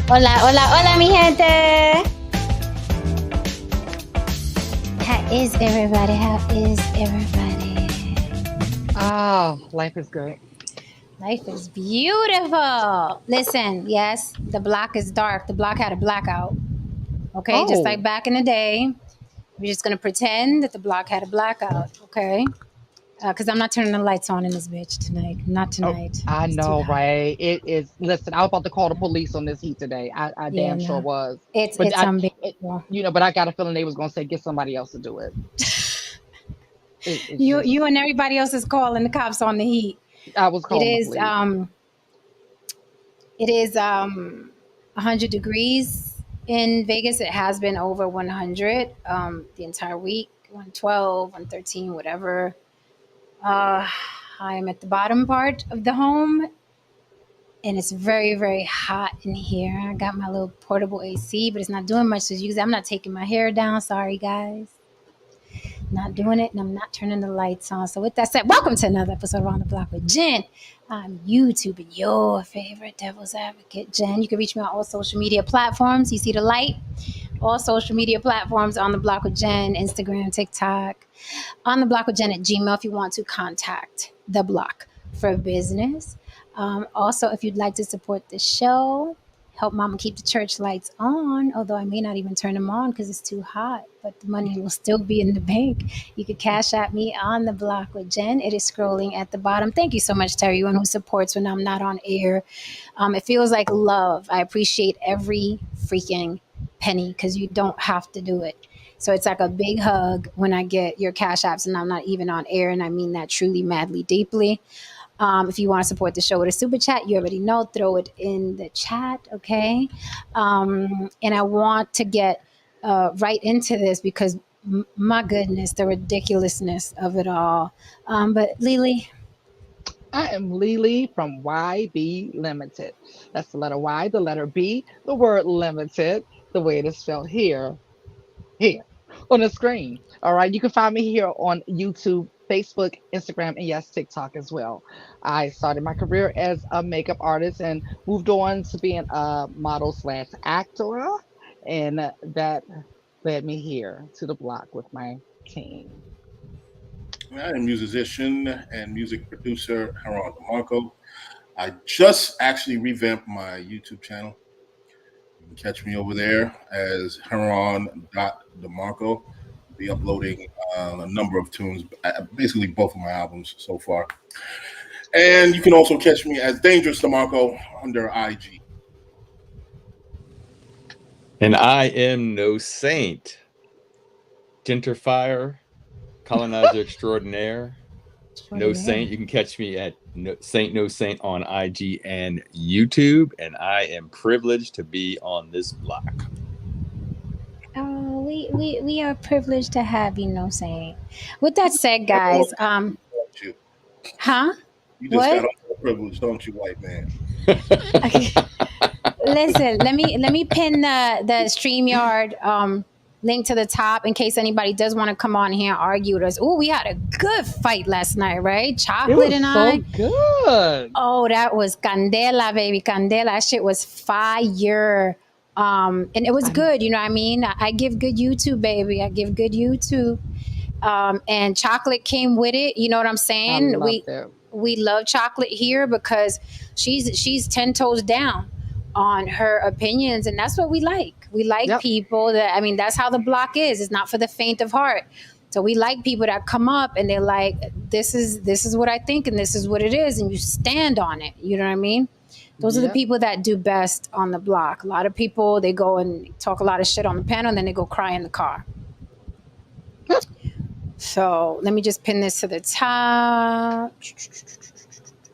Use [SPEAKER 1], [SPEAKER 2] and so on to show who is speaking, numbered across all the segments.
[SPEAKER 1] Hola, hola, hola, mi gente. How is everybody? How is everybody?
[SPEAKER 2] Life is good.
[SPEAKER 1] Life is beautiful. Listen, yes, the block is dark. The block had a blackout. Okay, just like
[SPEAKER 2] Oh,
[SPEAKER 1] back in the day. We're just gonna pretend that the block had a blackout. Okay, because I'm not turning the lights on in this bitch tonight. Not
[SPEAKER 2] oh,
[SPEAKER 1] tonight.
[SPEAKER 2] I
[SPEAKER 1] It's too
[SPEAKER 2] know,
[SPEAKER 1] hot.
[SPEAKER 2] right? It is. Listen, I was about to call the police on this heat today. I
[SPEAKER 1] Yeah,
[SPEAKER 2] damn sure
[SPEAKER 1] no,
[SPEAKER 2] was.
[SPEAKER 1] it's
[SPEAKER 2] But
[SPEAKER 1] it's
[SPEAKER 2] it,
[SPEAKER 1] unbearable.
[SPEAKER 2] but I got a feeling they was gonna say get somebody else to do it. It's
[SPEAKER 1] You
[SPEAKER 2] just.
[SPEAKER 1] and everybody else is calling the cops on the heat.
[SPEAKER 2] I was
[SPEAKER 1] It
[SPEAKER 2] calling the
[SPEAKER 1] is
[SPEAKER 2] police.
[SPEAKER 1] um it is 100 degrees in Vegas. It has been over 100 the entire week. 112, 113, whatever. Uh I am at the bottom part of the home and it's very very hot in here. I got my little portable AC, but it's not doing much to use. I'm not taking my hair down. Sorry guys. Not doing it, and I'm not turning the lights on. So, with that said, welcome to another episode of On the Block with Jen. I'm YouTube and your favorite devil's advocate, Jen. You can reach me on all social media platforms. You see the light? All social media platforms On the Block with Jen, Instagram, TikTok. On the Block with Jen at Gmail if you want to contact the block for business. Also, if you'd like to support the show, help mama keep the church lights on, although I may not even turn them on because it's too hot, but the money will still be in the bank. You could cash at me On the Block with Jen. It is scrolling at the bottom. Thank you so much to everyone who supports when I'm not on air. It feels like love. I appreciate every freaking penny because you don't have to do it. So it's like a big hug when I get your cash apps and I'm not even on air. And I mean that truly, madly, deeply. If you want to support the show with a super chat, you already know, throw it in the chat, okay? And I want to get right into this because my goodness, the ridiculousness of it all. But Lily,
[SPEAKER 2] I am Lily from YB Limited. That's the letter Y, the letter B, the word limited, the way it is spelled here on the screen. All right. You can find me here on YouTube, Facebook, Instagram, and yes, TikTok as well. I started my career as a makeup artist and moved on to being a model slash actor. And that led me here to the block with my team.
[SPEAKER 3] I am musician and music producer Haran DeMarco. I just actually revamped my YouTube channel. You can catch me over there as Haran.DeMarco. Be uploading a number of tunes, basically both of my albums so far. And you can also catch me as Dangerous DeMarco under IG.
[SPEAKER 4] And I am no saint. Gentrifier, colonizer extraordinaire, no saint. You can catch me at no saint on IG and YouTube, and I am privileged to be on this block.
[SPEAKER 1] oh, we are privileged to have you, no saying. With that said, guys,
[SPEAKER 3] You.
[SPEAKER 1] huh?
[SPEAKER 3] You just got
[SPEAKER 1] What?
[SPEAKER 3] all the privilege, don't you, white man?
[SPEAKER 1] Okay. Listen, let me pin the StreamYard link to the top in case anybody does want to come on here and argue with us. Oh, we had a good fight last night, right?
[SPEAKER 2] It
[SPEAKER 1] Chocolate
[SPEAKER 2] was
[SPEAKER 1] and
[SPEAKER 2] so
[SPEAKER 1] I.
[SPEAKER 2] good.
[SPEAKER 1] Oh, that was candela, baby. Candela. That shit was fire. And it was
[SPEAKER 2] I'm,
[SPEAKER 1] good, you know what I mean? I give good YouTube, baby. I give good YouTube. And chocolate came with it. You know what I'm
[SPEAKER 2] I
[SPEAKER 1] saying?
[SPEAKER 2] loved it.
[SPEAKER 1] We love chocolate here because she's 10 toes down on her opinions, and that's what we like. We like
[SPEAKER 2] Yep.
[SPEAKER 1] people that, I mean, that's how the block is. It's not for the faint of heart. So we like people that come up and they're like, this is what I think and this is what it is, and you stand on it. You know what I mean? Those are the
[SPEAKER 2] Yep.
[SPEAKER 1] people that do best on the block. A lot of people, they go and talk a lot of shit on the panel and then they go cry in the car. So let me just pin this to the top.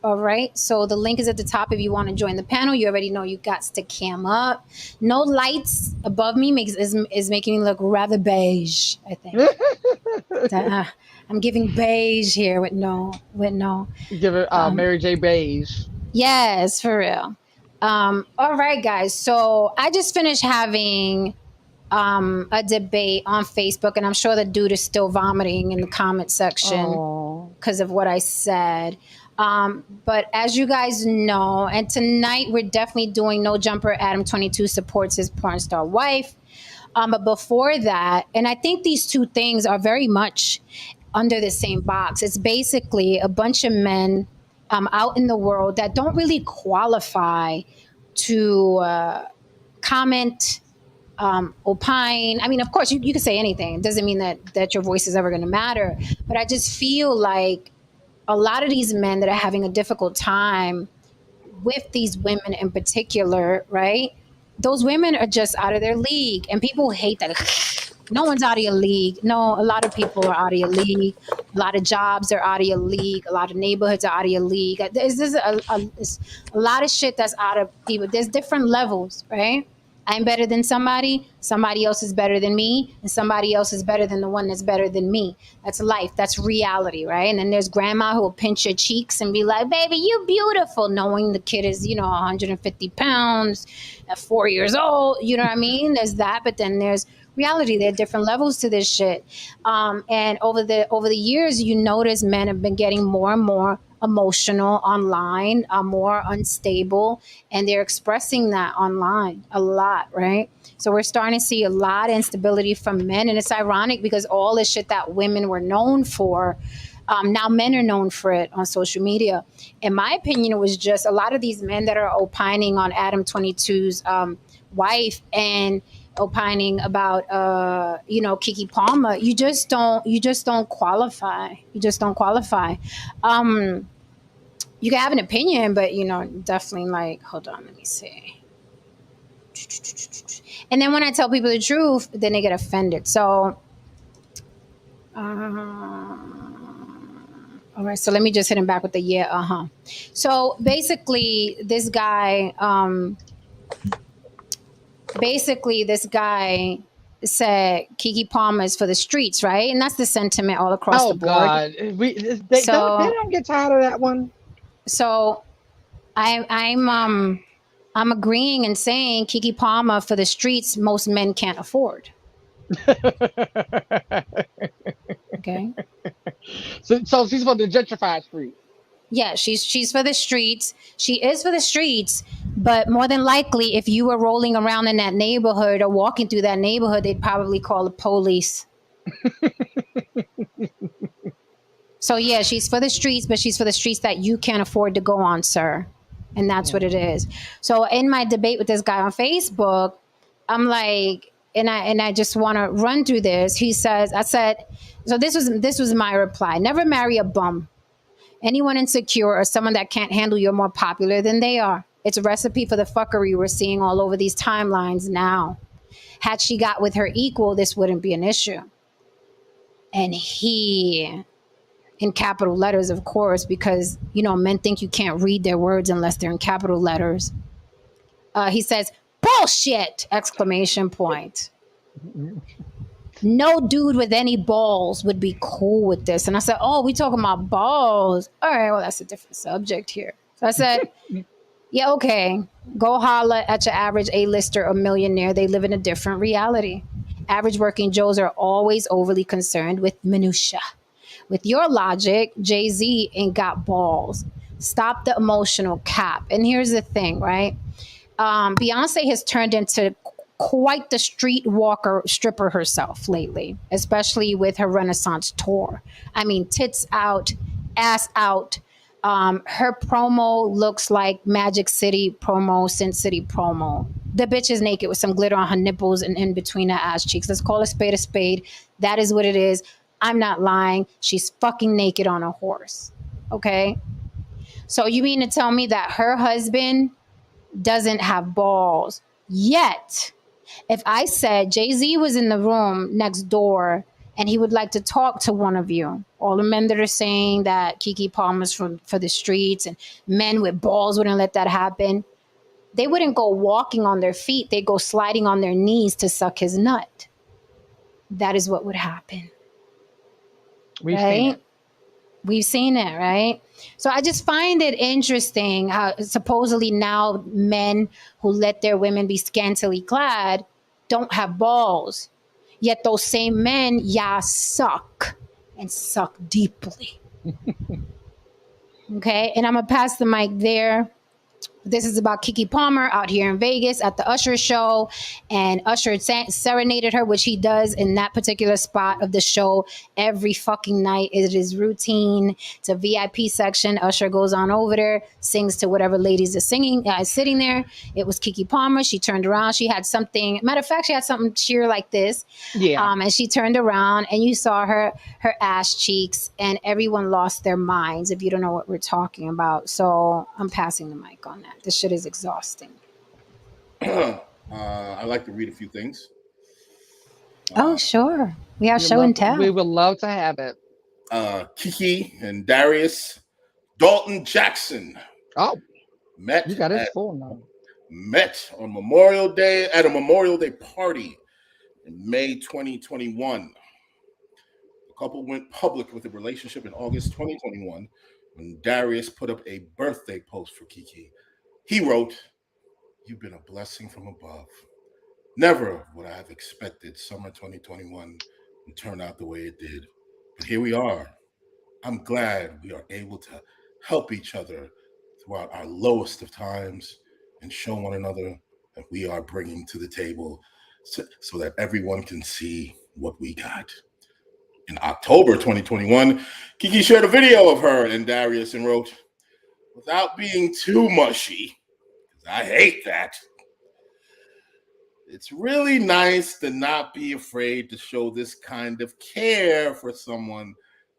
[SPEAKER 1] All right. So the link is at the top if you want to join the panel. You already know you got to cam up. No lights above me is making me look rather beige, I think. I'm giving beige here with no.
[SPEAKER 2] Give it
[SPEAKER 1] Um,
[SPEAKER 2] Mary J. Beige.
[SPEAKER 1] yes, for real. All right, guys. So I just finished having a debate on Facebook, and I'm sure the dude is still vomiting in the comment section
[SPEAKER 2] Oh,
[SPEAKER 1] because of what I said. But as you guys know, and tonight we're definitely doing No Jumper Adam22 supports his porn star wife. But before that, and I think these two things are very much under the same box. It's basically a bunch of men out in the world that don't really qualify to comment, opine. I mean, of course, you can say anything. It doesn't mean that your voice is ever going to matter. But I just feel like a lot of these men that are having a difficult time with these women in particular, right? Those women are just out of their league, and people hate that. No one's out of your league. No, a lot of people are out of your league. A lot of jobs are out of your league. A lot of neighborhoods are out of your league. There's a lot of shit that's out of people. There's different levels, right? I'm better than somebody. Somebody else is better than me, and somebody else is better than the one that's better than me. That's life. That's reality, right? And then there's grandma who will pinch your cheeks and be like, "Baby, you beautiful," knowing the kid is 150 pounds at 4 years old. You know what I mean? There's that, but then there's reality. There are different levels to this shit. And over the years, you notice men have been getting more and more emotional online, more unstable, and they're expressing that online a lot, right? So we're starting to see a lot of instability from men, and it's ironic because all the shit that women were known for, now men are known for it on social media. In my opinion, it was just a lot of these men that are opining on Adam22's wife and opining about Kiki Palmer. You just don't qualify. You just don't qualify. You can have an opinion, but definitely, like, hold on, let me see. And then when I tell people the truth, then they get offended. So all right, so let me just hit him back with the yeah, So basically this guy said Kiki Palmer is for the streets, right? And that's the sentiment all across the board.
[SPEAKER 2] God, they don't get tired of that one.
[SPEAKER 1] So I'm agreeing and saying Kiki Palmer for the streets, most men can't afford. Okay.
[SPEAKER 2] So she's for the gentrified street.
[SPEAKER 1] Yeah, she's for the streets. She is for the streets, but more than likely, if you were rolling around in that neighborhood or walking through that neighborhood, they'd probably call the police. So yeah, she's for the streets, but she's for the streets that you can't afford to go on, sir. And that's what it is. So in my debate with this guy on Facebook, I'm like, and I just want to run through this. I said, so this was my reply. Never marry a bum. Anyone insecure or someone that can't handle you are more popular than they are. It's a recipe for the fuckery we're seeing all over these timelines now. Had she got with her equal, this wouldn't be an issue. And he, in capital letters, of course, because, men think you can't read their words unless they're in capital letters. He says, bullshit! Exclamation point. No dude with any balls would be cool with this. And I said, oh, we talking about balls. All right, well, that's a different subject here. So I said, yeah, okay. Go holla at your average A-lister or millionaire. They live in a different reality. Average working Joes are always overly concerned with minutia. With your logic, Jay-Z ain't got balls. Stop the emotional cap. And here's the thing, right? Beyonce has turned into quite the streetwalker stripper herself lately, especially with her Renaissance tour. I mean, tits out, ass out. Her promo looks like Magic City promo, Sin City promo. The bitch is naked with some glitter on her nipples and in between her ass cheeks. Let's call a spade a spade. That is what it is. I'm not lying. She's fucking naked on a horse. Okay? So you mean to tell me that her husband doesn't have balls? Yet, if I said Jay-Z was in the room next door and he would like to talk to one of you, all the men that are saying that Kiki Palmer's for the streets and men with balls wouldn't let that happen, they wouldn't go walking on their feet. They'd go sliding on their knees to suck his nut. That is what would happen. We've seen it, right? So I just find it interesting how supposedly now men who let their women be scantily clad don't have balls. Yet those same men, suck and suck deeply. Okay, and I'm gonna pass the mic there. This is about Keke Palmer out here in Vegas at the Usher show, and Usher serenaded her, which he does in that particular spot of the show every fucking night. It is routine. It's a VIP section. Usher goes on over there, sings to whatever ladies are sitting there. It was Keke Palmer. She turned around. She had something. Matter of fact, she had something cheer like this.
[SPEAKER 2] Yeah.
[SPEAKER 1] And she turned around, and you saw her ass cheeks, and everyone lost their minds. If you don't know what we're talking about, so I'm passing the mic on that. This shit is exhausting.
[SPEAKER 3] I like to read a few things.
[SPEAKER 1] Oh, sure. We have show and tell.
[SPEAKER 2] We would love to have it.
[SPEAKER 3] Keke and Darius Dalton Jackson.
[SPEAKER 2] Oh,
[SPEAKER 3] met.
[SPEAKER 2] You got his full name.
[SPEAKER 3] Met on Memorial Day at a Memorial Day party in May 2021. The couple went public with a relationship in August 2021 when Darius put up a birthday post for Keke. He wrote, "You've been a blessing from above. Never would I have expected summer 2021 to turn out the way it did. But here we are. I'm glad we are able to help each other throughout our lowest of times and show one another that we are bringing to the table so that everyone can see what we got." In October 2021, Keke shared a video of her and Darius and wrote, "Without being too mushy, because I hate that, it's really nice to not be afraid to show this kind of care for someone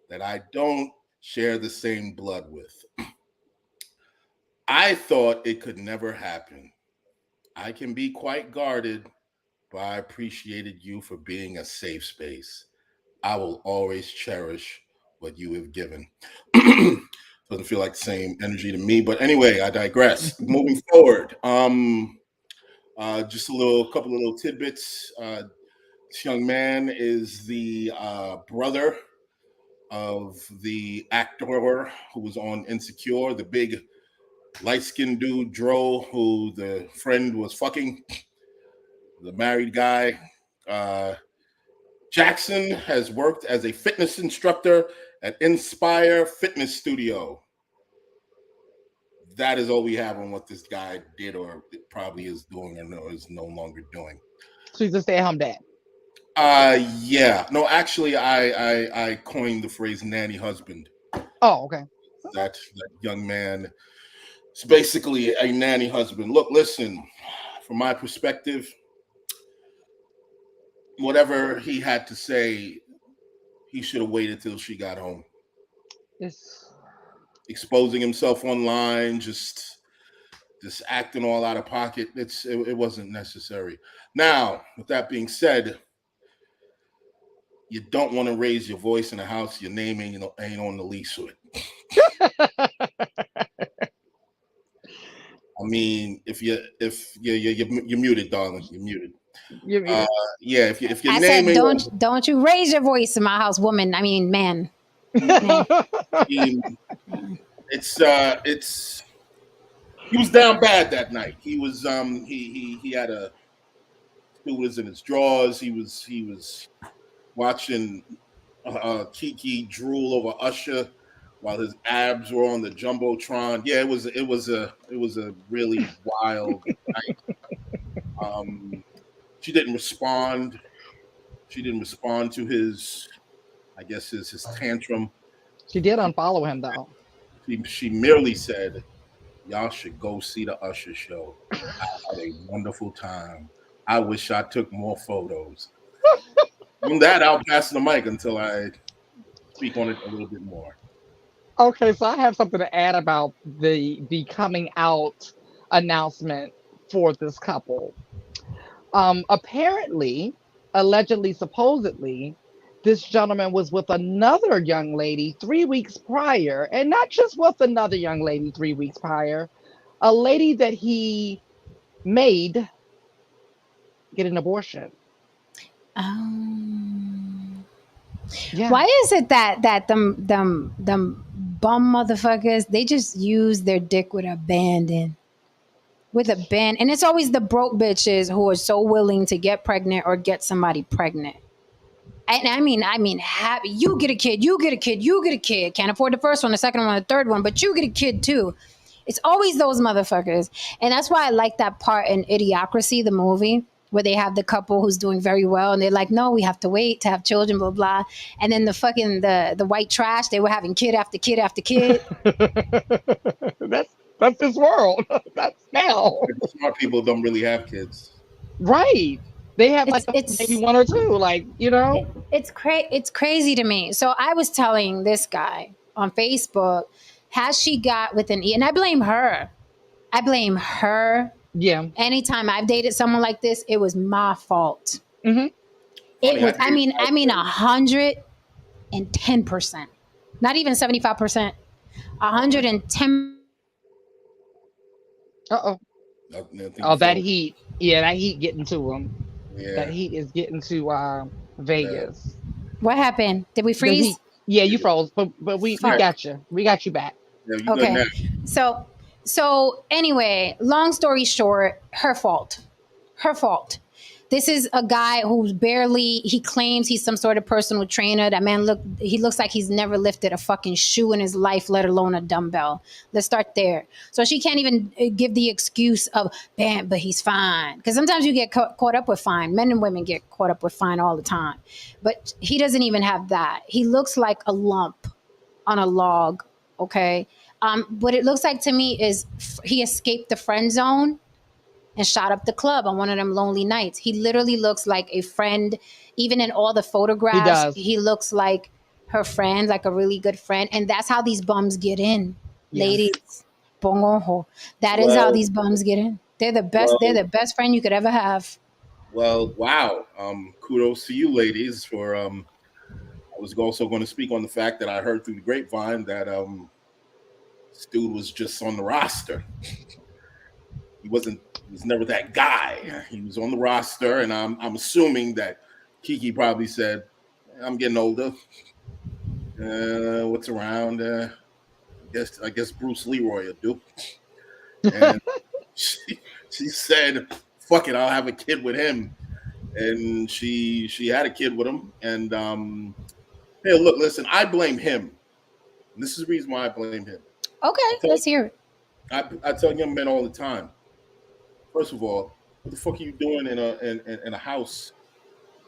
[SPEAKER 3] that I don't share the same blood with. I thought it could never happen. I can be quite guarded, but I appreciated you for being a safe space. I will always cherish what you have given." Doesn't feel like the same energy to me, but anyway, I digress. Moving forward, just couple of little tidbits. This young man is the brother of the actor who was on Insecure, the big light-skinned dude, Dro, who the friend was fucking, the married guy. Jackson has worked as a fitness instructor at Inspire Fitness Studio. That is all we have on what this guy did or probably is doing or is no longer doing.
[SPEAKER 2] So he's a stay-at-home dad.
[SPEAKER 3] Yeah. No, actually, I coined the phrase nanny husband.
[SPEAKER 2] Oh, okay.
[SPEAKER 3] That young man is basically a nanny husband. Look, listen, from my perspective, whatever he had to say, he should have waited till she got home. Exposing himself online, just acting all out of pocket. It wasn't necessary. Now, with that being said, you don't want to raise your voice in a house your name ain't on the lease with. I mean, if you're muted, darling, you're muted. Yeah, if your name
[SPEAKER 1] said, don't you raise your voice in my house, woman. I mean, man.
[SPEAKER 3] It's he was down bad that night. He was he had a was in his drawers. He was watching Keke drool over Usher while his abs were on the jumbotron. Yeah, it was a really wild night. She didn't respond. She didn't respond to his, I guess his tantrum.
[SPEAKER 2] She did unfollow him though.
[SPEAKER 3] She merely said, "Y'all should go see the Usher show. I had a wonderful time. I wish I took more photos." From that, I'll pass the mic until I speak on it a little bit more.
[SPEAKER 2] Okay, so I have something to add about the coming out announcement for this couple. Apparently, allegedly, supposedly, this gentleman was with another young lady 3 weeks prior, and not just with another young lady 3 weeks prior, a lady that he made get an abortion.
[SPEAKER 1] Yeah. Why is it that them bum motherfuckers, they just use their dick with abandon? And it's always the broke bitches who are so willing to get pregnant or get somebody pregnant. And I mean, happy. You get a kid, you get a kid, you get a kid. Can't afford the first one, the second one, the third one, but you get a kid too. It's always those motherfuckers. And that's why I like that part in Idiocracy, the movie, where they have the couple who's doing very well and they're like, no, we have to wait to have children, blah, blah. And then the white trash, they were having kid after kid after kid.
[SPEAKER 2] That's this world. That's now.
[SPEAKER 3] The smart people don't really have kids.
[SPEAKER 2] Right. They have like maybe
[SPEAKER 1] It's
[SPEAKER 2] one or two, like,
[SPEAKER 1] it's crazy to me. So I was telling this guy on Facebook, has she got with an E? And I blame her. I blame her.
[SPEAKER 2] Yeah.
[SPEAKER 1] Anytime I've dated someone like this, it was my fault.
[SPEAKER 2] Hmm.
[SPEAKER 1] It was. I mean, 110%, not even 75%. 110.
[SPEAKER 2] Uh-oh. Oh, that heat. Yeah, that heat getting to them.
[SPEAKER 3] Yeah.
[SPEAKER 2] That heat is getting to Vegas.
[SPEAKER 1] What happened? Did we
[SPEAKER 2] The
[SPEAKER 1] freeze?
[SPEAKER 2] heat. Yeah, you froze, but we got you. We got you back.
[SPEAKER 3] Yeah, you
[SPEAKER 1] Okay.
[SPEAKER 3] good now.
[SPEAKER 1] So anyway, long story short, her fault. Her fault. This is a guy who's he claims he's some sort of personal trainer. That man he looks like he's never lifted a fucking shoe in his life, let alone a dumbbell. Let's start there. So she can't even give the excuse of, man, but he's fine. Because sometimes you get caught up with fine. Men and women get caught up with fine all the time. But he doesn't even have that. He looks like a lump on a log, okay? What it looks like to me is he escaped the friend zone and shot up the club on one of them lonely nights. He literally looks like a friend. Even in all the photographs, he looks like her friend, like a really good friend. And that's how these bums get in, ladies. Pongojo. That is how these bums get in. They're the best. They're the best friend you could ever have.
[SPEAKER 3] Well, wow. Kudos to you, ladies, for I was also going to speak on the fact that I heard through the grapevine that this dude was just on the roster. He was never that guy. He was on the roster, and I'm assuming that Kiki probably said, "I'm getting older. What's around? I guess Bruce Leroy will do." And she said, "Fuck it, I'll have a kid with him." And she had a kid with him. And hey, look, listen, I blame him. And this is the reason why I blame him.
[SPEAKER 1] Okay, let's hear it.
[SPEAKER 3] I tell young men all the time. First of all, what the fuck are you doing in a house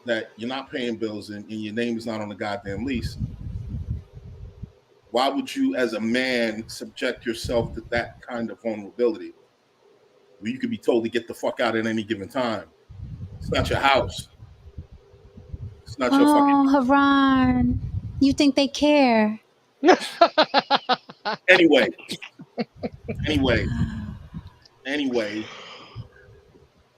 [SPEAKER 3] that you're not paying bills and your name is not on the goddamn lease? Why would you, as a man, subject yourself to that kind of vulnerability? Where you could be told to get the fuck out at any given time. It's not your house. It's not your fucking.
[SPEAKER 1] Oh, Haran, you think they care?
[SPEAKER 3] Anyway.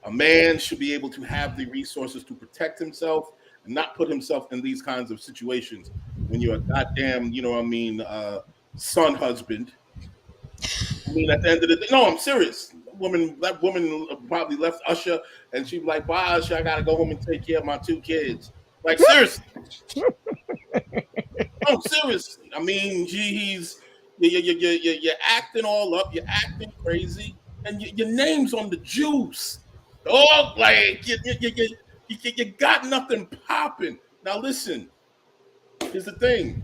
[SPEAKER 3] A man should be able to have the resources to protect himself and not put himself in these kinds of situations. When you're a goddamn, son husband. I mean, at the end of the day, no, I'm serious. That woman probably left Usher, and she'd be like, "Bye, Usher. I gotta go home and take care of my 2 kids." Like, seriously. No, seriously. I mean, you're acting all up. You're acting crazy, and your name's on the juice. Oh, like you got nothing popping. Now listen, here's the thing.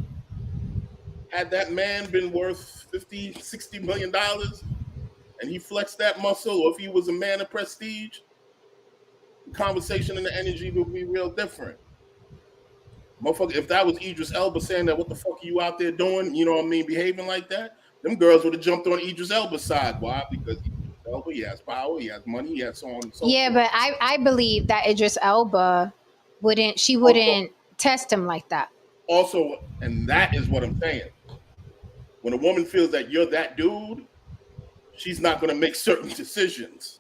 [SPEAKER 3] Had that man been worth $50-60 million and he flexed that muscle, or if he was a man of prestige, the conversation and the energy would be real different. Motherfucker, if that was Idris Elba saying that, what the fuck are you out there doing? You know what I mean? Behaving like that, them girls would have jumped on Idris Elba's side. Why? Because he has power, he has money, he has so on and so
[SPEAKER 1] forth. But I believe that Idris Elba wouldn't test him like that.
[SPEAKER 3] Also, and that is what I'm saying. When a woman feels that you're that dude, she's not going to make certain decisions.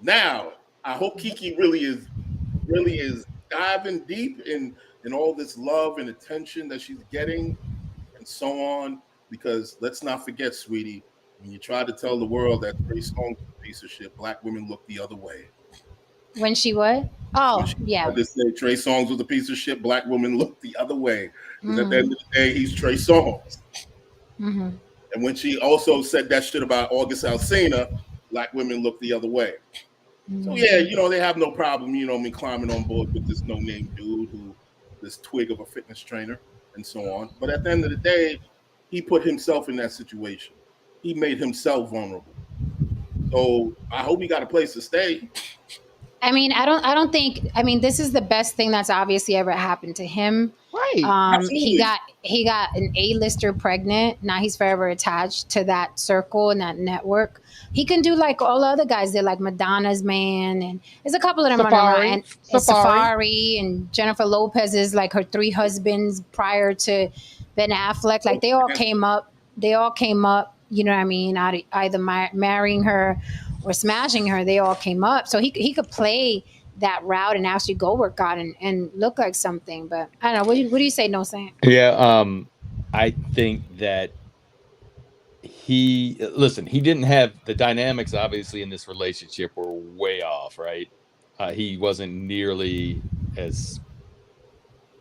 [SPEAKER 3] Now, I hope Kiki really is diving deep in all this love and attention that she's getting and so on, because let's not forget, sweetie, when you try to tell the world that Trey Songz is a piece of shit, black women look the other way.
[SPEAKER 1] When she what? Oh, yeah.
[SPEAKER 3] They say Trey Songz was a piece of shit, black women look the other way. Because at the end of the day, he's Trey Songz. Mm-hmm. And when she also said that shit about August Alsina, black women look the other way. Mm-hmm. So yeah, they have no problem, me climbing on board with this no-name dude who this twig of a fitness trainer and so on. But at the end of the day, he put himself in that situation. He made himself vulnerable. So I hope he got a place to stay.
[SPEAKER 1] I mean, I don't think. I mean, this is the best thing that's obviously ever happened to him.
[SPEAKER 2] Right.
[SPEAKER 1] He
[SPEAKER 3] Absolutely.
[SPEAKER 1] got an A-lister pregnant. Now he's forever attached to that circle and that network. He can do like all the other guys did, like Madonna's man, and there's a couple of them running around, and Safari and Jennifer Lopez is like her 3 husbands prior to Ben Affleck. Like they all came up. They all came up. You know what I mean? Either marrying her or smashing her. They all came up. So he could play that route and actually go work out and look like something. But I don't know. What do you say, No Saint?
[SPEAKER 4] Yeah, I think that he didn't have the dynamics obviously in this relationship were way off, right? He wasn't nearly as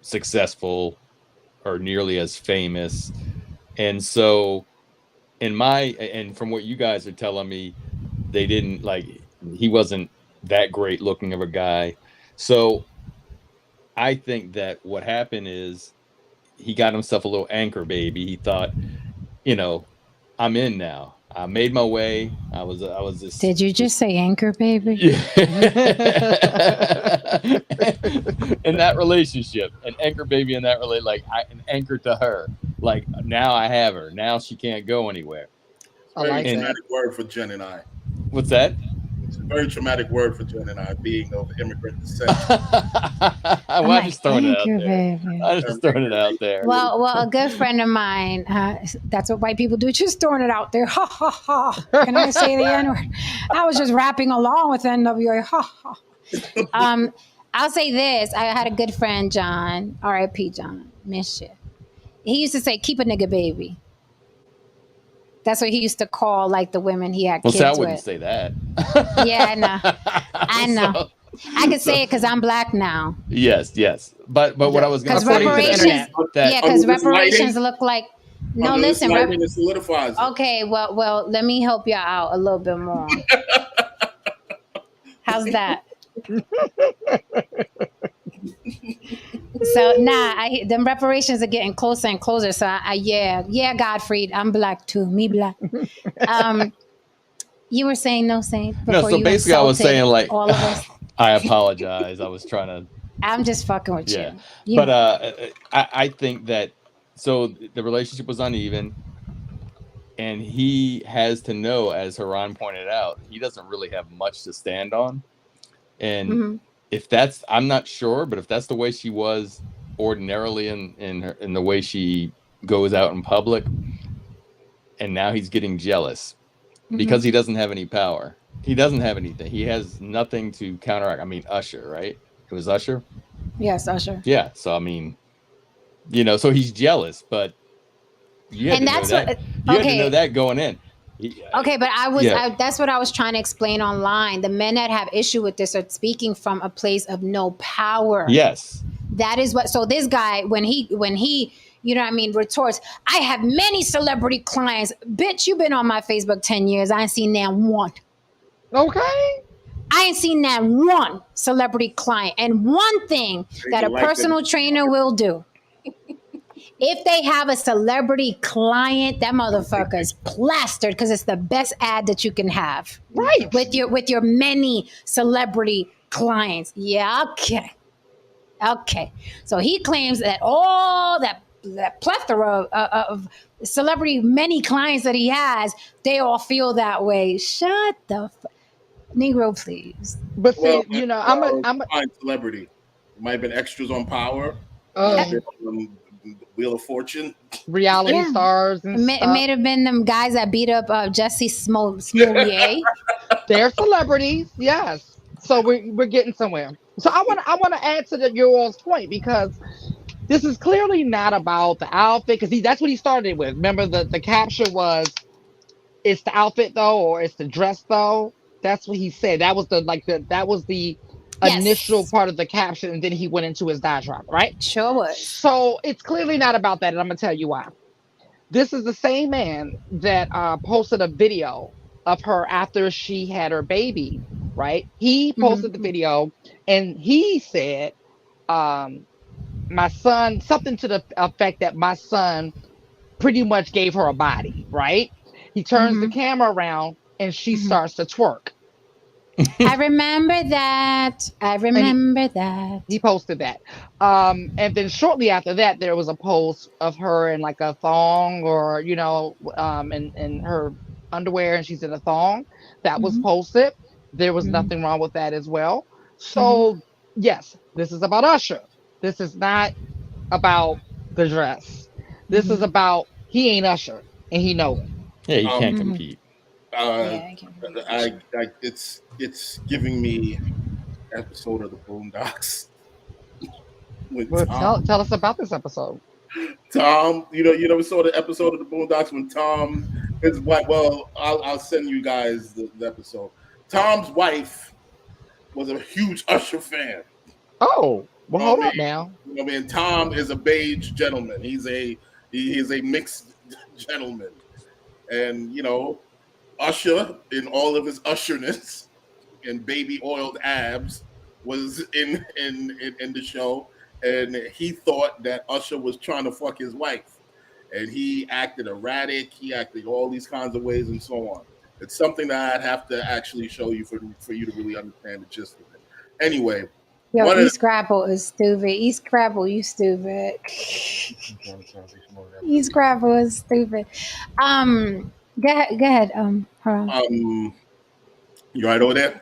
[SPEAKER 4] successful or nearly as famous. And so and from what you guys are telling me, they didn't he wasn't that great looking of a guy. So I think that what happened is he got himself a little anchor baby. He thought, I'm in now. I made my way. I was just.
[SPEAKER 1] Did you just say anchor baby?
[SPEAKER 4] Yeah. In that relationship, an anchor baby in that relationship, an anchor to her. Like now I have her. Now she can't go anywhere.
[SPEAKER 2] I like
[SPEAKER 3] Very
[SPEAKER 2] that.
[SPEAKER 3] traumatic word for Jen and I.
[SPEAKER 4] What's that?
[SPEAKER 3] It's a very traumatic word for Jen and I, being of immigrant descent.
[SPEAKER 4] I'm just throwing it out there.
[SPEAKER 1] Baby.
[SPEAKER 4] I'm just throwing it out there.
[SPEAKER 1] Well, a good friend of mine, that's what white people do, just throwing it out there. Ha, ha, ha. Can I say the N-word? I was just rapping along with NWA. Ha, ha. I'll say this. I had a good friend, John, R.I.P. John, miss you. He used to say, keep a nigga baby. That's what he used to call like the women he had kids with.
[SPEAKER 4] I wouldn't say that.
[SPEAKER 1] Yeah, I know. I know. So, I could say it because I'm black now.
[SPEAKER 4] Yes. But what I was going to say
[SPEAKER 1] reparations, because reparations look like. No, listen.
[SPEAKER 3] It solidifies it.
[SPEAKER 1] Okay, well, let me help you out a little bit more. How's that? So them reparations are getting closer and closer. So yeah, Godfrey, I'm black too. Me black. You were saying No Saint.
[SPEAKER 4] No, so basically I was saying like
[SPEAKER 1] all of us.
[SPEAKER 4] I apologize. I was trying to.
[SPEAKER 1] I'm just fucking with you.
[SPEAKER 4] But I think that so the relationship was uneven, and he has to know, as Haran pointed out, he doesn't really have much to stand on, and if that's, I'm not sure, but if that's the way she was ordinarily in the way she goes out in public, and now he's getting jealous because he doesn't have any power. He doesn't have anything. He has nothing to counteract. I mean, Usher, right? It was Usher?
[SPEAKER 1] Yes, Usher.
[SPEAKER 4] Yeah. So, I mean, so he's jealous, but you had to know that going in.
[SPEAKER 1] Okay, but that's what I was trying to explain online. The men that have issue with this are speaking from a place of no power.
[SPEAKER 4] Yes.
[SPEAKER 1] That is what, so this guy, when he, you know what I mean, retorts, I have many celebrity clients. Bitch, you've been on my Facebook 10 years. I ain't seen that one.
[SPEAKER 2] Okay.
[SPEAKER 1] I ain't seen that one celebrity client. And one thing that a personal trainer will do, if they have a celebrity client, that motherfucker is plastered because it's the best ad that you can have.
[SPEAKER 2] Right.
[SPEAKER 1] With your many celebrity clients. Yeah, okay. So he claims that all that plethora of celebrity many clients that he has, they all feel that way. Shut the Negro, please.
[SPEAKER 2] But see, I'm a
[SPEAKER 3] celebrity. It might have been extras on Power. Wheel of Fortune,
[SPEAKER 2] reality stars, and
[SPEAKER 1] it may have been them guys that beat up Jesse Smollett.
[SPEAKER 2] They're celebrities, yes. So we're getting somewhere. So I want to add to your all's point, because this is clearly not about the outfit, because that's what he started with. Remember the caption was, "It's the outfit though, or it's the dress though." That's what he said. That was the initial part of the caption, and then he went into his diatribe, right?
[SPEAKER 1] Sure was.
[SPEAKER 2] So it's clearly not about that, and I'm gonna tell you why. This is the same man that posted a video of her after she had her baby, right? He posted the video, and he said my son, something to the effect that my son pretty much gave her a body, right? He turns the
[SPEAKER 1] Hmm.
[SPEAKER 2] camera around and she
[SPEAKER 1] Hmm.
[SPEAKER 2] starts to twerk.
[SPEAKER 1] I remember that. I
[SPEAKER 2] And
[SPEAKER 1] remember
[SPEAKER 2] he
[SPEAKER 1] that.
[SPEAKER 2] posted that. And then shortly after that, there was a post of her in like a thong or, in her underwear and she's in a thong that was
[SPEAKER 1] Hmm.
[SPEAKER 2] posted. There was
[SPEAKER 1] Hmm.
[SPEAKER 2] nothing wrong with that as well.
[SPEAKER 1] Hmm.
[SPEAKER 2] So, yes, this is about Usher. This is not about the dress. This is
[SPEAKER 1] Hmm.
[SPEAKER 2] about he ain't Usher and he know it.
[SPEAKER 4] Yeah, you can't
[SPEAKER 3] Um,
[SPEAKER 1] Hmm.
[SPEAKER 4] compete.
[SPEAKER 3] uh,
[SPEAKER 1] Yeah, I can't compete with Usher.
[SPEAKER 3] it's giving me episode of the Boondocks with
[SPEAKER 2] Well,
[SPEAKER 3] Tom.
[SPEAKER 2] tell us about this episode.
[SPEAKER 3] Tom, you never saw the episode of the Boondocks when Tom, his wife. Well, I'll send you guys the episode. Tom's wife was a huge Usher fan.
[SPEAKER 2] Oh, well,
[SPEAKER 3] You know what
[SPEAKER 2] hold
[SPEAKER 3] I mean?
[SPEAKER 2] up now.
[SPEAKER 3] You know what I mean? Tom is a beige gentleman. He is a mixed gentleman, and Usher in all of his usherness and baby oiled abs was in the show, and he thought that Usher was trying to fuck his wife, and he acted erratic. He acted all these kinds of ways and so on. It's something that I'd have to actually show you for you to really understand the gist of it. Anyway,
[SPEAKER 1] Yo,
[SPEAKER 3] one of
[SPEAKER 1] East Scrapple is stupid. East Scrapple, you stupid. East Scrapple is stupid. Go ahead. Hold on.
[SPEAKER 3] you right over there.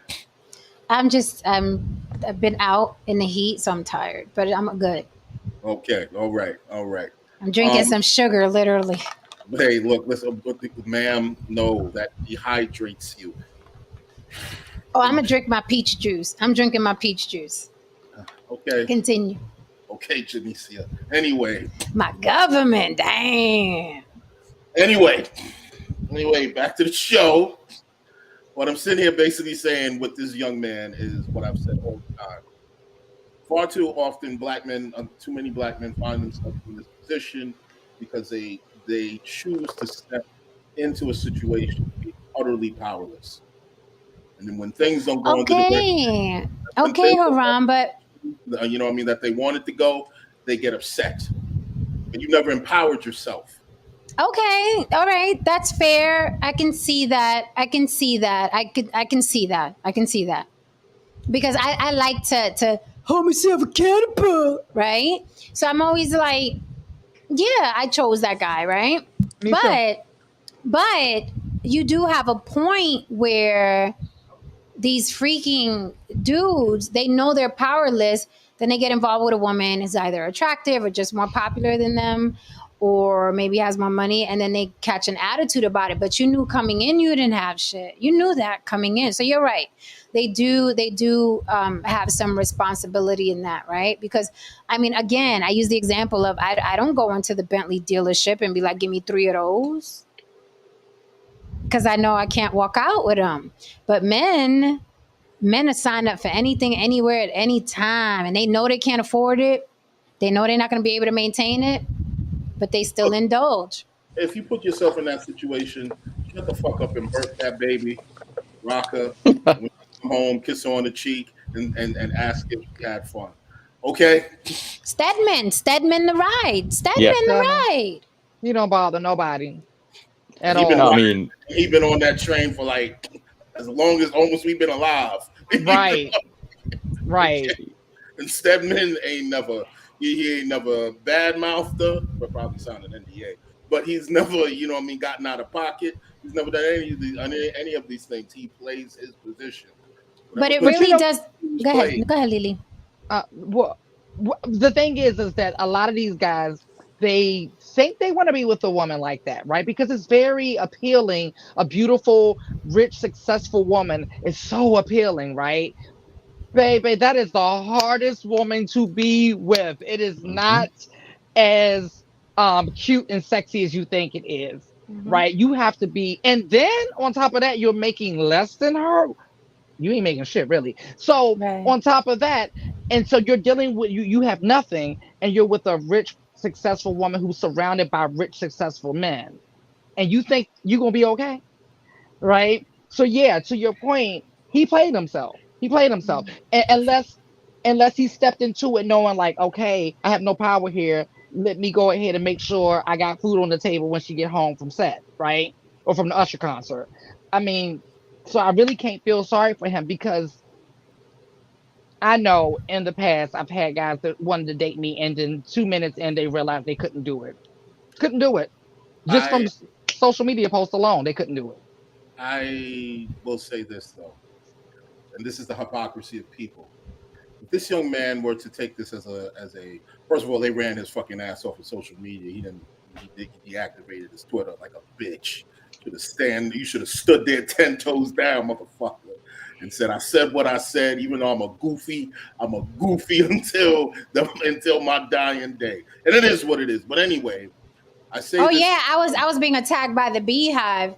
[SPEAKER 1] I've been out in the heat, so I'm tired, but I'm good.
[SPEAKER 3] Okay, all right, all right.
[SPEAKER 1] I'm drinking
[SPEAKER 3] Um,
[SPEAKER 1] some sugar, literally.
[SPEAKER 3] hey, look, listen, ma'am. No, that dehydrates you.
[SPEAKER 1] Oh, I'm
[SPEAKER 3] And
[SPEAKER 1] gonna drink my peach juice. I'm drinking my peach juice.
[SPEAKER 3] okay,
[SPEAKER 1] Continue.
[SPEAKER 3] okay, Janicia. Anyway,
[SPEAKER 1] My government, damn.
[SPEAKER 3] anyway, anyway, back to the show. What I'm sitting here basically saying with this young man is what I've said all the time. Far too often, too many black men find themselves in this position because they choose to step into a situation being utterly powerless, and then when things don't go into the way,
[SPEAKER 1] Okay.
[SPEAKER 3] when
[SPEAKER 1] Okay,
[SPEAKER 3] things don't
[SPEAKER 1] Haram, but
[SPEAKER 3] go, what I mean, that they wanted to go, they get upset. But you never empowered yourself.
[SPEAKER 1] okay, all right, that's fair. I can see that. I can see that. I can see that. I can see that. Because I like to hold myself accountable, right? So I'm always like, yeah, I chose that guy, right?
[SPEAKER 2] Me too.
[SPEAKER 1] But you do have a point where these freaking dudes, they know they're powerless, then they get involved with a woman who's either attractive or just more popular than them, or maybe has more money, and then they catch an attitude about it. But you knew coming in you didn't have shit. You knew that coming in. So you're right. They do have some responsibility in that, right? Because I mean, again, I use the example of I don't go into the Bentley dealership and be like, give me three of those, because I know I can't walk out with them. But men are signed up for anything, anywhere, at any time, and they know they can't afford it. They know they're not going to be able to maintain it, but they still
[SPEAKER 3] Look,
[SPEAKER 1] indulge.
[SPEAKER 3] if you put yourself in that situation, shut the fuck up and birth that baby, rock her, when you come home, kiss her on the cheek, and ask if she had fun. Okay?
[SPEAKER 1] Stedman the ride.
[SPEAKER 4] Yeah,
[SPEAKER 1] Stedman the
[SPEAKER 2] Seven.
[SPEAKER 1] ride.
[SPEAKER 2] He don't bother nobody
[SPEAKER 3] And
[SPEAKER 2] at
[SPEAKER 3] he been
[SPEAKER 4] I
[SPEAKER 2] all.
[SPEAKER 4] mean,
[SPEAKER 3] he been on that train for like as long as almost we've been alive.
[SPEAKER 2] Right,
[SPEAKER 3] Okay.
[SPEAKER 2] right.
[SPEAKER 3] And Stedman ain't never he ain't never bad mouthed her, but probably signed an NDA. But he's never, gotten out of pocket. He's never done any of these things. He plays his position.
[SPEAKER 1] But
[SPEAKER 3] Whatever
[SPEAKER 1] it
[SPEAKER 2] But
[SPEAKER 3] position
[SPEAKER 1] really does.
[SPEAKER 3] he's
[SPEAKER 1] Go ahead.
[SPEAKER 3] played.
[SPEAKER 1] Go ahead, Lily.
[SPEAKER 2] what the thing is that a lot of these guys, they think they want to be with a woman like that, right? Because it's very appealing. A beautiful, rich, successful woman is so appealing, right? Baby, that is the hardest woman to be with. It is
[SPEAKER 4] mhm.
[SPEAKER 2] not as cute and sexy as you think it is,
[SPEAKER 1] Hmm.
[SPEAKER 2] right? You have to be, and then on top of that, you're making less than her. You ain't making shit really. So
[SPEAKER 1] Right.
[SPEAKER 2] on top of that, and so you're dealing with you have nothing, and you're with a rich, successful woman who's surrounded by rich, successful men, and you think you're gonna be okay, right? So yeah, to your point, he played himself. He played himself, unless unless he stepped into it knowing like, okay, I have no power here. Let me go ahead and make sure I got food on the table when she get home from set, right? Or from the Usher concert. I mean, so I really can't feel sorry for him because I know in the past I've had guys that wanted to date me and then 2 minutes in they realized they couldn't do it. Couldn't do it. Just from
[SPEAKER 3] I
[SPEAKER 2] social media posts alone, they couldn't do it.
[SPEAKER 3] I will say this though, and this is the hypocrisy of people. If this young man were to take this as a first of all, they ran his fucking ass off of social media. He didn't he deactivated his Twitter like a bitch. You should have stood there 10 toes down, motherfucker, and said, I said what I said, even though I'm a goofy until my dying day. And it is what it is. But anyway, I say
[SPEAKER 1] Oh
[SPEAKER 3] this.
[SPEAKER 1] yeah, I was being attacked by the beehive.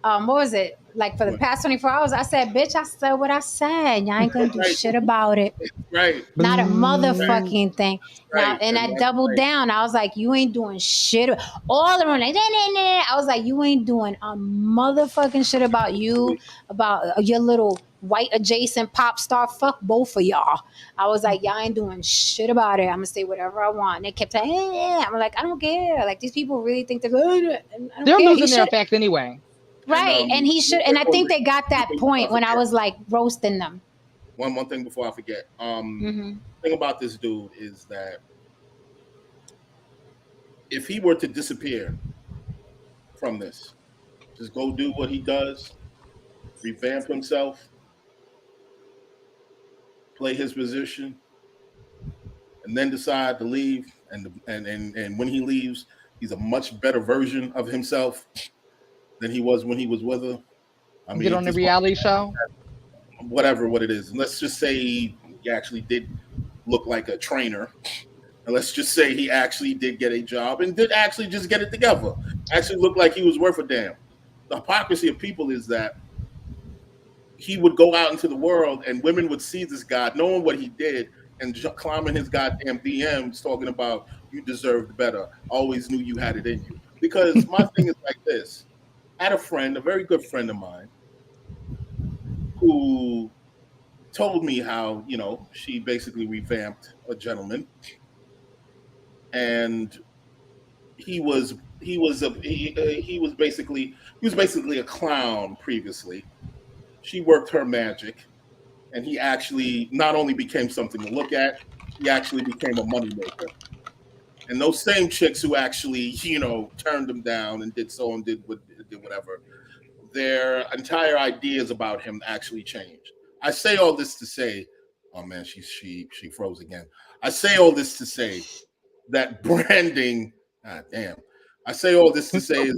[SPEAKER 1] What was it? Like for the past 24 hours, I said, bitch, I said what I said. Y'all ain't gonna do
[SPEAKER 3] Right,
[SPEAKER 1] shit about it.
[SPEAKER 3] right,
[SPEAKER 1] Not a
[SPEAKER 3] right,
[SPEAKER 1] motherfucking thing. Now,
[SPEAKER 3] right.
[SPEAKER 1] and
[SPEAKER 3] And
[SPEAKER 1] I
[SPEAKER 3] that's
[SPEAKER 1] doubled
[SPEAKER 3] right.
[SPEAKER 1] down. I was like, you ain't doing shit. All around like, nah, nah, nah. I was like, you ain't doing a motherfucking shit about you, about your little white adjacent pop star. Fuck both of y'all. I was like, y'all ain't doing shit about it. I'm gonna say whatever I want. And they kept saying, I'm like, I don't care. Like these people really think they're good. I don't
[SPEAKER 2] They're
[SPEAKER 1] care. He
[SPEAKER 2] losing their
[SPEAKER 1] should.
[SPEAKER 2] effect anyway.
[SPEAKER 3] And
[SPEAKER 1] Right. And he should. And I think they got that point when I was like roasting them.
[SPEAKER 3] one thing before I forget.
[SPEAKER 1] Mm-hmm.
[SPEAKER 3] Thing about this dude is that if he were to disappear from this, just go do what he does, revamp himself, play his position, and then decide to leave, and when he leaves, he's a much better version of himself than he was when he was with her. I
[SPEAKER 2] Get
[SPEAKER 3] mean,
[SPEAKER 2] on the
[SPEAKER 3] just
[SPEAKER 2] reality show.
[SPEAKER 3] whatever what it is. And let's just say he actually did look like a trainer. And let's just say he actually did get a job and did actually just get it together. Actually looked like he was worth a damn. The hypocrisy of people is that he would go out into the world and women would see this guy knowing what he did and climbing his goddamn DMs talking about you deserved better. Always knew you had it in you. Because my thing is like this. I had a friend, a very good friend of mine, who told me how, she basically revamped a gentleman and he was basically a clown previously. She worked her magic and he actually not only became something to look at, he actually became a moneymaker. And those same chicks who actually, turned him down and did whatever, their entire ideas about him actually changed. I say all this to say, oh man, she froze again. I say all this to say that branding, damn. I say all this to say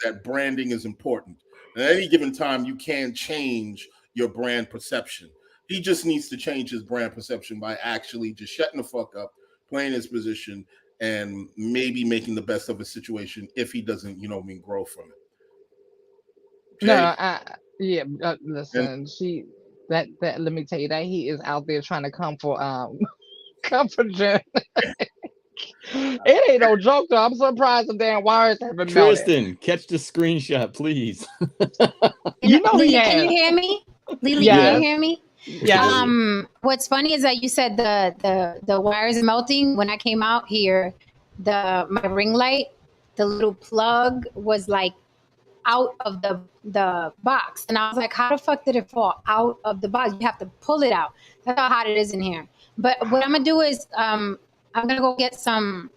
[SPEAKER 3] that branding is important. And at any given time, you can change your brand perception. He just needs to change his brand perception by actually just shutting the fuck up, playing his position, and maybe making the best of a situation if he doesn't, grow from it.
[SPEAKER 2] No,
[SPEAKER 3] Jay,
[SPEAKER 2] yeah.
[SPEAKER 3] and
[SPEAKER 2] Listen, that let me tell you that he is out there trying to come for come for Jen. It ain't no joke though. I'm surprised the damn wires haven't melted.
[SPEAKER 4] Tristan, catch the screenshot, please.
[SPEAKER 2] You know he
[SPEAKER 1] Lily, can you
[SPEAKER 2] has.
[SPEAKER 1] hear me? Lily, can you
[SPEAKER 2] Yes,
[SPEAKER 1] hear me?
[SPEAKER 2] yes.
[SPEAKER 1] What's funny is that you said the wires are melting. When I came out here, my ring light, the little plug was like out of the box, and I was like, how the fuck did it fall out of the box? You have to pull it out. That's how hot it is in here. But what I'm gonna do is I'm gonna go get some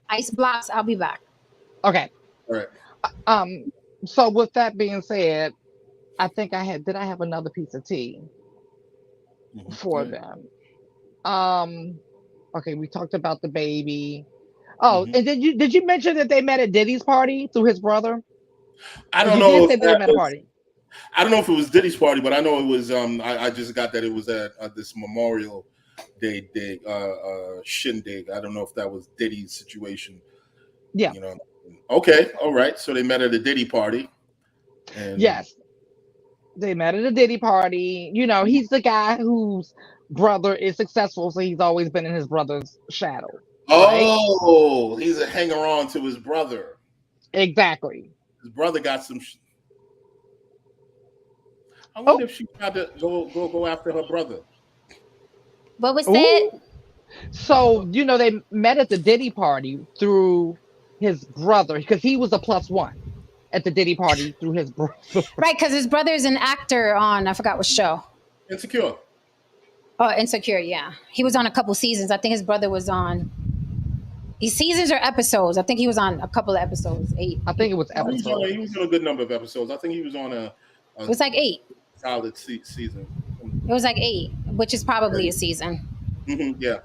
[SPEAKER 1] ice blocks. I'll be back.
[SPEAKER 2] Okay.
[SPEAKER 3] all right.
[SPEAKER 2] Um. So with that being said, I think did I have another piece of tea for
[SPEAKER 3] Right.
[SPEAKER 2] them? Okay, we talked about the baby. Oh,
[SPEAKER 3] Mhm.
[SPEAKER 2] and did you mention that they met at Diddy's party through his brother?
[SPEAKER 3] I
[SPEAKER 2] Or
[SPEAKER 3] don't
[SPEAKER 2] you
[SPEAKER 3] know
[SPEAKER 2] did
[SPEAKER 3] if
[SPEAKER 2] say that they
[SPEAKER 3] that
[SPEAKER 2] met a
[SPEAKER 3] was.
[SPEAKER 2] party.
[SPEAKER 3] I don't know if it was Diddy's party, but I know it was. I just got that it was at this Memorial Day shindig. I don't know if that was Diddy's situation.
[SPEAKER 2] Yeah.
[SPEAKER 3] You know. Okay. All right. So they met at a Diddy party, and
[SPEAKER 2] Yes. They met at a Diddy party. You know, he's the guy whose brother is successful, so he's always been in his brother's shadow. Right?
[SPEAKER 3] oh, he's a hanger on to his brother.
[SPEAKER 2] Exactly.
[SPEAKER 3] His brother got some. I
[SPEAKER 2] Oh,
[SPEAKER 3] wonder if she tried to go after her brother.
[SPEAKER 1] What was that?
[SPEAKER 2] Ooh. So, they met at the Diddy party through his brother because he was a plus one at the Diddy party through his brother.
[SPEAKER 1] Right, because his brother's an actor on, I forgot what show.
[SPEAKER 3] Insecure.
[SPEAKER 1] Oh, Insecure, yeah. He was on a couple seasons. I think his brother was on. These seasons or episodes? I think he was on a couple of episodes. Eight.
[SPEAKER 2] I think it was
[SPEAKER 3] No, he
[SPEAKER 2] episode.
[SPEAKER 3] was on a good number of episodes. I think he was on
[SPEAKER 1] It
[SPEAKER 3] a
[SPEAKER 1] was like 8.
[SPEAKER 3] solid season.
[SPEAKER 1] It was like 8, which is probably a season.
[SPEAKER 3] Yeah.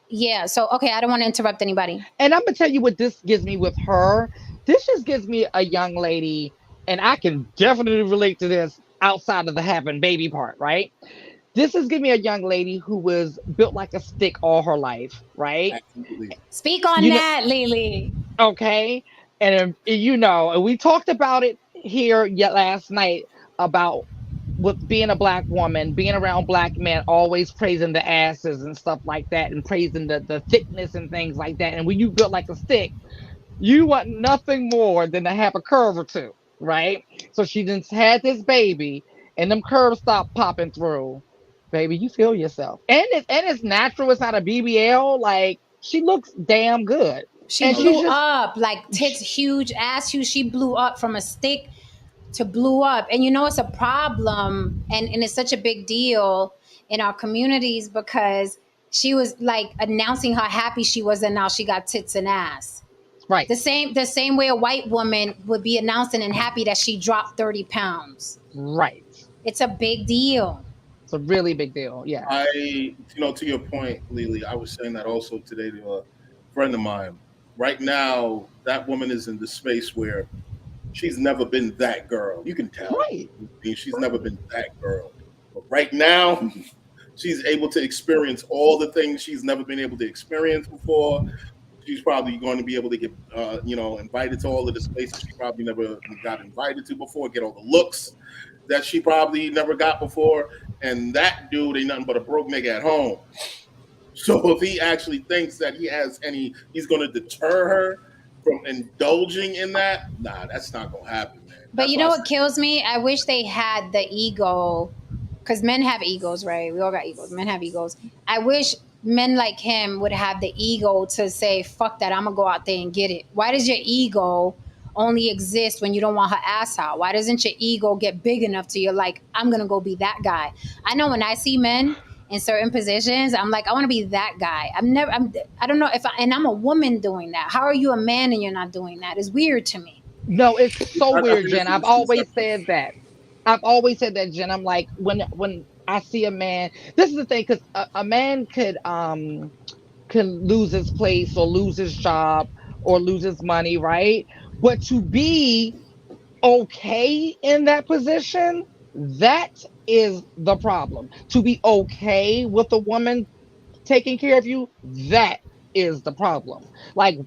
[SPEAKER 1] Yeah. So okay, I don't want to interrupt anybody.
[SPEAKER 2] And I'm gonna tell you what this gives me with her. This just gives me a young lady, and I can definitely relate to this outside of the having baby part, right? This is giving me a young lady who was built like a stick all her life, right?
[SPEAKER 3] Absolutely.
[SPEAKER 1] Speak on
[SPEAKER 2] You know-
[SPEAKER 1] that, Lily.
[SPEAKER 2] Okay. And and we talked about it here yet last night about with being a black woman, being around black men, always praising the asses and stuff like that, and praising the thickness and things like that. And when you built like a stick, you want nothing more than to have a curve or two, right? So she just had this baby, and them curves stopped popping through. Baby, you feel yourself, and it's natural. It's not a BBL. Like, she looks damn good.
[SPEAKER 1] She
[SPEAKER 2] And
[SPEAKER 1] blew
[SPEAKER 2] she's just
[SPEAKER 1] up, like tits huge, ass huge. She blew up from a stick to blew up. And it's a problem, and it's such a big deal in our communities because she was like announcing how happy she was and now she got tits and ass.
[SPEAKER 2] right,
[SPEAKER 1] The same way a white woman would be announcing and happy that she dropped 30 pounds.
[SPEAKER 2] right.
[SPEAKER 1] It's a big deal.
[SPEAKER 2] It's a really big deal. Yeah.
[SPEAKER 3] To your point, Lily, I was saying that also today to a friend of mine. Right now, that woman is in the space where she's never been that girl. You can tell.
[SPEAKER 2] Right.
[SPEAKER 3] She's never been that girl. But right now, she's able to experience all the things she's never been able to experience before. She's probably going to be able to get, invited to all of the spaces she probably never got invited to before, get all the looks that she probably never got before. And that dude ain't nothing but a broke nigga at home. So if he actually thinks that he's going to deter her from indulging in that, nah, that's not going to happen, man.
[SPEAKER 1] But you know what kills me? I wish they had the ego, because men have egos, right? We all got egos. Men have egos. I wish men like him would have the ego to say, fuck that, I'm going to go out there and get it. Why does your ego only exist when you don't want her ass out? Why doesn't your ego get big enough to you're like, I'm going to go be that guy? I know when I see men in certain positions, I'm like, I want to be that guy. I don't know and I'm a woman doing that. How are you a man and you're not doing that? It's weird to me.
[SPEAKER 2] No, it's so weird, Jen. I've always said that. Jen. I'm like, when I see a man, this is the thing, because a man could lose his place or lose his job or lose his money, right? But to be okay in that position, that is the problem. To be okay with a woman taking care of you, that is the problem. Like,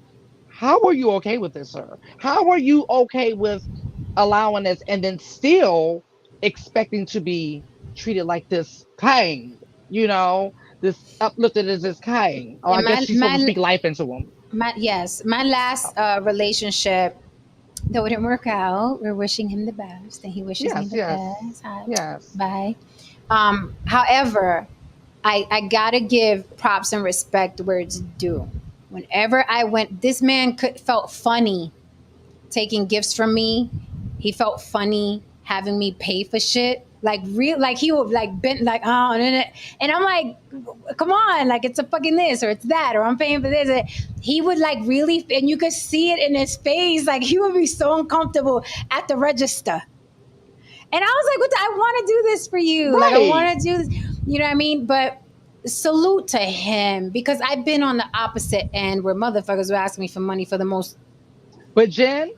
[SPEAKER 2] how are you okay with this, sir? How are you okay with allowing this and then still expecting to be treated like this king? This uplifted as this king. Oh, I guess she's supposed to speak life into him.
[SPEAKER 1] My last relationship, though it didn't work out, we're wishing him the best, and he wishes me the best.
[SPEAKER 2] Yes.
[SPEAKER 1] Bye. However, I gotta give props and respect where it's due. Whenever I went, this man felt funny taking gifts from me. He felt funny having me pay for shit. Like he would like bent like, oh, and I'm like, come on, like it's a fucking this or it's that or I'm paying for this. He would like really, and you could see it in his face, like he would be so uncomfortable at the register. And I was like, I want to do this for you.
[SPEAKER 2] Right.
[SPEAKER 1] Like I want to do this, you know what I mean? But salute to him, because I've been on the opposite end where motherfuckers were asking me for money for the most.
[SPEAKER 2] But Jen,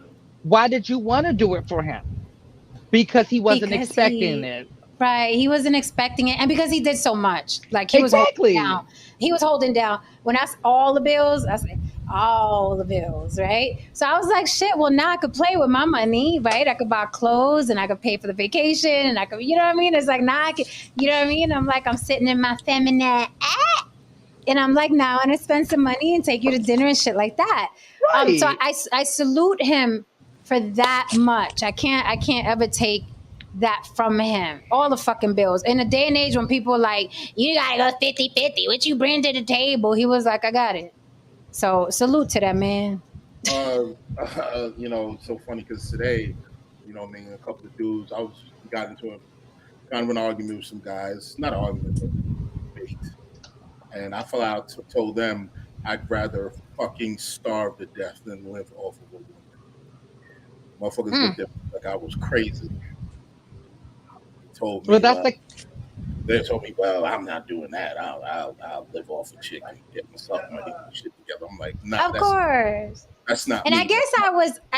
[SPEAKER 2] why did you want to do it for him? Because he wasn't expecting it.
[SPEAKER 1] Right. He wasn't expecting it. And because he did so much. Like he was holding down. He was holding down. When I all the bills, I said, all the bills, right? So I was like, shit, well, now I could play with my money, right? I could buy clothes and I could pay for the vacation and I could, you know what I mean? It's like, now I could, you know what I mean? I'm like, I'm sitting in my feminine and I'm like, now I'm going to spend some money and take you to dinner and shit like that.
[SPEAKER 2] Right.
[SPEAKER 1] So I salute him for that much. I can't ever take that from him. All the fucking bills. In a day and age when people are like, you gotta go 50-50. What you bring to the table? He was like, I got it. So salute to that man.
[SPEAKER 3] You know, it's so funny because today, you know, I mean, a couple of dudes, got into a kind of an argument with some guys, not an argument, but debate, and I flat out told them I'd rather fucking starve to death than live off of a woman. Motherfuckers looked at me like I was crazy. Told me, they told me, well, I'm not doing that. I'll live off a chick and get myself money and shit together. I'm like, nah,
[SPEAKER 1] of course.
[SPEAKER 3] That's not.
[SPEAKER 1] And
[SPEAKER 3] me.
[SPEAKER 1] I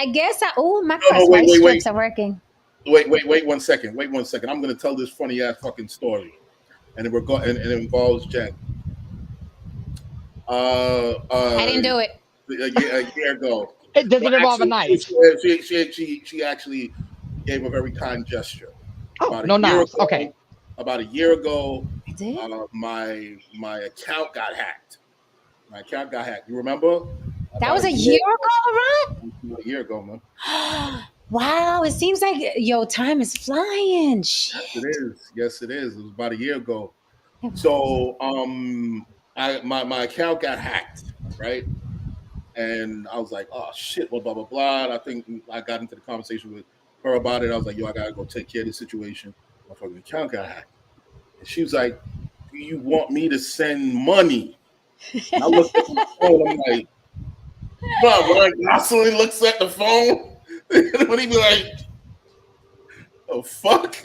[SPEAKER 1] guess oh, my crosswise strips are working.
[SPEAKER 3] Wait 1 second. Wait 1 second. I'm gonna tell this funny ass fucking story, and it involves Jen.
[SPEAKER 1] I didn't do it.
[SPEAKER 3] A year ago.
[SPEAKER 2] It doesn't involve a knife.
[SPEAKER 3] She actually gave a very kind gesture.
[SPEAKER 2] Oh, no knives. Okay.
[SPEAKER 3] About a year ago,
[SPEAKER 1] I did?
[SPEAKER 3] My account got hacked. You remember?
[SPEAKER 1] That was a year ago, Ron?
[SPEAKER 3] A year ago, man.
[SPEAKER 1] Wow, it seems like time is flying. Shit.
[SPEAKER 3] Yes, it is. It was about a year ago. So, my account got hacked, right? And I was like, oh shit, blah blah blah blah. And I think I got into the conversation with her about it. I was like, yo, I gotta go take care of the situation. My fucking account got hacked. And she was like, do you want me to send money? And I looked at my phone, I'm like, Ryan Gosling looks at the phone, and he be like, oh fuck.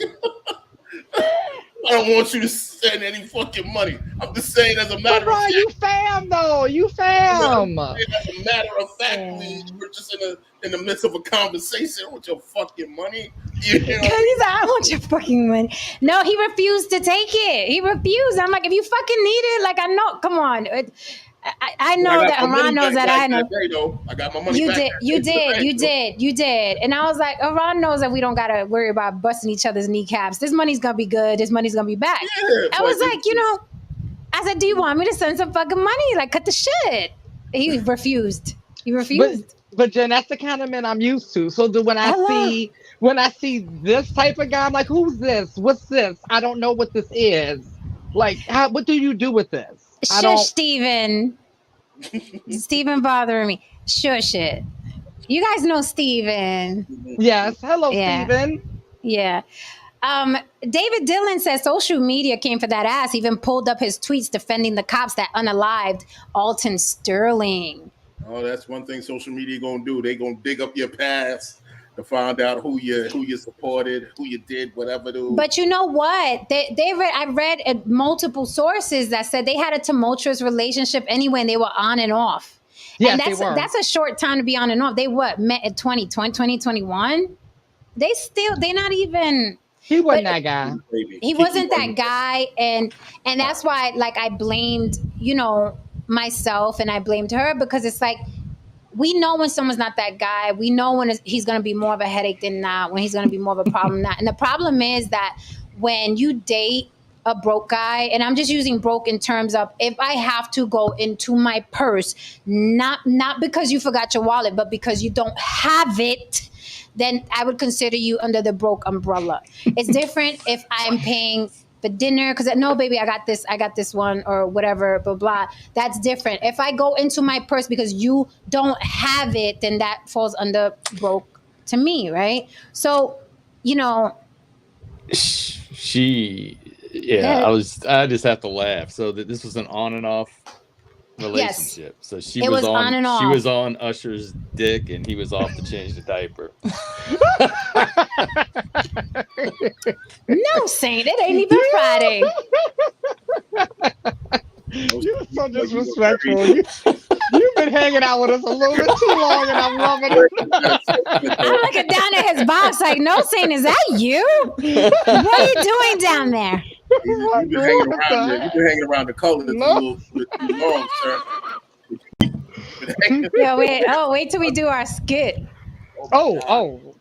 [SPEAKER 3] I don't want you to send any fucking money. I'm just saying as a matter of fact.
[SPEAKER 2] You fam though. You fam.
[SPEAKER 3] As a matter of fact, we're just in the midst of a conversation with your fucking money. You know?
[SPEAKER 1] He's like, I want your fucking money. No, he refused to take it. He refused. I'm like, if you fucking need it, like I know. Come on. I know that Iran knows that I know.
[SPEAKER 3] I got my money back.
[SPEAKER 1] You did. And I was like, Iran knows that we don't gotta worry about busting each other's kneecaps. This money's gonna be good. This money's gonna be back. Yeah, I was like, I said, do you want me to send some fucking money? Like, cut the shit. He refused.
[SPEAKER 2] But Jen, that's the kind of men I'm used to. So when I see this type of guy, I'm like, who's this? What's this? I don't know what this is. Like, what do you do with this?
[SPEAKER 1] Shush, Steven. Steven bothering me. Shush it. You guys know Steven.
[SPEAKER 2] Yes. Hello, Steven.
[SPEAKER 1] Yeah. David Dillon says social media came for that ass. Even pulled up his tweets defending the cops that unalived Alton Sterling.
[SPEAKER 3] Oh, that's one thing social media gonna do. They gonna dig up your past to find out who you supported, who you did, whatever.
[SPEAKER 1] But you know what? I read multiple sources that said they had a tumultuous relationship anyway, and they were on and off.
[SPEAKER 2] Yes,
[SPEAKER 1] and that's a short time to be on and off. They met in 2021. They're not even.
[SPEAKER 2] He wasn't that guy.
[SPEAKER 1] He wasn't that guy, and that's why, like, I blamed myself and I blamed her, because it's like, we know when someone's not that guy. We know when he's going to be more of a headache than not, when he's going to be more of a problem not. And the problem is that when you date a broke guy, and I'm just using broke in terms of, if I have to go into my purse, not because you forgot your wallet, but because you don't have it, then I would consider you under the broke umbrella. It's different if I'm paying for dinner, because no, baby, I got this one, or whatever, blah, blah. That's different. If I go into my purse because you don't have it, then that falls under broke to me, right? So,
[SPEAKER 4] I just have to laugh. So that this was an on and off relationship.
[SPEAKER 1] Yes.
[SPEAKER 4] So she was on and off. She was on Usher's dick, and he was off to change the diaper.
[SPEAKER 1] No, Saint, it ain't even Friday.
[SPEAKER 2] You're so disrespectful. You've been hanging out with us a little bit too long, and I'm loving it.
[SPEAKER 1] I'm looking down at his box like, no, Saint, is that you? What are you doing down there?
[SPEAKER 3] You've been hanging around the color too long, sir.
[SPEAKER 1] Yeah, wait till we do our skit.
[SPEAKER 2] Oh.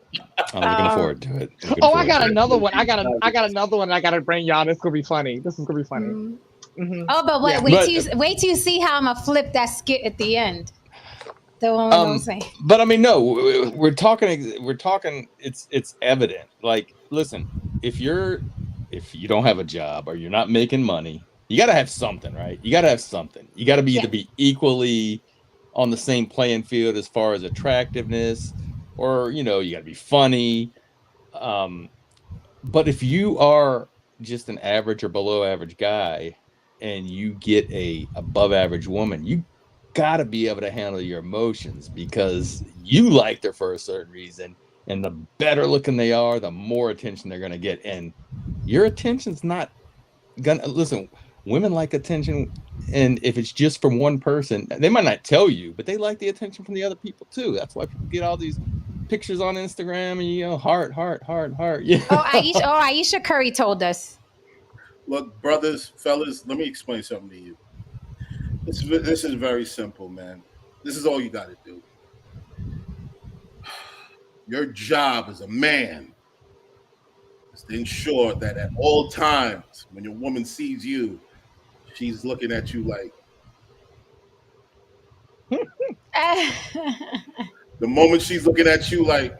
[SPEAKER 4] I'm looking forward to it.
[SPEAKER 2] I got another one. I got another one. I gotta bring y'all. This is gonna be funny. Mm-hmm.
[SPEAKER 1] Oh, but wait till you see how I'm gonna flip that skit at the end. The one with no say.
[SPEAKER 4] But I mean, no, we're talking. It's evident. Like, listen, if you don't have a job or you're not making money, you got to have something, right? You got to have something. You got to be either be equally on the same playing field as far as attractiveness, or you got to be funny. But if you are just an average or below average guy and you get a above average woman, you got to be able to handle your emotions, because you liked her for a certain reason, and the better looking they are, the more attention they're going to get. And your attention's not gonna, listen, women like attention, and if it's just from one person, they might not tell you, but they like the attention from the other people too. That's why people get all these pictures on Instagram and heart. Yeah.
[SPEAKER 1] Aisha Curry told us.
[SPEAKER 3] Look, brothers, fellas, let me explain something to you. This is very simple, man. This is all you got to do. Your job as a man is to ensure that at all times, when your woman sees you, she's looking at you like. The moment she's looking at you like.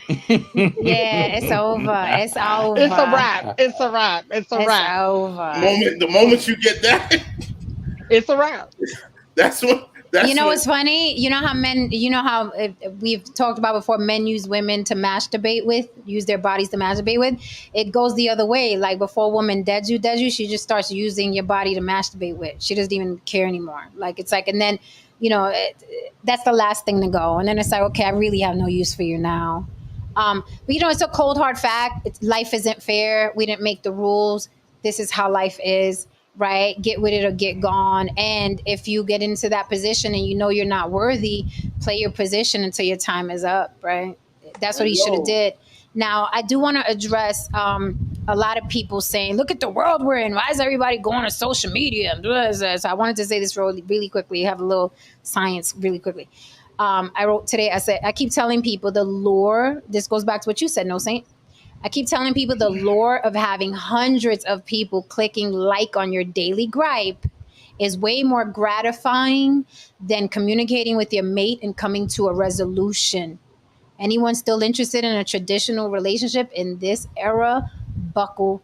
[SPEAKER 1] Yeah, it's over. It's over.
[SPEAKER 2] It's a wrap. It's a wrap. It's a wrap.
[SPEAKER 1] It's over.
[SPEAKER 3] The moment you get that,
[SPEAKER 2] it's a wrap.
[SPEAKER 3] That's what.
[SPEAKER 1] What's funny? You know how we've talked about before, men use women to masturbate with, use their bodies to masturbate with. It goes the other way. Like, before a woman deads you, she just starts using your body to masturbate with. She doesn't even care anymore. Like, it's like, and then, that's the last thing to go. And then it's like, okay, I really have no use for you now. But it's a cold hard fact. Life isn't fair. We didn't make the rules. This is how life is. Right? Get with it or get gone. And if you get into that position and you're not worthy, play your position until your time is up, right? That's what he should have did. Now, I do want to address a lot of people saying, look at the world we're in. Why is everybody going to social media? So I wanted to say this really quickly. Have a little science really quickly. I wrote today, I said, I keep telling people the lure, this goes back to what you said, No Saint. I keep telling people the lure of having hundreds of people clicking like on your daily gripe is way more gratifying than communicating with your mate and coming to a resolution. Anyone still interested in a traditional relationship in this era, buckle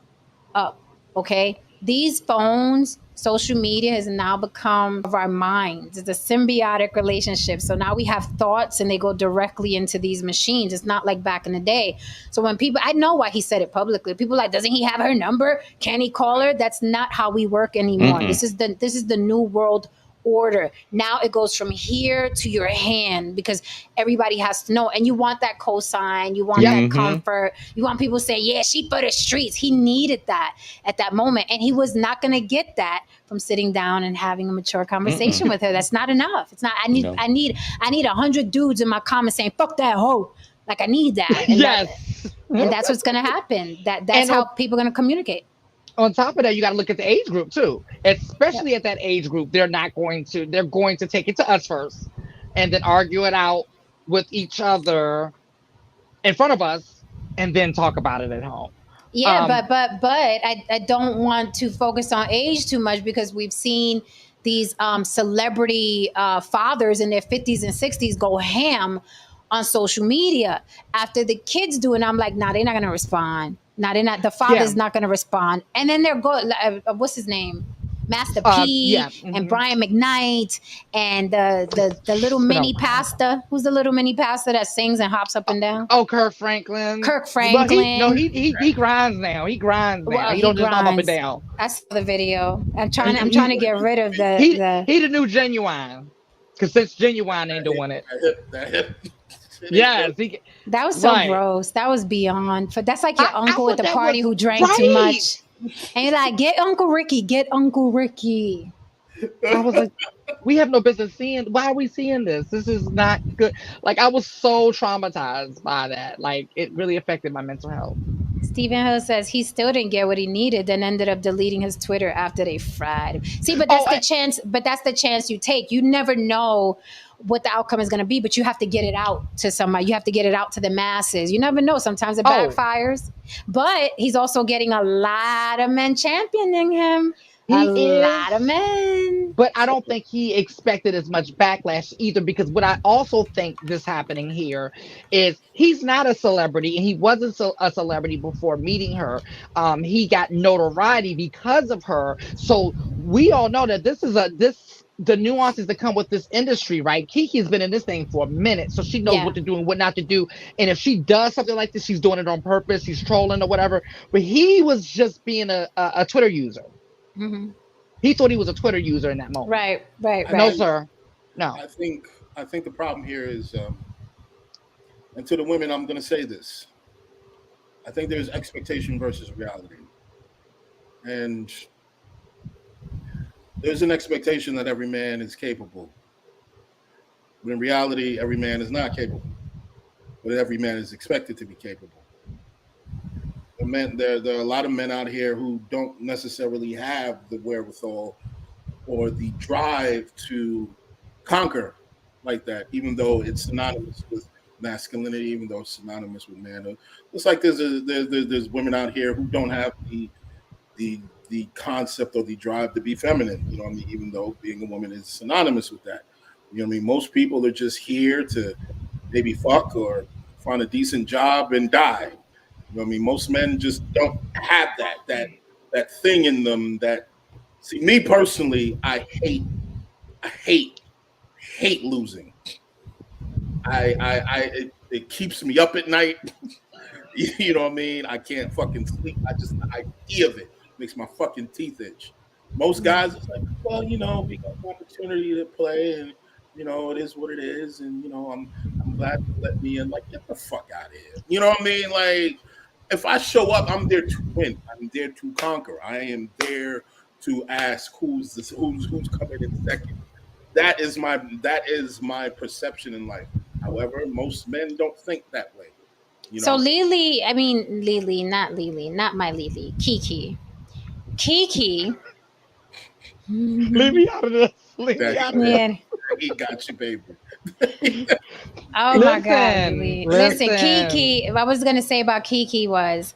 [SPEAKER 1] up, okay? These phones, social media has now become of our minds. It's a symbiotic relationship. So now we have thoughts and they go directly into these machines. It's not like back in the day. So when people, I know why he said it publicly. People are like, doesn't he have her number? Can he call her? That's not how we work anymore. This is the new world order. Now it goes from here to your hand, because everybody has to know. And you want that cosign. You want that comfort. You want people to say, yeah, she for the streets. He needed that at that moment. And he was not going to get that from sitting down and having a mature conversation with her. That's not enough. It's not, I need 100 dudes in my comments saying, fuck that hoe. Like, I need that. And and that's what's going to happen. That's how people are going to communicate.
[SPEAKER 2] On top of that, you got to look at the age group too. Especially at that age group, they're going to take it to us first, and then argue it out with each other in front of us, and then talk about it at home.
[SPEAKER 1] Yeah, but I don't want to focus on age too much, because we've seen these celebrity fathers in their 50s and 60s go ham on social media after the kids do it. And I'm like, nah, they're not going to respond. The father's not going to respond. And then they're what's his name? Master P and Brian McKnight and the little mini pastor. Who's the little mini pastor that sings and hops up and down?
[SPEAKER 2] Oh, Kirk Franklin. Well, he grinds now. He grinds now. He don't just hop up and down.
[SPEAKER 1] I saw the video. I'm trying to get rid of the.
[SPEAKER 2] He the new Genuine, because since Genuine ain't doing it. Yes,
[SPEAKER 1] that was so gross. That was beyond. That's like your uncle at the party who drank too much, and you're like, "Get Uncle Ricky, get Uncle Ricky."
[SPEAKER 2] I was like, "We have no business seeing. Why are we seeing this? This is not good." Like, I was so traumatized by that. Like, it really affected my mental health.
[SPEAKER 1] Stephen Hill says he still didn't get what he needed, then ended up deleting his Twitter after they fried him. See, but that's the chance. But that's the chance you take. You never know what the outcome is going to be, but you have to get it out to somebody. You have to get it out to the masses. You never know. Sometimes it backfires. But he's also getting a lot of men championing him. A
[SPEAKER 2] He
[SPEAKER 1] lot of
[SPEAKER 2] is.
[SPEAKER 1] men.
[SPEAKER 2] But I don't think he expected as much backlash either, because what I also think this happening here is he's not a celebrity, and he wasn't a celebrity before meeting her. He got notoriety because of her. So we all know that this the nuances that come with this industry, right? Kiki's been in this thing for a minute, so she knows what
[SPEAKER 1] Yeah.
[SPEAKER 2] to do and what not to do. And if she does something like this, she's doing it on purpose. She's trolling or whatever. But he was just being a Twitter user.
[SPEAKER 1] Hmm.
[SPEAKER 2] He thought he was a Twitter user in that moment.
[SPEAKER 1] Right. Right.
[SPEAKER 3] I
[SPEAKER 2] No,
[SPEAKER 1] Right.
[SPEAKER 3] think
[SPEAKER 2] sir. No.
[SPEAKER 3] I think I think the problem here is, and to the women, I'm going to say this. I think there's expectation versus reality, and there's an expectation that every man is capable, but in reality, every man is not capable. But every man is expected to be capable. There are a lot of men out here who don't necessarily have the wherewithal or the drive to conquer like that, even though it's synonymous with masculinity, even though it's synonymous with manhood. It's like there's women out here who don't have the concept or the drive to be feminine. You know what I mean? Even though being a woman is synonymous with that. You know what I mean? Most people are just here to maybe fuck or find a decent job and die. You know what I mean? Most men just don't have that thing in them that, see, me personally, I hate losing. It keeps me up at night. You know what I mean? I can't fucking sleep. The idea of it makes my fucking teeth itch. Most guys, it's like, well, we got an opportunity to play, and it is what it is, and I'm glad you let me in. Like, get the fuck out of here. You know what I mean? Like, if I show up, I'm there to win. I'm there to conquer. I am there to ask who's coming in second. That is my perception in life. However, most men don't think that way. You
[SPEAKER 1] So
[SPEAKER 3] know,
[SPEAKER 1] Lily, not my Lily, Kiki. Kiki.
[SPEAKER 2] Leave me out of this. Leave
[SPEAKER 3] there
[SPEAKER 2] me
[SPEAKER 3] you
[SPEAKER 2] out of
[SPEAKER 3] go.
[SPEAKER 2] this.
[SPEAKER 1] Man.
[SPEAKER 3] He got you, baby.
[SPEAKER 1] Oh my God,
[SPEAKER 2] Listen,
[SPEAKER 1] Lily. Listen,
[SPEAKER 2] listen.
[SPEAKER 1] Kiki, what I was going to say about Kiki was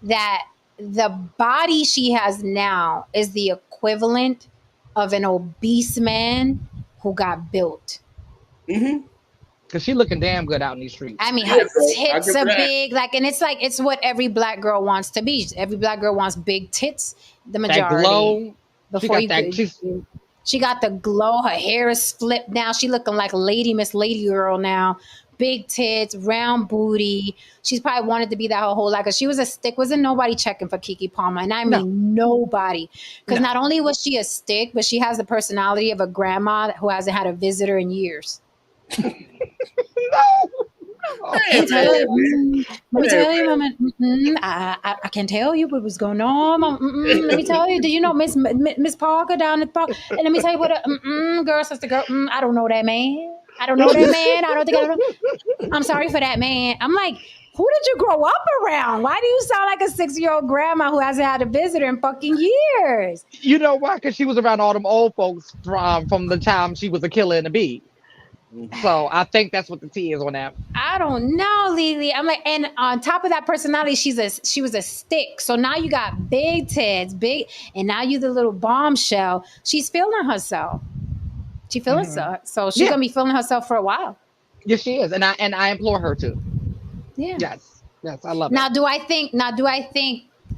[SPEAKER 1] that the body she has now is the equivalent of an obese man who got built.
[SPEAKER 3] Mm-hmm.
[SPEAKER 2] Because she looking damn good out in these
[SPEAKER 1] I
[SPEAKER 2] streets.
[SPEAKER 1] mean,
[SPEAKER 3] Yeah,
[SPEAKER 1] her
[SPEAKER 3] bro. I
[SPEAKER 1] tits
[SPEAKER 3] give
[SPEAKER 1] are
[SPEAKER 3] her that.
[SPEAKER 1] big, like, and it's what every black girl wants to be. Every black girl wants big tits, the
[SPEAKER 2] That
[SPEAKER 1] majority.
[SPEAKER 2] glow. She
[SPEAKER 1] Before
[SPEAKER 2] got
[SPEAKER 1] you
[SPEAKER 2] that.
[SPEAKER 1] could, she got the glow. Her hair is flipped now. She looking like Lady Miss Lady Girl now. Big tits, round booty. She's probably wanted to be that her whole life. Cause she was a stick. Wasn't nobody checking for Kiki Palmer, and I
[SPEAKER 2] No,
[SPEAKER 1] mean nobody. Because
[SPEAKER 2] no.
[SPEAKER 1] not only was she a stick, but she has the personality of a grandma who hasn't had a visitor in years.
[SPEAKER 2] No. No.
[SPEAKER 1] Let
[SPEAKER 3] Hey,
[SPEAKER 1] me tell you.
[SPEAKER 3] man.
[SPEAKER 1] Let me
[SPEAKER 3] Hey,
[SPEAKER 1] tell you, Mama. I can tell you what was going on. Mama. Let me tell you. Did you know Miss Parker down at the park? And let me tell you what. Girl, sister, girl. I don't know that man. I don't know that man. I don't think I don't know. I'm sorry for that man. I'm like, who did you grow up around? Why do you sound like a 6-year-old grandma who hasn't had a visitor in fucking years?
[SPEAKER 2] You know why? Because she was around all them old folks from the time she was a killer and a bee.
[SPEAKER 3] man.
[SPEAKER 2] So I think that's what the T is on that.
[SPEAKER 1] I don't know, Lily. I'm like, and on top of that personality, she was a stick. So now you got big tits, big, and now you the little bombshell. She's feeling herself. She feeling
[SPEAKER 2] Hmm.
[SPEAKER 1] so she's
[SPEAKER 2] Yeah,
[SPEAKER 1] gonna be feeling herself for a while.
[SPEAKER 2] yes, she is, and I implore her to.
[SPEAKER 1] Yeah.
[SPEAKER 2] Yes, yes, I love it.
[SPEAKER 1] Now, do I think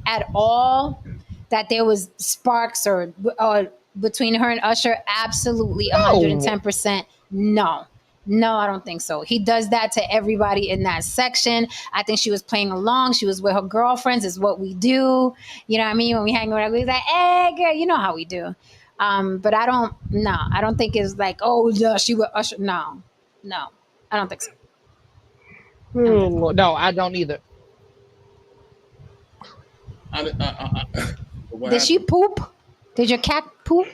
[SPEAKER 1] at all that there was sparks or between her and Usher? Absolutely,
[SPEAKER 2] No,
[SPEAKER 1] 110%. No. No, I don't think so. He does that to everybody in that section. I think she was playing along. She was with her girlfriends, is what we do. You know what I mean? When we hang around, we're like, hey, girl, you know how we do. But I don't think it's like, oh, yeah, she was Usher. No, no, I don't think so. I don't think so.
[SPEAKER 2] no, I don't either.
[SPEAKER 3] What
[SPEAKER 1] Did she
[SPEAKER 3] happened?
[SPEAKER 1] poop? Did your cat poop?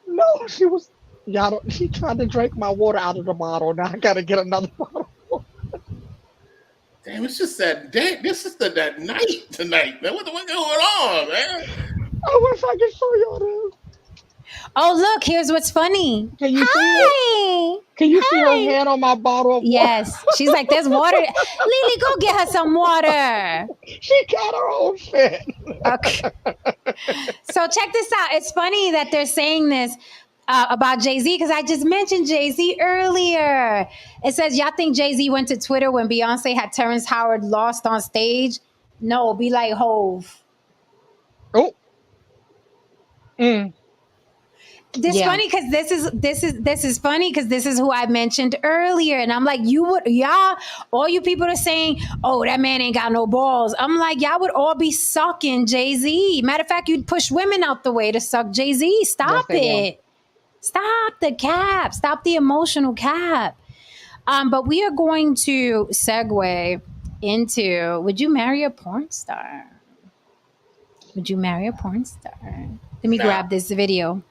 [SPEAKER 2] No, she was. Y'all don't, she tried to drink my water out of the bottle. Now I gotta get another bottle.
[SPEAKER 3] Damn, it's just that day. This is that night tonight, man. What's going on, man?
[SPEAKER 2] I wish I could show y'all this.
[SPEAKER 1] Oh, look, here's what's funny.
[SPEAKER 2] Can you see it?
[SPEAKER 1] Hi.
[SPEAKER 2] Can you see her
[SPEAKER 1] Hi.
[SPEAKER 2] hand on my bottle of water?
[SPEAKER 1] Yes. She's like, there's water. Lily, go get her some water.
[SPEAKER 2] She got her own shit.
[SPEAKER 1] Okay. So check this out. It's funny that they're saying this about Jay-Z because I just mentioned Jay-Z earlier. It says, y'all think Jay-Z went to Twitter when Beyonce had Terrence Howard lost on stage? No, be like Hove.
[SPEAKER 2] Oh. Mm.
[SPEAKER 1] This
[SPEAKER 2] Yeah.
[SPEAKER 1] funny because this is funny because this is who I mentioned earlier, and I'm like, you would y'all, all you people are saying, oh, that man ain't got no balls. I'm like, y'all would all be sucking Jay-Z. Matter of fact, you'd push women out the way to suck Jay-Z. Stop
[SPEAKER 2] Yes, they will.
[SPEAKER 1] it. Stop the cap. Stop the emotional cap. But we are going to segue into: would you marry a porn star? Would you marry a porn star? Let me
[SPEAKER 3] Nah.
[SPEAKER 1] grab this video.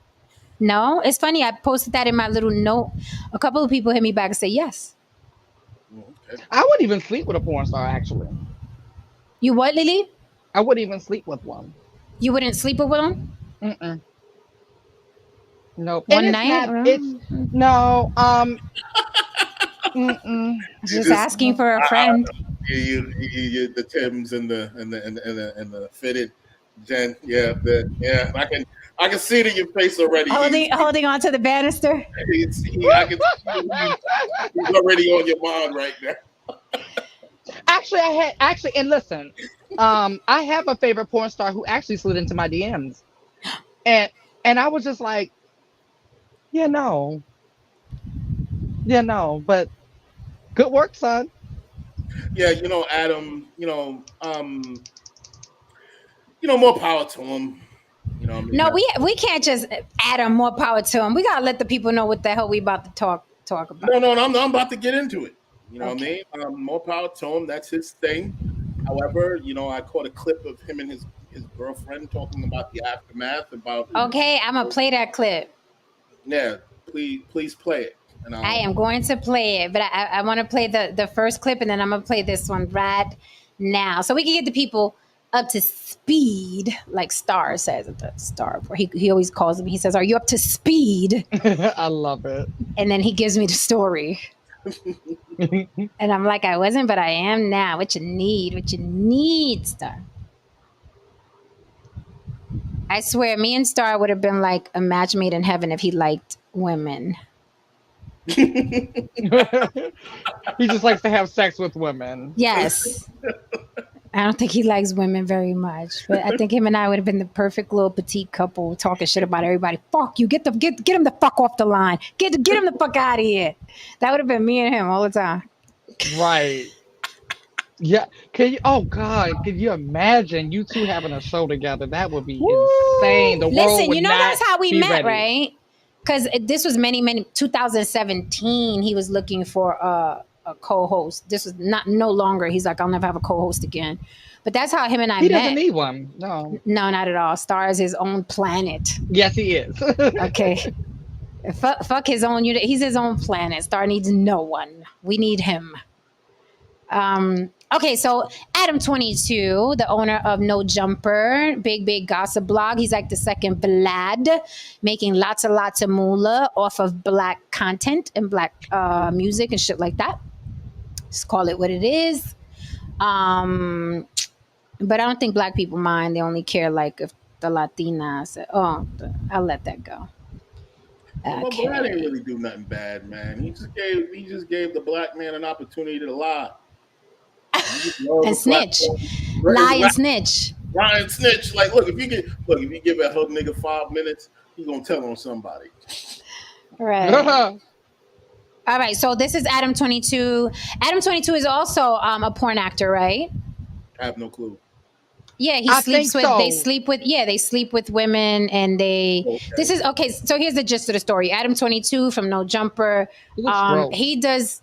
[SPEAKER 1] No, it's funny. I posted that in my little note. A couple of people hit me back and say yes.
[SPEAKER 3] Okay.
[SPEAKER 2] I wouldn't even sleep with a porn star, actually.
[SPEAKER 1] You what, Lily?
[SPEAKER 2] I wouldn't even sleep with one.
[SPEAKER 1] You wouldn't sleep with them?
[SPEAKER 2] Mm-mm. Nope.
[SPEAKER 1] One
[SPEAKER 2] And
[SPEAKER 1] night?
[SPEAKER 2] it's no, mm-mm.
[SPEAKER 1] Just asking for a friend.
[SPEAKER 3] You the Tims and the fitted Jen. Yeah, I can see it in your face already.
[SPEAKER 1] Holding on to the banister.
[SPEAKER 3] I can see he's already on your mind right now.
[SPEAKER 2] Actually, and listen, I have a favorite porn star who actually slid into my DMs, and I was just like, no, but good work, son.
[SPEAKER 3] Yeah, Adam, more power to him.
[SPEAKER 1] No, we can't just add him more power to him. We gotta let the people know what the hell we about to talk about.
[SPEAKER 3] No, I'm about to get into it. You know what I mean? More power to him. That's his thing. However, I caught a clip of him and his girlfriend talking about the aftermath about.
[SPEAKER 1] Okay, I'm gonna play that clip.
[SPEAKER 3] Yeah, please play it. And
[SPEAKER 1] I am going to play it, but I want to play the first clip, and then I'm gonna play this one right now, so we can get the people up to speed, like Star says at the Star. He always calls me. He says, "Are you up to speed?"
[SPEAKER 2] I love it.
[SPEAKER 1] And then he gives me the story, and I'm like, "I wasn't, but I am now." What you need, Star. I swear, me and Star would have been like a match made in heaven if he liked women.
[SPEAKER 2] He just likes to have sex with women.
[SPEAKER 1] Yes. I don't think he likes women very much, but I think him and I would have been the perfect little petite couple talking shit about everybody. Fuck you, get him the fuck off the line. Get him the fuck out of here. That would have been me and him all the time.
[SPEAKER 2] Right. Yeah. Can you? Oh God! Can you imagine you two having a show together? That would be insane. The world
[SPEAKER 1] Listen,
[SPEAKER 2] would not
[SPEAKER 1] that's how we
[SPEAKER 2] be
[SPEAKER 1] met,
[SPEAKER 2] ready.
[SPEAKER 1] right? Because this was many 2017. He was looking for a co-host. This was no longer. He's like, I'll never have a co-host again. But that's how him and I met.
[SPEAKER 2] He doesn't need one. No,
[SPEAKER 1] not at all. Star is his own planet.
[SPEAKER 2] Yes, he is.
[SPEAKER 1] Okay. Fuck his own unit. He's his own planet. Star needs no one. We need him. Okay, so Adam22, the owner of No Jumper, big gossip blog. He's like the second Vlad, making lots of moolah off of black content and black music and shit like that. Just call it what it is. But I don't think black people mind. They only care like if the Latinas. I'll let that go.
[SPEAKER 3] Well, Vlad ain't really do nothing bad, man. He just gave the black man an opportunity to lie.
[SPEAKER 1] And snitch. Lie and snitch.
[SPEAKER 3] Lie and snitch. Like, look, if you give that whole nigga 5 minutes, he's gonna tell on somebody.
[SPEAKER 1] Right. All right. So this is Adam22. Adam22 is also a porn actor, right?
[SPEAKER 3] I have no clue.
[SPEAKER 1] Yeah, they sleep with women, and this is okay. So here's the gist of the story. Adam22 from No Jumper. He does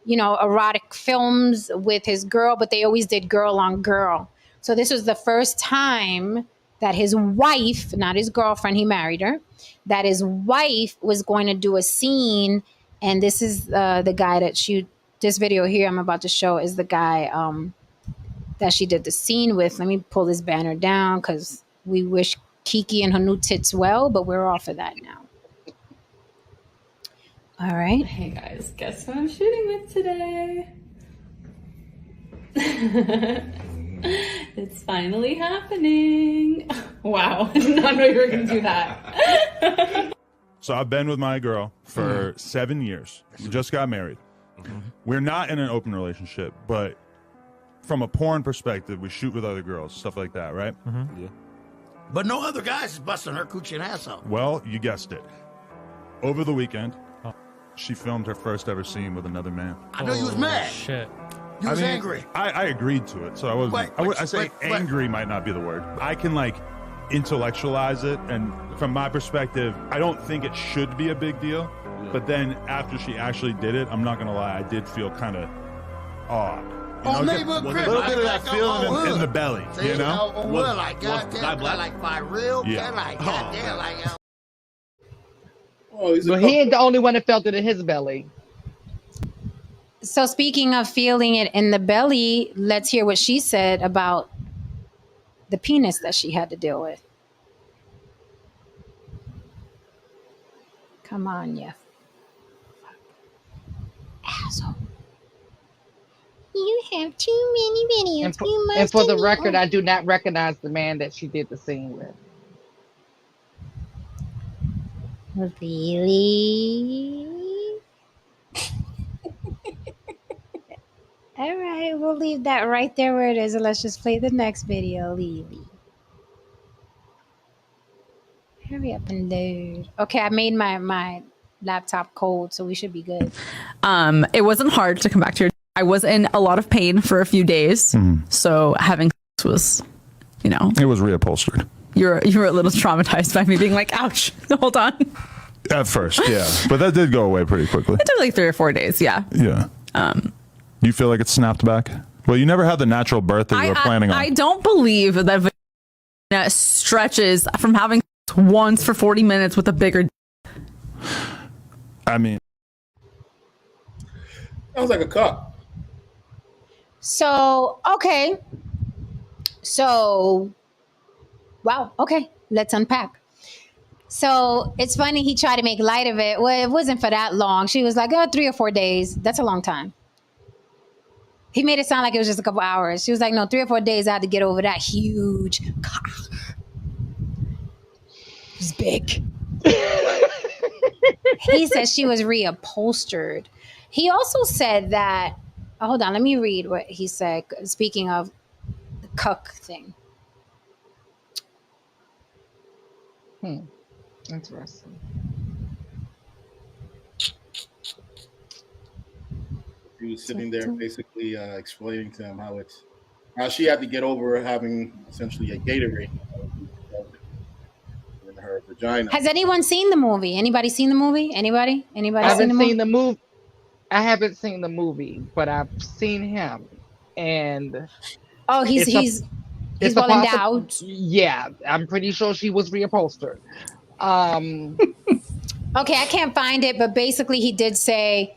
[SPEAKER 1] erotic films with his girl, but they always did girl on girl. So this was the first time that his wife, not his girlfriend, he married her, that his wife was going to do a scene. And this is the guy that this video here I'm about to show is the guy that she did the scene with. Let me pull this banner down because we wish Kiki and her new tits well, but we're off of that now. All right.
[SPEAKER 5] Hey guys, guess who I'm shooting with today? It's finally happening. Wow, I did not know you were going to do that.
[SPEAKER 6] So I've been with my girl for 7 years. We just got married. We're not in an open relationship, but from a porn perspective, we shoot with other girls, stuff like that, right?
[SPEAKER 7] Yeah. But no other guys is busting her coochie and ass out.
[SPEAKER 6] Well, you guessed it. Over the weekend, she filmed her first ever scene with another man.
[SPEAKER 7] I know you was mad.
[SPEAKER 8] Shit.
[SPEAKER 7] You was angry.
[SPEAKER 6] I agreed to it, so I wasn't. I say angry might not be the word. I can like intellectualize it, and from my perspective, I don't think it should be a big deal. But then after she actually did it, I'm not gonna lie, I did feel kind of odd.
[SPEAKER 7] Oh, neighborhood
[SPEAKER 6] a
[SPEAKER 7] crib.
[SPEAKER 6] little bit of that feeling in the belly,
[SPEAKER 7] See,
[SPEAKER 6] you know?
[SPEAKER 7] Well, like, goddamn, like, by real,
[SPEAKER 6] Yeah.
[SPEAKER 7] like, goddamn, like,
[SPEAKER 3] Oh, he's
[SPEAKER 2] But he ain't the only one that felt it in his belly.
[SPEAKER 1] So speaking of feeling it in the belly, let's hear what she said about the penis that she had to deal with. Come on, you asshole. You have too many videos.
[SPEAKER 2] And for the record, I do not recognize the man that she did the scene with.
[SPEAKER 1] Really? All right, we'll leave that right there where it is, and let's just play the next video, Lily. Hurry up and load. Okay, I made my laptop cold, so we should be good.
[SPEAKER 9] It wasn't hard to come back to your. I was in a lot of pain for a few days, so having sex was, you know,
[SPEAKER 6] It was reupholstered.
[SPEAKER 9] you were a little traumatized by me being like, ouch, hold on. It
[SPEAKER 6] At first, yeah. But that did go away pretty quickly.
[SPEAKER 9] took like 3 or 4 days, yeah.
[SPEAKER 6] Yeah. You feel like it snapped back? Well, you never had the natural birth that you were planning on.
[SPEAKER 9] I don't believe that vagina stretches from having sex once for 40 minutes with a bigger.
[SPEAKER 6] I mean,
[SPEAKER 3] Sounds like a cup.
[SPEAKER 1] So, okay. So, wow. Okay, let's unpack. So it's funny, he tried to make light of it. Well, it wasn't for that long. She was like, 3 or 4 days. That's a long time. He made it sound like it was just a couple hours. She was like, no, 3 or 4 days I had to get over that huge cock. It was big. He said she was reupholstered. He also said that, hold on, let me read what he said. Speaking of the cuck thing.
[SPEAKER 2] Interesting.
[SPEAKER 3] He was sitting there basically explaining to him how she had to get over having essentially a Gatorade in her vagina.
[SPEAKER 1] Has anyone seen the movie? Anybody seen the movie? Anybody?
[SPEAKER 2] I
[SPEAKER 1] seen
[SPEAKER 2] haven't
[SPEAKER 1] the movie?
[SPEAKER 2] seen the movie. I haven't seen the movie, but I've seen him, and
[SPEAKER 1] Oh, he's
[SPEAKER 2] it's
[SPEAKER 1] well
[SPEAKER 2] a
[SPEAKER 1] endowed.
[SPEAKER 2] Yeah, I'm pretty sure she was reupholstered.
[SPEAKER 1] Okay, I can't find it, but basically he did say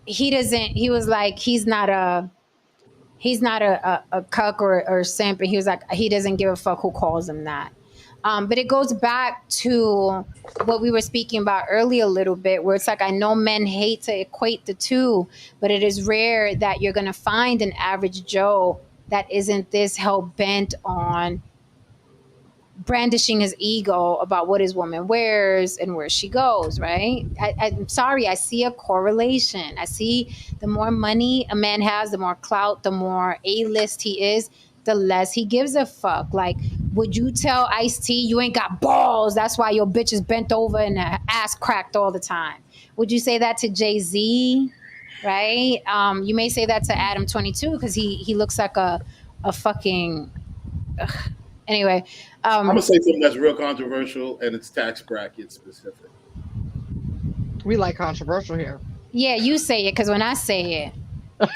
[SPEAKER 1] he doesn't. He was like he's not a cuck or simp, and he was like he doesn't give a fuck who calls him that. But it goes back to what we were speaking about earlier a little bit, where it's like I know men hate to equate the two, but it is rare that you're gonna find an average Joe that isn't this hell bent on brandishing his ego about what his woman wears and where she goes, right? I'm sorry, I see a correlation. I see the more money a man has, the more clout, the more A-list he is, the less he gives a fuck. Like, would you tell Ice-T you ain't got balls, that's why your bitch is bent over and her ass cracked all the time? Would you say that to Jay-Z? Right? You may say that to Adam22 because he looks like a fucking... Ugh. Anyway,
[SPEAKER 3] I'm gonna say something that's real controversial, and it's tax bracket specific.
[SPEAKER 2] We like controversial here.
[SPEAKER 1] yeah, you say it because when I say it,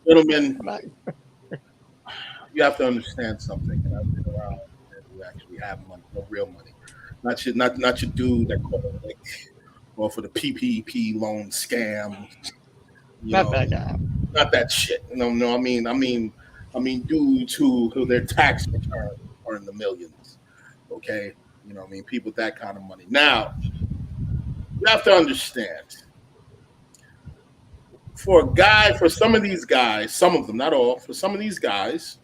[SPEAKER 3] Gentlemen, you have to understand something, and I've been around and who actually have money, no real money, not your dude that called like, or for the PPP loan scam.
[SPEAKER 2] Not that guy.
[SPEAKER 3] Not that shit. No. I mean dudes who their tax returns are in the millions. Okay, you know what I mean? People with that kind of money. Now, you have to understand. For some of these guys, some of them, not all, for some of these guys,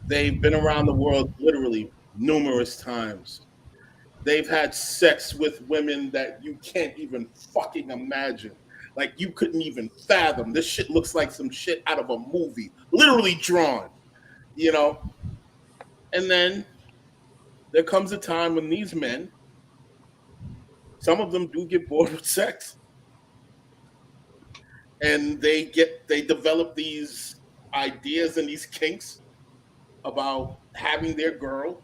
[SPEAKER 3] they've been around the world literally numerous times. They've had sex with women that you can't even fucking imagine. Like you couldn't even fathom. This shit looks like some shit out of a movie, literally drawn, you know? And then there comes a time when these men, some of them do get bored with sex. And they develop these ideas and these kinks about having their girl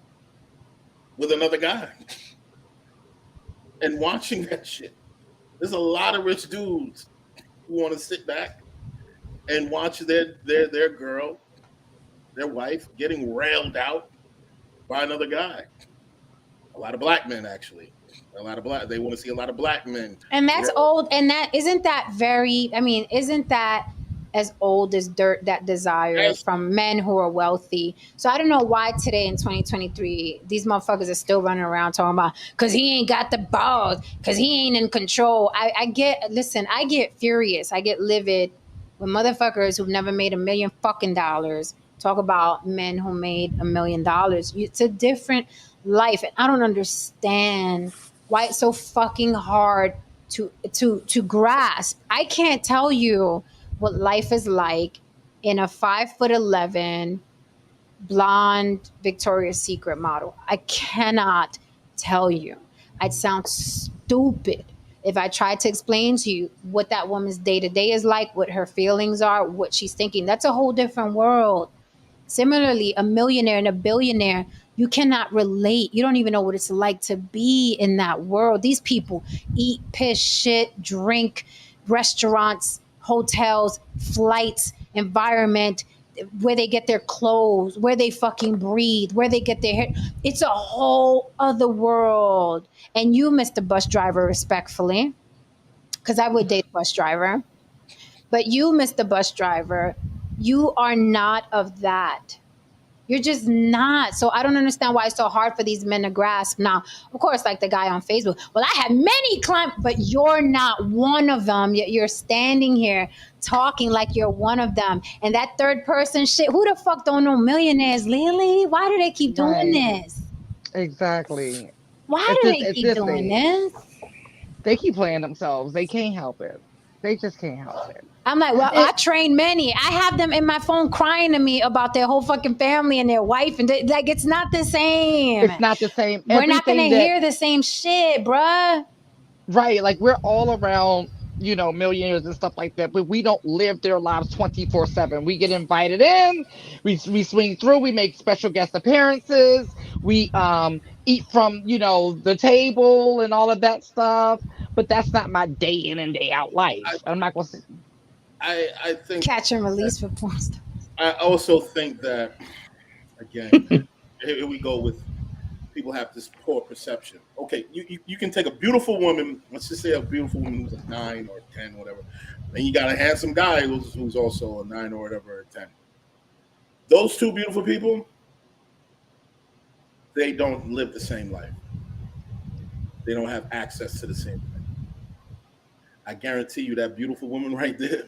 [SPEAKER 3] with another guy and watching that shit. There's a lot of rich dudes who want to sit back and watch their girl, their wife, getting railed out by another guy. A lot of black men, actually. They want to see a lot of black men.
[SPEAKER 1] And that's old. And that isn't that very, I mean, isn't that as old as dirt, that desire from men who are wealthy? So I don't know why today in 2023, these motherfuckers are still running around talking about, because he ain't got the balls, because he ain't in control. I get furious. I get livid when motherfuckers who've never made $1 million fucking dollars talk about men who made $1 million. It's a different life. And I don't understand why it's so fucking hard to grasp. I can't tell you what life is like in a 5'11" blonde Victoria's Secret model. I cannot tell you. I'd sound stupid if I tried to explain to you what that woman's day-to-day is like, what her feelings are, what she's thinking. That's a whole different world. Similarly, a millionaire and a billionaire, you cannot relate. You don't even know what it's like to be in that world. These people eat, piss, shit, drink, restaurants, hotels, flights, environment, where they get their clothes, where they fucking breathe, where they get their hair. It's a whole other world. And you, Mr. Bus Driver, respectfully, because I would date a bus driver, but you, Mr. Bus Driver, you are not of that. You're just not. So I don't understand why it's so hard for these men to grasp. Now, of course, like the guy on Facebook, well, I have many clients, but you're not one of them. You're standing here talking like you're one of them. And that third person shit, who the fuck don't know millionaires, Lily? Why do they keep doing this?
[SPEAKER 2] Exactly.
[SPEAKER 1] Why do they keep doing this?
[SPEAKER 2] They keep playing themselves. They can't help it. They just can't help it.
[SPEAKER 1] I'm like, well, I train many. I have them in my phone crying to me about their whole fucking family and their wife. And like, it's not the same.
[SPEAKER 2] It's not the same.
[SPEAKER 1] We're not going to hear the same shit, bruh.
[SPEAKER 2] Right. Like, we're all around, you know, millionaires and stuff like that, but we don't live their lives 24/7. We get invited in, we swing through, we make special guest appearances, we eat from, you know, the table and all of that stuff. But that's not my day in and day out life. I'm not going to say.
[SPEAKER 3] I think
[SPEAKER 1] catch and release for porn stars.
[SPEAKER 3] I also think that, again, here we go with people have this poor perception. Okay, you can take a beautiful woman, let's just say a beautiful woman who's a 9 or 10, whatever, and you got a handsome guy who's also a 9 or whatever, or 10. Those two beautiful people, they don't live the same life. They don't have access to the same thing. I guarantee you that beautiful woman right there,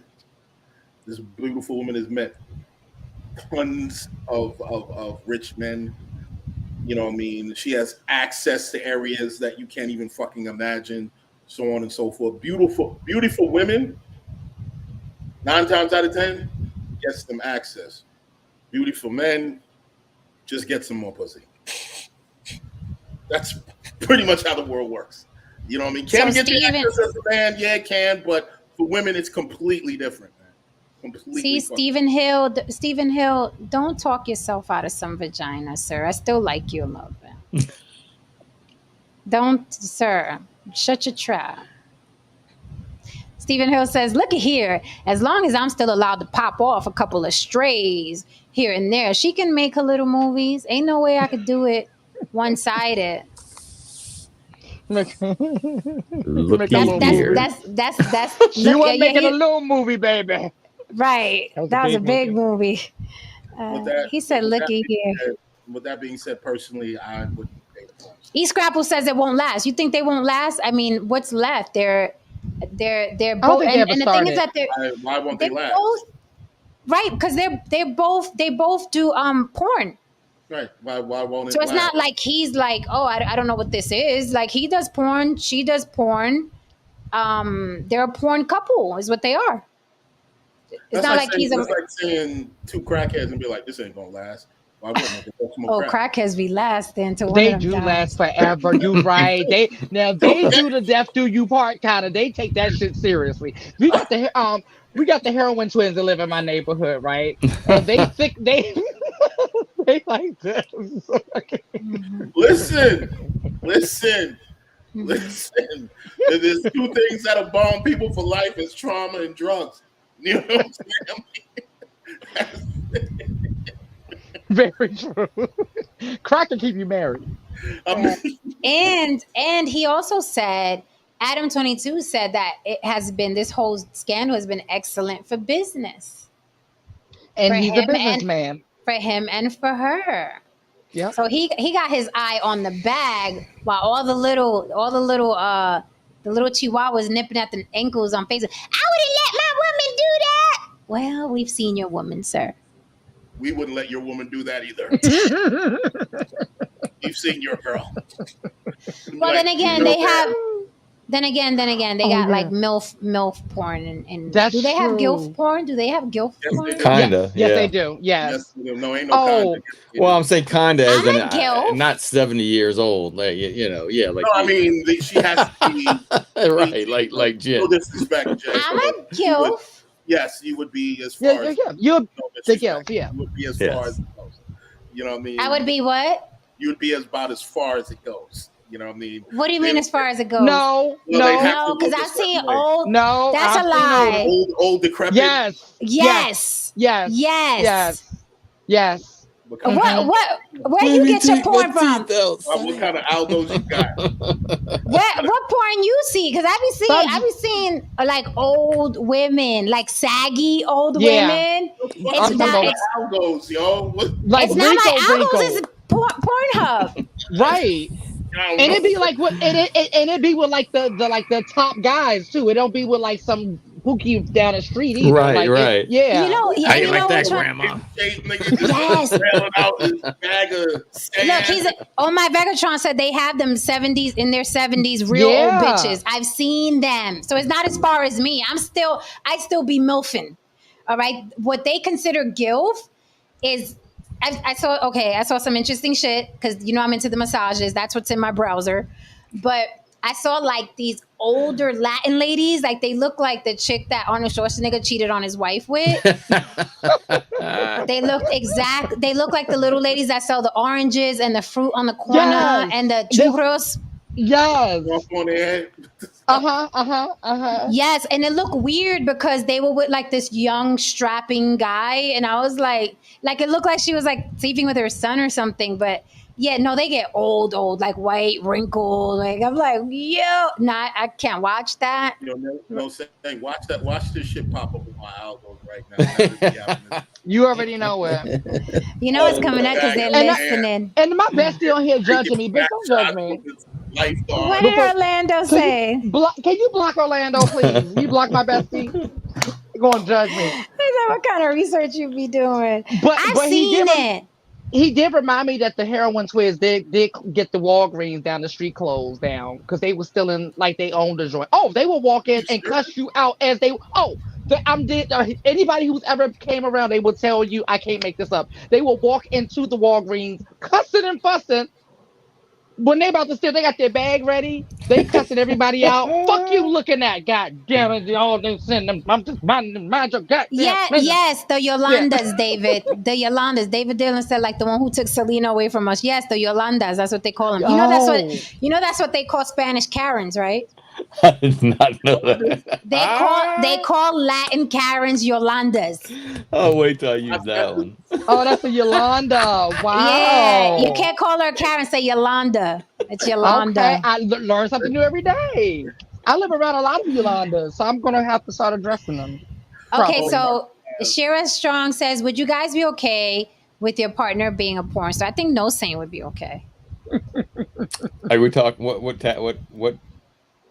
[SPEAKER 3] this beautiful woman has met tons of rich men. You know what I mean? She has access to areas that you can't even fucking imagine, so on and so forth. Beautiful women, 9 times out of 10, gets them access. Beautiful men, just get some more pussy. That's pretty much how the world works. You know what I mean? Can get the access as a man? Yeah, it can, but for women, it's completely different, man. Completely.
[SPEAKER 1] See, Stephen Hill, don't talk yourself out of some vagina, sir. I still like you a little bit. Don't, sir. Shut your trap. Stephen Hill says, look at here. As long as I'm still allowed to pop off a couple of strays here and there, she can make her little movies. Ain't no way I could do it one-sided.
[SPEAKER 4] Looky here.
[SPEAKER 1] That's
[SPEAKER 2] you want making a little movie, baby.
[SPEAKER 1] Right. That was a big movie. He said, looky here.
[SPEAKER 3] with that being said, personally, I wouldn't pay the price.
[SPEAKER 1] E-Scrapple says it won't last. You think they won't last? I mean, what's left? They're
[SPEAKER 2] I don't
[SPEAKER 1] both,
[SPEAKER 2] think they ever
[SPEAKER 1] and the thing is
[SPEAKER 2] started.
[SPEAKER 1] that
[SPEAKER 3] Why won't they
[SPEAKER 1] they're
[SPEAKER 3] last?
[SPEAKER 1] both right because they both do porn.
[SPEAKER 3] Right. Why won't it
[SPEAKER 1] So it's
[SPEAKER 3] last?
[SPEAKER 1] not like he's like, oh, I don't know what this is. Like he does porn, she does porn. They're a porn couple, is what they are. It's
[SPEAKER 3] That's
[SPEAKER 1] not
[SPEAKER 3] like
[SPEAKER 1] like he's a.
[SPEAKER 3] that's like saying two crackheads and be like, this ain't gonna last. Why wouldn't it? They both smoke
[SPEAKER 1] Oh,
[SPEAKER 3] crack.
[SPEAKER 1] crackheads be last until one
[SPEAKER 2] They
[SPEAKER 1] of them
[SPEAKER 2] do
[SPEAKER 1] dies.
[SPEAKER 2] last forever. You right? They do the death do you part kind of. They take that shit seriously. We got the heroin twins that live in my neighborhood, right? And they think they they like this.
[SPEAKER 3] Listen. There's two things that'll bond people for life: is trauma and drugs. You know what I'm saying?
[SPEAKER 2] Very true. Crack can keep you married.
[SPEAKER 1] And he also said, Adam22 said that this whole scandal has been excellent for business.
[SPEAKER 2] And
[SPEAKER 1] For
[SPEAKER 2] he's a
[SPEAKER 1] him
[SPEAKER 2] businessman.
[SPEAKER 1] For him and for her.
[SPEAKER 2] Yeah.
[SPEAKER 1] So he got his eye on the bag while all the little chihuahuas nipping at the ankles on Facebook. I wouldn't let my woman do that. Well, we've seen your woman, sir.
[SPEAKER 3] We wouldn't let your woman do that either. You've seen your girl.
[SPEAKER 1] Well, then again, they have. Then again, they got like MILF porn and
[SPEAKER 2] That's
[SPEAKER 1] do they have
[SPEAKER 2] true.
[SPEAKER 1] GILF porn? Do they have GILF porn?
[SPEAKER 4] Kinda.
[SPEAKER 2] Yes,
[SPEAKER 4] yeah.
[SPEAKER 2] they do. Yes.
[SPEAKER 3] No, ain't no kinda.
[SPEAKER 4] Well, I'm saying kinda as
[SPEAKER 1] I'm
[SPEAKER 4] in
[SPEAKER 1] a GILF.
[SPEAKER 4] not 70 years old. Like you know, yeah. Like
[SPEAKER 3] No, I mean she has to be
[SPEAKER 4] right, like Jen.
[SPEAKER 3] No disrespect, Jay.
[SPEAKER 1] I'm a GILF.
[SPEAKER 3] Yes, you would be as far as
[SPEAKER 2] You're
[SPEAKER 3] no
[SPEAKER 2] the
[SPEAKER 3] disrespect.
[SPEAKER 2] GILF, yeah.
[SPEAKER 3] You would be as far as it goes. You know what I mean?
[SPEAKER 1] I would be what?
[SPEAKER 3] You would be about as far as it goes. You know what I mean?
[SPEAKER 1] What do you mean as far as it goes?
[SPEAKER 2] No,
[SPEAKER 1] No, because I've seen old.
[SPEAKER 2] No,
[SPEAKER 1] That's
[SPEAKER 2] I've
[SPEAKER 1] a
[SPEAKER 2] seen
[SPEAKER 1] lie.
[SPEAKER 3] Old decrepit.
[SPEAKER 1] Yes. Where you get your porn from?
[SPEAKER 3] What kind of Aldos you got?
[SPEAKER 1] What porn you see? Because I be seeing like old women, like saggy old women. It's not
[SPEAKER 3] Aldos, yo.
[SPEAKER 2] Like
[SPEAKER 1] it's not like
[SPEAKER 2] Rico.
[SPEAKER 1] Algos. It's Pornhub.
[SPEAKER 2] Right. And it'd be like what and it'd be with like the top guys too. It don't be with like some pookie down the street either.
[SPEAKER 4] Right,
[SPEAKER 2] like,
[SPEAKER 4] right.
[SPEAKER 1] You know,
[SPEAKER 7] How you
[SPEAKER 1] you
[SPEAKER 7] like
[SPEAKER 1] know
[SPEAKER 7] that,
[SPEAKER 1] which one?
[SPEAKER 7] Grandma?
[SPEAKER 1] Yes. Look, he's on my Vegatron said they have them 70s in their 70s, real old bitches. I've seen them. So it's not as far as me. I still be milfing. All right. What they consider GILF is I saw some interesting shit because you know I'm into the massages. That's what's in my browser. But I saw like these older Latin ladies, like they look like the chick that Arnold Schwarzenegger cheated on his wife with. They look like the little ladies that sell the oranges and the fruit on the corner and the churros.
[SPEAKER 2] Yes.
[SPEAKER 1] Yes, and it looked weird because they were with like this young strapping guy, and I was like it looked like she was like sleeping with her son or something. But yeah, no, they get old, like white, wrinkled. Like I'm like, I can't watch that.
[SPEAKER 3] No saying, watch this shit pop up on my Algos right now.
[SPEAKER 2] You already know it.
[SPEAKER 1] You know it's coming up because they're listening.
[SPEAKER 2] And my bestie on here judging me, bitch, don't judge me.
[SPEAKER 1] What did Orlando say?
[SPEAKER 2] Can you block Orlando, please? You block my bestie. You're gonna judge me.
[SPEAKER 1] He said, "What kind of research you be doing?"
[SPEAKER 2] But
[SPEAKER 1] seen it.
[SPEAKER 2] He did remind me that the heroin twins did get the Walgreens down the street closed down because they were still in like they owned the joint. Oh, they will walk in and cuss you out as they. Anybody who's ever came around, they will tell you I can't make this up. They will walk into the Walgreens cussing and fussing. When they about to steal, they got their bag ready. They cussing everybody out. Fuck you looking at. God damn it. All they send them. I'm just mind your goddamn business.
[SPEAKER 1] Yes, the Yolandas, David. The Yolandas. David Dillon said like the one who took Selena away from us. Yes, the Yolandas. That's what they call them. That's what they call Spanish Karens, right?
[SPEAKER 4] I did not know that.
[SPEAKER 1] They call Latin Karens Yolandas.
[SPEAKER 4] Oh, wait till I use that one.
[SPEAKER 2] Oh, that's a Yolanda. Wow.
[SPEAKER 1] Yeah, you can't call her Karen. Say Yolanda. It's Yolanda.
[SPEAKER 2] Okay, I learn something new every day. I live around a lot of Yolandas, so I'm gonna have to start addressing them.
[SPEAKER 1] Okay, so Shira Strong says, "Would you guys be okay with your partner being a porn star. I think no saying would be okay.
[SPEAKER 4] Like we talk what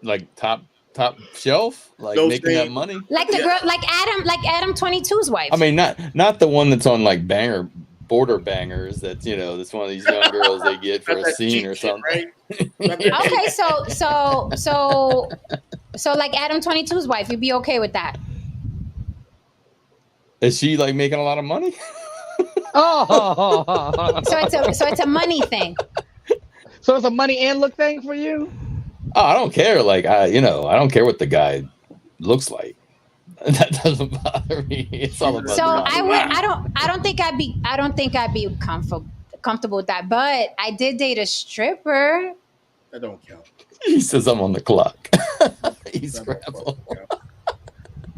[SPEAKER 4] like top shelf, like
[SPEAKER 3] No
[SPEAKER 4] making that
[SPEAKER 3] saying.
[SPEAKER 4] money.
[SPEAKER 1] Like the girl, like Adam22's wife.
[SPEAKER 4] I mean, not the one that's on like border bangers. That's that's one of these young girls they get for a scene or something.
[SPEAKER 3] Right?
[SPEAKER 1] Okay, so like Adam22's wife, you'd be okay with that?
[SPEAKER 4] Is she like making a lot of money?
[SPEAKER 2] Oh,
[SPEAKER 1] So it's a money thing.
[SPEAKER 2] so it's a money and look thing for you?
[SPEAKER 4] Oh, I don't care. Like I don't care what the guy looks like. That doesn't bother me. It's all about.
[SPEAKER 1] So
[SPEAKER 4] the money.
[SPEAKER 1] I don't think I'd be comfortable with that. But I did date a stripper.
[SPEAKER 3] That don't count.
[SPEAKER 4] He says I'm on the clock. He's
[SPEAKER 3] That
[SPEAKER 4] Scrabble.
[SPEAKER 3] don't count.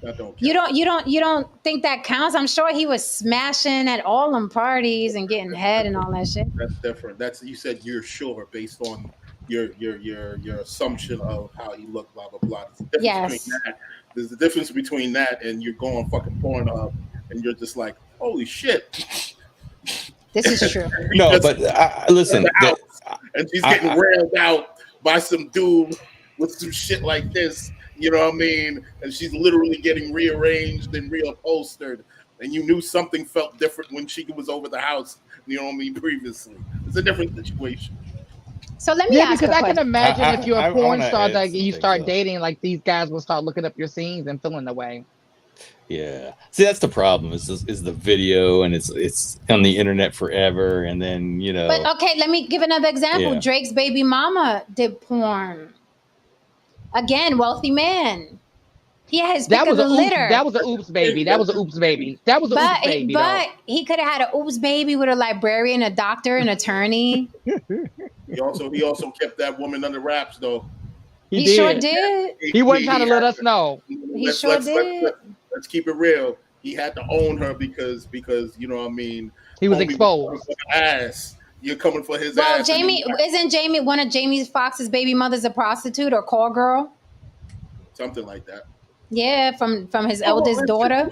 [SPEAKER 3] That don't count.
[SPEAKER 1] You don't think that counts? I'm sure he was smashing at all them parties and getting head and all that shit.
[SPEAKER 3] That's different. You said you're sure based on your assumption of how he looked, blah blah blah. There's a difference between that and you're going fucking Pornhub and you're just like, holy shit.
[SPEAKER 1] This is true.
[SPEAKER 4] No, but listen.
[SPEAKER 3] And she's getting railed out by some dude with some shit like this. You know what I mean? And she's literally getting rearranged and reupholstered. And you knew something felt different when she was over the house. You know what I mean? Previously, it's a different situation.
[SPEAKER 1] So let me ask
[SPEAKER 2] because
[SPEAKER 1] a
[SPEAKER 2] I can
[SPEAKER 1] question.
[SPEAKER 2] imagine if you're a porn
[SPEAKER 4] wanna
[SPEAKER 2] star
[SPEAKER 4] add
[SPEAKER 2] that you
[SPEAKER 4] something,
[SPEAKER 2] start
[SPEAKER 4] so.
[SPEAKER 2] dating, like these guys will start looking up your scenes and feeling the way.
[SPEAKER 4] Yeah. See, that's the problem. Is the video and it's on the internet forever, and then
[SPEAKER 1] But okay, let me give another example.
[SPEAKER 4] Yeah.
[SPEAKER 1] Drake's baby mama did porn. Again, wealthy man. He had his pick
[SPEAKER 2] That
[SPEAKER 1] of
[SPEAKER 2] was
[SPEAKER 1] the
[SPEAKER 2] a
[SPEAKER 1] litter.
[SPEAKER 2] that was an oops baby. That was an oops baby. That was an oops baby.
[SPEAKER 1] But he could have had an oops baby with a librarian, a doctor, an attorney.
[SPEAKER 3] He also kept that woman under wraps though.
[SPEAKER 1] He sure did.
[SPEAKER 2] He wasn't trying to let us know.
[SPEAKER 1] He sure did.
[SPEAKER 3] Let's keep it real. He had to own her because you know what I mean.
[SPEAKER 2] He was
[SPEAKER 3] Homie
[SPEAKER 2] exposed.
[SPEAKER 3] for the ass. You're coming for his
[SPEAKER 1] Well,
[SPEAKER 3] ass.
[SPEAKER 1] isn't Jamie one of Jamie Foxx's baby mothers a prostitute or call girl?
[SPEAKER 3] Something like that.
[SPEAKER 1] Yeah, from his eldest daughter.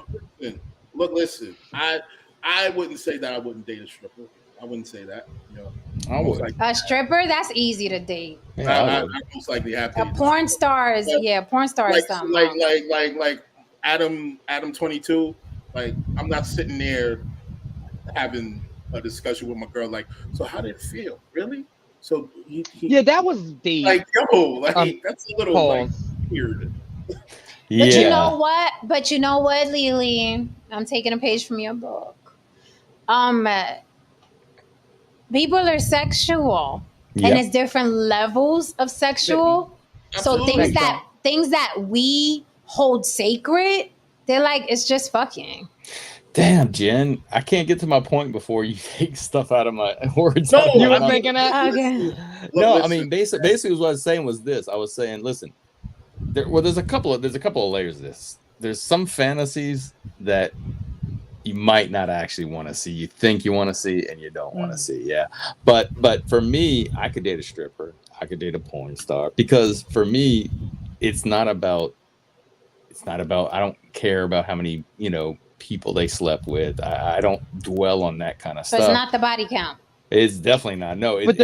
[SPEAKER 3] Listen. I wouldn't say that I wouldn't date a stripper. I wouldn't say that.
[SPEAKER 4] I would.
[SPEAKER 1] A stripper, that's easy to date.
[SPEAKER 3] I most likely have to.
[SPEAKER 1] A porn star is porn star is something.
[SPEAKER 3] Like Adam22. Like I'm not sitting there having a discussion with my girl. Like, so how did it feel? Really? So
[SPEAKER 2] yeah, that was deep.
[SPEAKER 3] Like that's a little like weird.
[SPEAKER 4] Yeah.
[SPEAKER 1] But you know what, Lily? I'm taking a page from your book. People are sexual, and it's different levels of sexual.
[SPEAKER 3] Absolutely.
[SPEAKER 1] So things that we hold sacred, they're like, it's just fucking.
[SPEAKER 4] Damn, Jen, I can't get to my point before you take stuff out of my words.
[SPEAKER 2] No, you were thinking that.
[SPEAKER 1] Okay.
[SPEAKER 4] No, I mean basically what I was saying was this. I was saying, listen, there's a couple of layers of this. There's some fantasies that you might not actually want to see. You think you want to see and you don't want to see. Yeah. But for me, I could date a stripper. I could date a porn star, because for me, it's not about I don't care about how many, people they slept with. I don't dwell on that kind of stuff.
[SPEAKER 1] So it's not the body count.
[SPEAKER 4] It's definitely not. No.
[SPEAKER 2] But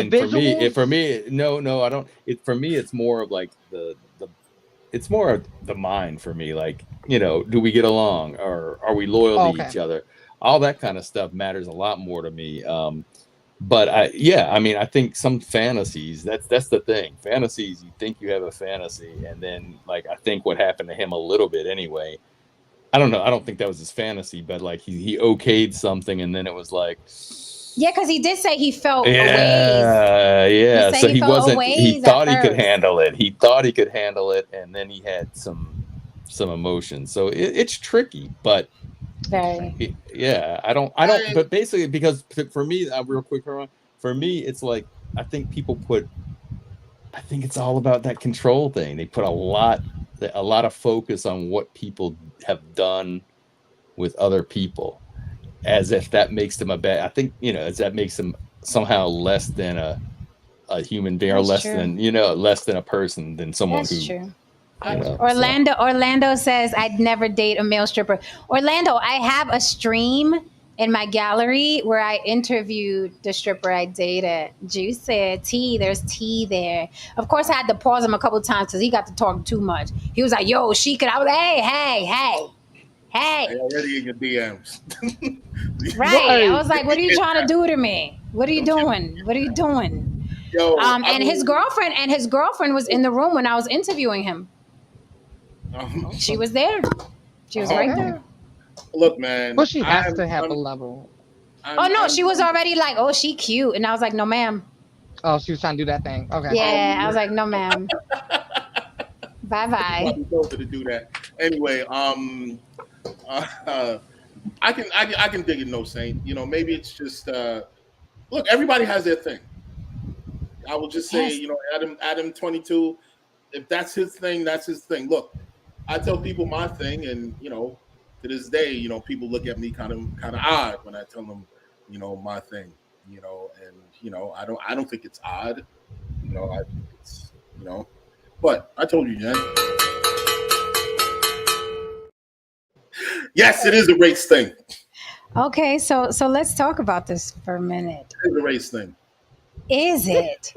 [SPEAKER 4] For me, no, I don't. For me, it's more of like it's more of the mind for me. Like, do we get along, or are we loyal to each other? All that kind of stuff matters a lot more to me. But I think some fantasies, that's the thing. Fantasies, you think you have a fantasy, and then like I think what happened to him a little bit anyway. I don't know. I don't think that was his fantasy, but like he okayed something, and then it was like,
[SPEAKER 1] yeah, because he did say he felt
[SPEAKER 4] yeah. So he wasn't. He thought he could handle it. He thought he could handle it, and then he had some emotion. So it's tricky, but
[SPEAKER 1] very.
[SPEAKER 4] I don't. But basically, because for me, real quick, for me, it's like I think it's all about that control thing. They put a lot of focus on what people have done with other people, as if that makes them a bad. I think as that makes them somehow less than a human being, or less than a person, than someone
[SPEAKER 1] That's
[SPEAKER 4] who.
[SPEAKER 1] True. Orlando says I'd never date a male stripper. Orlando, I have a stream in my gallery where I interviewed the stripper I dated. Juice said, T, there's tea there. Of course, I had to pause him a couple times because he got to talk too much. He was like, yo, she could. I was like, hey.
[SPEAKER 3] They already in your DMs.
[SPEAKER 1] Right. I was like, what are you trying to do to me? What are you doing? What are you doing?
[SPEAKER 3] Yo,
[SPEAKER 1] And his girlfriend was in the room when I was interviewing him. She was there. She was right there.
[SPEAKER 3] Look, man.
[SPEAKER 2] Well, she has to have a level.
[SPEAKER 1] She was already like, oh, she cute. And I was like, no, ma'am.
[SPEAKER 2] Oh, she was trying to do that thing. Okay.
[SPEAKER 1] Yeah, I was like, no, ma'am. Bye-bye.
[SPEAKER 3] To do that. Anyway, I can dig it, No Saint. You know, maybe it's just look, everybody has their thing. I will just say, you know, Adam22, if that's his thing, that's his thing. Look, I tell people my thing, and you know, to this day, you know, people look at me kind of odd when I tell them, you know, my thing. You know, and you know, I don't think it's odd. You know, I think it's, you know, but I told you, Jen. Yes, it is a race thing.
[SPEAKER 1] Okay, so let's talk about this for a minute.
[SPEAKER 3] It is a race thing.
[SPEAKER 1] Is it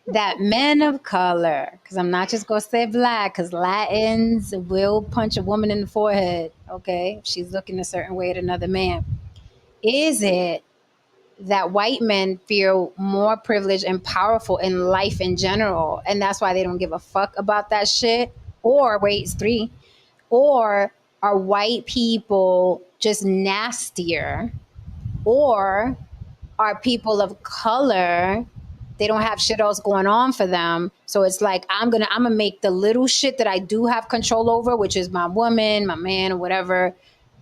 [SPEAKER 1] that men of color, because I'm not just going to say black, because Latins will punch a woman in the forehead, okay, if she's looking a certain way at another man. Is it that white men feel more privileged and powerful in life in general, and that's why they don't give a fuck about that shit? Or, wait, it's three. Or are white people just nastier? Or are people of color, they don't have shit else going on for them, so it's like I'm gonna make the little shit that I do have control over, which is my woman, my man, or whatever,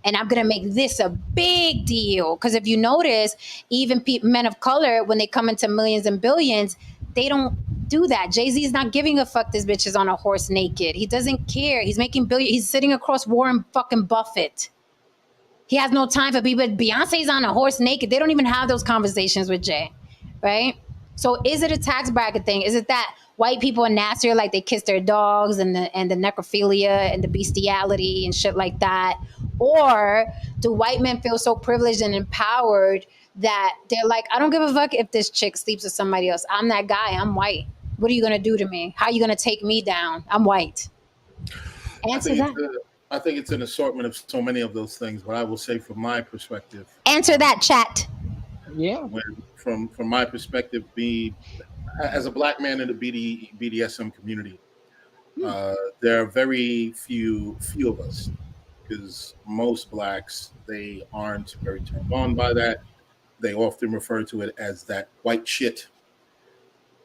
[SPEAKER 1] and I'm gonna make this a big deal. Because if you notice, even men of color, when they come into millions and billions, they don't do that. Jay-Z is not giving a fuck this bitch is on a horse naked. He doesn't care. He's making billions. He's sitting across Warren fucking Buffett. He has no time for people. Beyonce's on a horse naked. They don't even have those conversations with Jay, right? So is it a tax bracket thing? Is it that white people are nastier, like they kiss their dogs and the necrophilia and the bestiality and shit like that? Or do white men feel so privileged and empowered that they're like, I don't give a fuck if this chick sleeps with somebody else. I'm that guy. I'm white. What are you going to do to me? How are you going to take me down? I'm white. Answer that.
[SPEAKER 3] I think it's an assortment of so many of those things, but I will say from my perspective.
[SPEAKER 1] Answer that, chat.
[SPEAKER 2] Yeah.
[SPEAKER 3] From my perspective, as a black man in the BDSM community, there are very few of us, because most blacks, they aren't very turned on by that. They often refer to it as that white shit.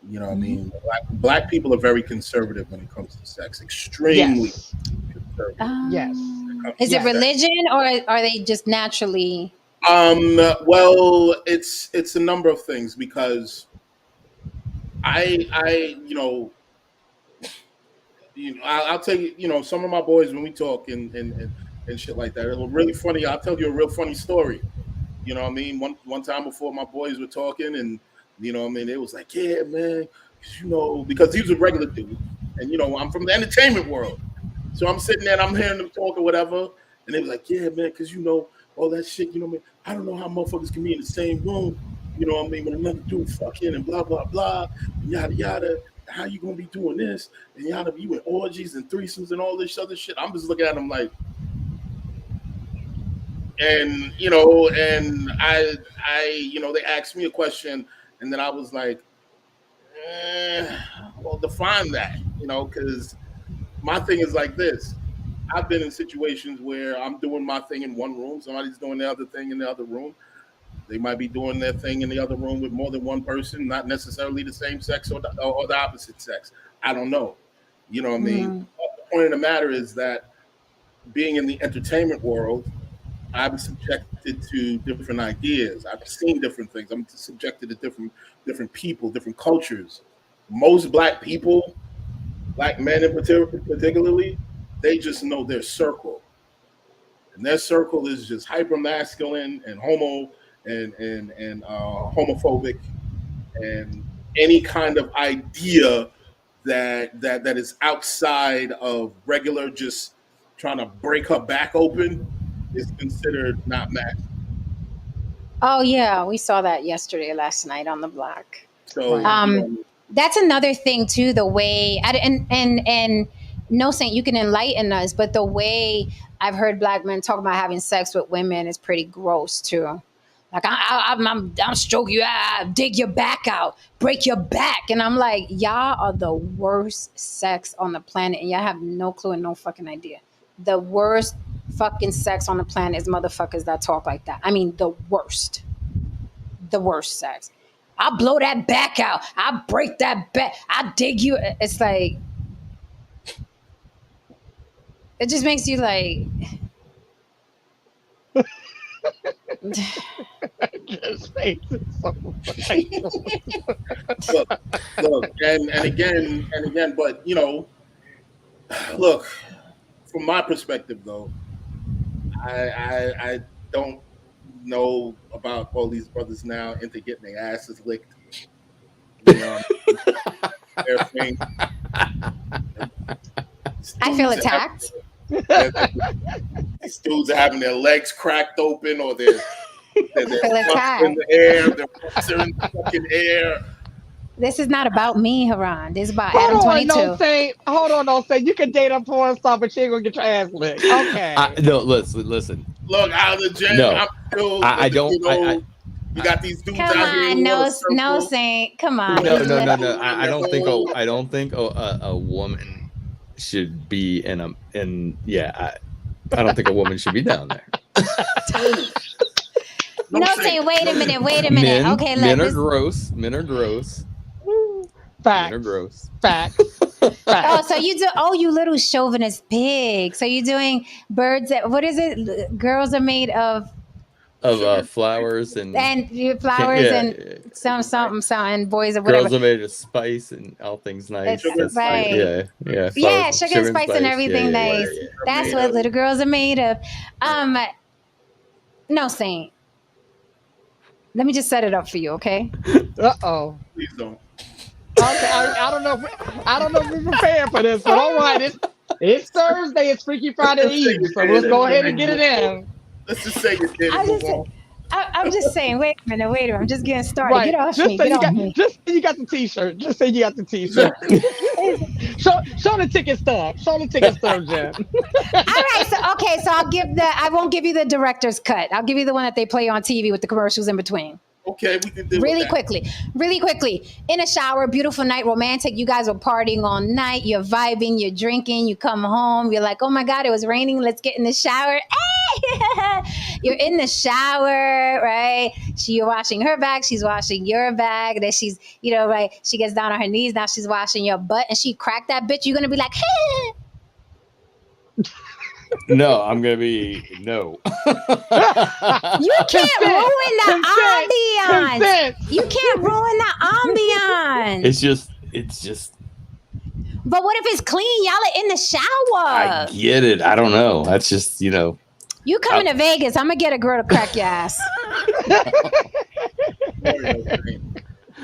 [SPEAKER 3] You know what I mean? Black people are very conservative when it comes to sex. Extremely conservative.
[SPEAKER 2] Yes.
[SPEAKER 1] Is it religion, or are they just naturally?
[SPEAKER 3] Well, it's a number of things, because I'll tell you, you know, some of my boys, when we talk and shit like that, it was really funny. I'll tell you a real funny story. You know what I mean? One time before, my boys were talking, and you know what I mean, it was like, yeah, man, you know, because he was a regular dude, and you know, I'm from the entertainment world, so I'm sitting there and I'm hearing them talk or whatever, and they was like, yeah, man, because you know all that shit, you know what I mean? I don't know how motherfuckers can be in the same room, you know what I mean, when another dude fucking and blah blah blah, and yada yada. How you gonna be doing this? And yada, you in orgies and threesomes and all this other shit. I'm just looking at them like, and you know, and I you know, they asked me a question, and then I was like, well, define that, you know, because my thing is like this. I've been in situations where I'm doing my thing in one room, somebody's doing the other thing in the other room. They might be doing their thing in the other room with more than one person, not necessarily the same sex or the opposite sex. I don't know. You know what I mean? The point of the matter is that being in the entertainment world, I'm subjected to different ideas. I've seen different things. I'm subjected to different people, different cultures. Most black people, black men in particularly, they just know their circle. And their circle is just hyper masculine and homo and homophobic, and any kind of idea that is outside of regular, just trying to break her back open, is considered not masculine.
[SPEAKER 1] Oh yeah, we saw that yesterday, last night on the block.
[SPEAKER 3] So
[SPEAKER 1] That's another thing too. The way and no, Saint, you can enlighten us, but the way I've heard black men talk about having sex with women is pretty gross too. Like I'm stroke you out, dig your back out, break your back, and I'm like, y'all are the worst sex on the planet, and y'all have no clue and no fucking idea. The worst fucking sex on the planet is motherfuckers that talk like that. I mean, the worst sex. I'll blow that back out. I'll break that back. I'll dig you. It's like, it just makes you like.
[SPEAKER 2] His face is so funny.
[SPEAKER 3] look, and again, but you know, look, from my perspective though, I don't know about all these brothers now into getting their asses licked. You know, their thing.
[SPEAKER 1] I feel attacked.
[SPEAKER 3] These dudes are having their legs cracked open, or they're in
[SPEAKER 1] attacked.
[SPEAKER 3] the air, their butts are in the fucking air.
[SPEAKER 1] This is not about me, Haran. This is about
[SPEAKER 2] Hold on,
[SPEAKER 1] Adam22.
[SPEAKER 2] no say you can date a porn star, but you ain't gonna get your ass licked. Okay.
[SPEAKER 4] No, listen.
[SPEAKER 3] Look, out of the gym,
[SPEAKER 4] No,
[SPEAKER 3] I'm still,
[SPEAKER 4] I don't.
[SPEAKER 3] You know, you got these dudes
[SPEAKER 1] Come
[SPEAKER 3] out here.
[SPEAKER 1] on, no, Saint. Come on.
[SPEAKER 4] No. I don't think a woman should be in a. I don't think a woman should be down there.
[SPEAKER 1] No, Saint. Wait a minute.
[SPEAKER 4] Men,
[SPEAKER 1] Okay,
[SPEAKER 4] men are gross. Men are gross.
[SPEAKER 2] Facts.
[SPEAKER 4] Men are gross.
[SPEAKER 2] Facts.
[SPEAKER 1] Oh, so you do? Oh, you little chauvinist pig. So you're doing birds that? What is it? Girls are made of
[SPEAKER 4] Flowers and
[SPEAKER 1] flowers
[SPEAKER 4] yeah,
[SPEAKER 1] and something. Boys or
[SPEAKER 4] girls
[SPEAKER 1] whatever.
[SPEAKER 4] are made of spice and all things nice.
[SPEAKER 1] That's right.
[SPEAKER 4] Yeah.
[SPEAKER 1] Yeah, sugar and spice and everything nice. That's what little girls are made of. No, Saint. Let me just set it up for you, okay?
[SPEAKER 2] Uh-oh.
[SPEAKER 3] Please don't.
[SPEAKER 2] Okay, I don't know. I don't know if we're prepared for this, but all right. It's Thursday. It's Freaky Friday Eve, so let's go ahead and get it in.
[SPEAKER 3] Let's just say you did.
[SPEAKER 1] I'm just saying. Wait a minute. I'm just getting started.
[SPEAKER 2] Right.
[SPEAKER 1] Get off
[SPEAKER 2] Just
[SPEAKER 1] me.
[SPEAKER 2] say
[SPEAKER 1] Get off me.
[SPEAKER 2] Just say you got the T-shirt. Just say you got the T-shirt. show the ticket stub. Show the ticket stub, Jen.
[SPEAKER 1] All right. So I won't give you the director's cut. I'll give you the one that they play on TV with the commercials in between.
[SPEAKER 3] Okay, we can do
[SPEAKER 1] really quickly. In a shower, beautiful night, romantic. You guys were partying all night. You're vibing. You're drinking. You come home. You're like, oh my God, it was raining. Let's get in the shower. You're in the shower, right? You're washing her bag. She's washing your bag. Then she's, right? She gets down on her knees. Now she's washing your butt, and she cracked that bitch. You're gonna be like, hey.
[SPEAKER 4] No, I'm gonna be no.
[SPEAKER 1] You can't ruin the ambiance. You can't ruin the ambiance.
[SPEAKER 4] It's just.
[SPEAKER 1] But what if it's clean? Y'all are in the shower.
[SPEAKER 4] I get it. I don't know. That's just
[SPEAKER 1] You coming to Vegas? I'm gonna get a girl to crack your ass.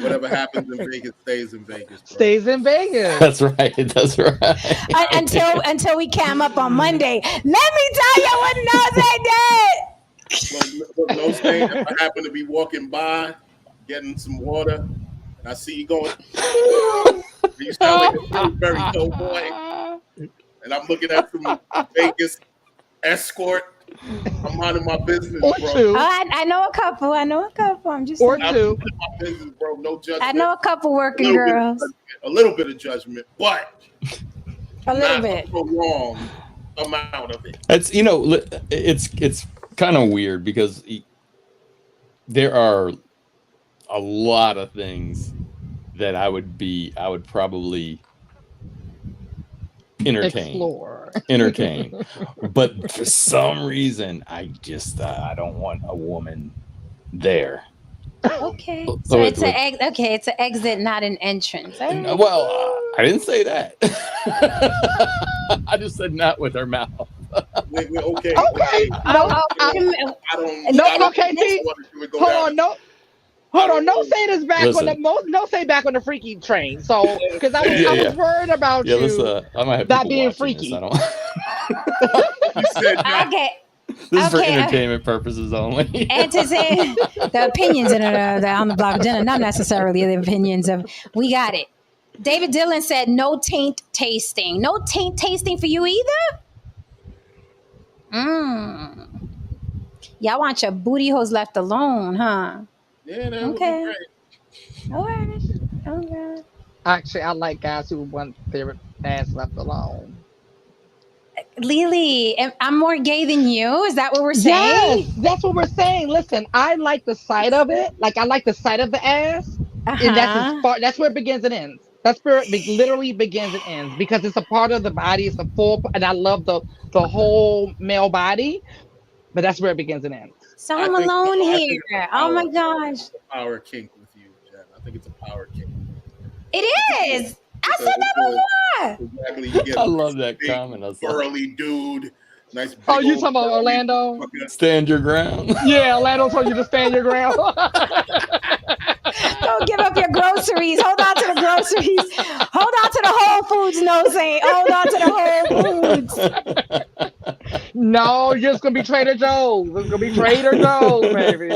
[SPEAKER 3] Whatever happens in Vegas stays in Vegas. Bro.
[SPEAKER 2] Stays in Vegas.
[SPEAKER 4] That's right.
[SPEAKER 1] Until we cam up on Monday. Let me tell you what Nose did.
[SPEAKER 3] Look, Nose, if I happen to be walking by, getting some water, and I see you going, you sound like a very tow boy, and I'm looking at some Vegas escort. I'm minding my business, bro.
[SPEAKER 2] Two.
[SPEAKER 1] I know a couple. I'm just
[SPEAKER 2] or
[SPEAKER 1] saying.
[SPEAKER 2] two.
[SPEAKER 3] My business, bro. No judgment.
[SPEAKER 1] I know a couple working girls.
[SPEAKER 3] A little bit of judgment, but
[SPEAKER 1] a little bit.
[SPEAKER 3] A wrong amount of it.
[SPEAKER 4] It's kind of weird because there are a lot of things that I would probably entertain, but for some reason I don't want a woman there.
[SPEAKER 1] Okay, so it's an exit, not an entrance. Right.
[SPEAKER 4] Well, I didn't say that. I just said not with her mouth.
[SPEAKER 3] Okay.
[SPEAKER 2] Hold on, no say this back back on the freaky train. So, because I was worried about you
[SPEAKER 4] I might have
[SPEAKER 2] not being freaky.
[SPEAKER 3] You said not,
[SPEAKER 1] Okay.
[SPEAKER 4] This is for
[SPEAKER 1] Okay,
[SPEAKER 4] entertainment purposes only.
[SPEAKER 1] And to say the opinions that are on the blog agenda, not necessarily the opinions of, we got it. David Dillon said no taint tasting. No taint tasting for you either? Y'all want your booty holes left alone, huh?
[SPEAKER 3] Yeah, that would be
[SPEAKER 1] Okay.
[SPEAKER 3] great.
[SPEAKER 1] All right. Okay.
[SPEAKER 2] Actually, I like guys who want their ass left alone.
[SPEAKER 1] Lily, I'm more gay than you. Is that what we're
[SPEAKER 2] Yes,
[SPEAKER 1] saying?
[SPEAKER 2] that's what we're saying. Listen, I like the sight of it. Like I like the sight of the ass, and that's as
[SPEAKER 1] Uh-huh.
[SPEAKER 2] far. That's where it begins and ends. That's where it literally begins and ends because it's a part of the body. It's a full, and I love the whole male body, but that's where it begins and ends.
[SPEAKER 1] So I'm alone here.
[SPEAKER 3] It's
[SPEAKER 1] Oh my gosh.
[SPEAKER 3] a power kink with you, Jen. I think it's a power kink.
[SPEAKER 1] It is. I said that before.
[SPEAKER 3] Exactly. You get
[SPEAKER 4] I love that comment. I saw.
[SPEAKER 3] burly dude. Nice.
[SPEAKER 2] Oh, you talking about Orlando?
[SPEAKER 4] Stand your ground.
[SPEAKER 2] Yeah, Orlando told you to stand your ground.
[SPEAKER 1] Don't give up your groceries. Hold on to the groceries. Hold on to the Whole Foods, no saying. Hold on to the Whole Foods.
[SPEAKER 2] No, you're just gonna be Trader Joe's. It's gonna be Trader Joe's, baby.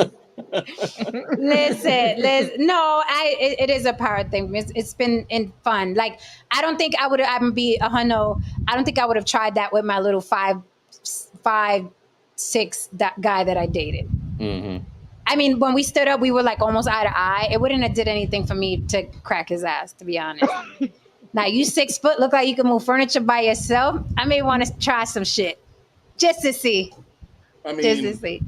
[SPEAKER 1] Listen. No, it is a power thing. It's been fun. Like I don't think I would. I'm be a hundo. I don't think I would have tried that with my little 5'6" that guy that I dated.
[SPEAKER 4] Mm-hmm.
[SPEAKER 1] I mean, when we stood up, we were like almost eye to eye. It wouldn't have did anything for me to crack his ass, to be honest. Now you 6 foot, look like you can move furniture by yourself. I may want to try some shit just to see.
[SPEAKER 3] I mean,
[SPEAKER 1] Just to see.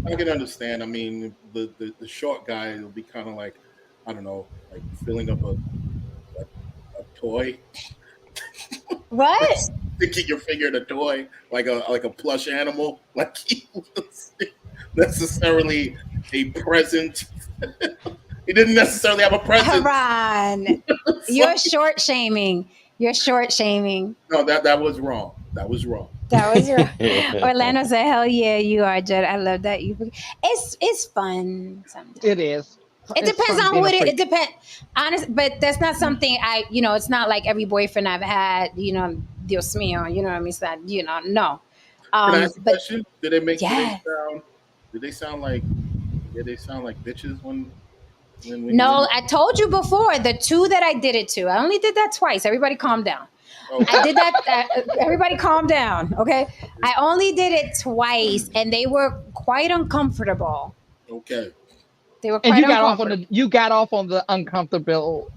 [SPEAKER 3] I can understand. I mean, the short guy will be kind of like, I don't know, like filling up a toy.
[SPEAKER 1] What?
[SPEAKER 3] Sticking your finger in a toy, like a plush animal, like he was necessarily a present. He didn't necessarily have a present.
[SPEAKER 1] Haran, you're short shaming. You're short shaming.
[SPEAKER 3] No, that was wrong. That was wrong.
[SPEAKER 1] That was wrong. Orlando said, "Hell yeah, you are, Jed. I love that you." It's fun sometimes.
[SPEAKER 2] It is.
[SPEAKER 1] It depends on what it depends. Honest, but that's not something I. It's not like every boyfriend I've had. Dios mío. You know what I mean? It's not. No.
[SPEAKER 3] Can I ask a question? Did they make?
[SPEAKER 1] Yeah.
[SPEAKER 3] Did they sound like bitches when
[SPEAKER 1] No, I told you before. The 2 that I did it to, I only did that twice. Everybody, calm down. Okay. I did that. Everybody, calm down. Okay. I only did it twice, and they were quite uncomfortable.
[SPEAKER 3] Okay.
[SPEAKER 1] They were
[SPEAKER 2] and
[SPEAKER 1] quite
[SPEAKER 2] you got
[SPEAKER 1] uncomfortable.
[SPEAKER 2] off on the uncomfortable.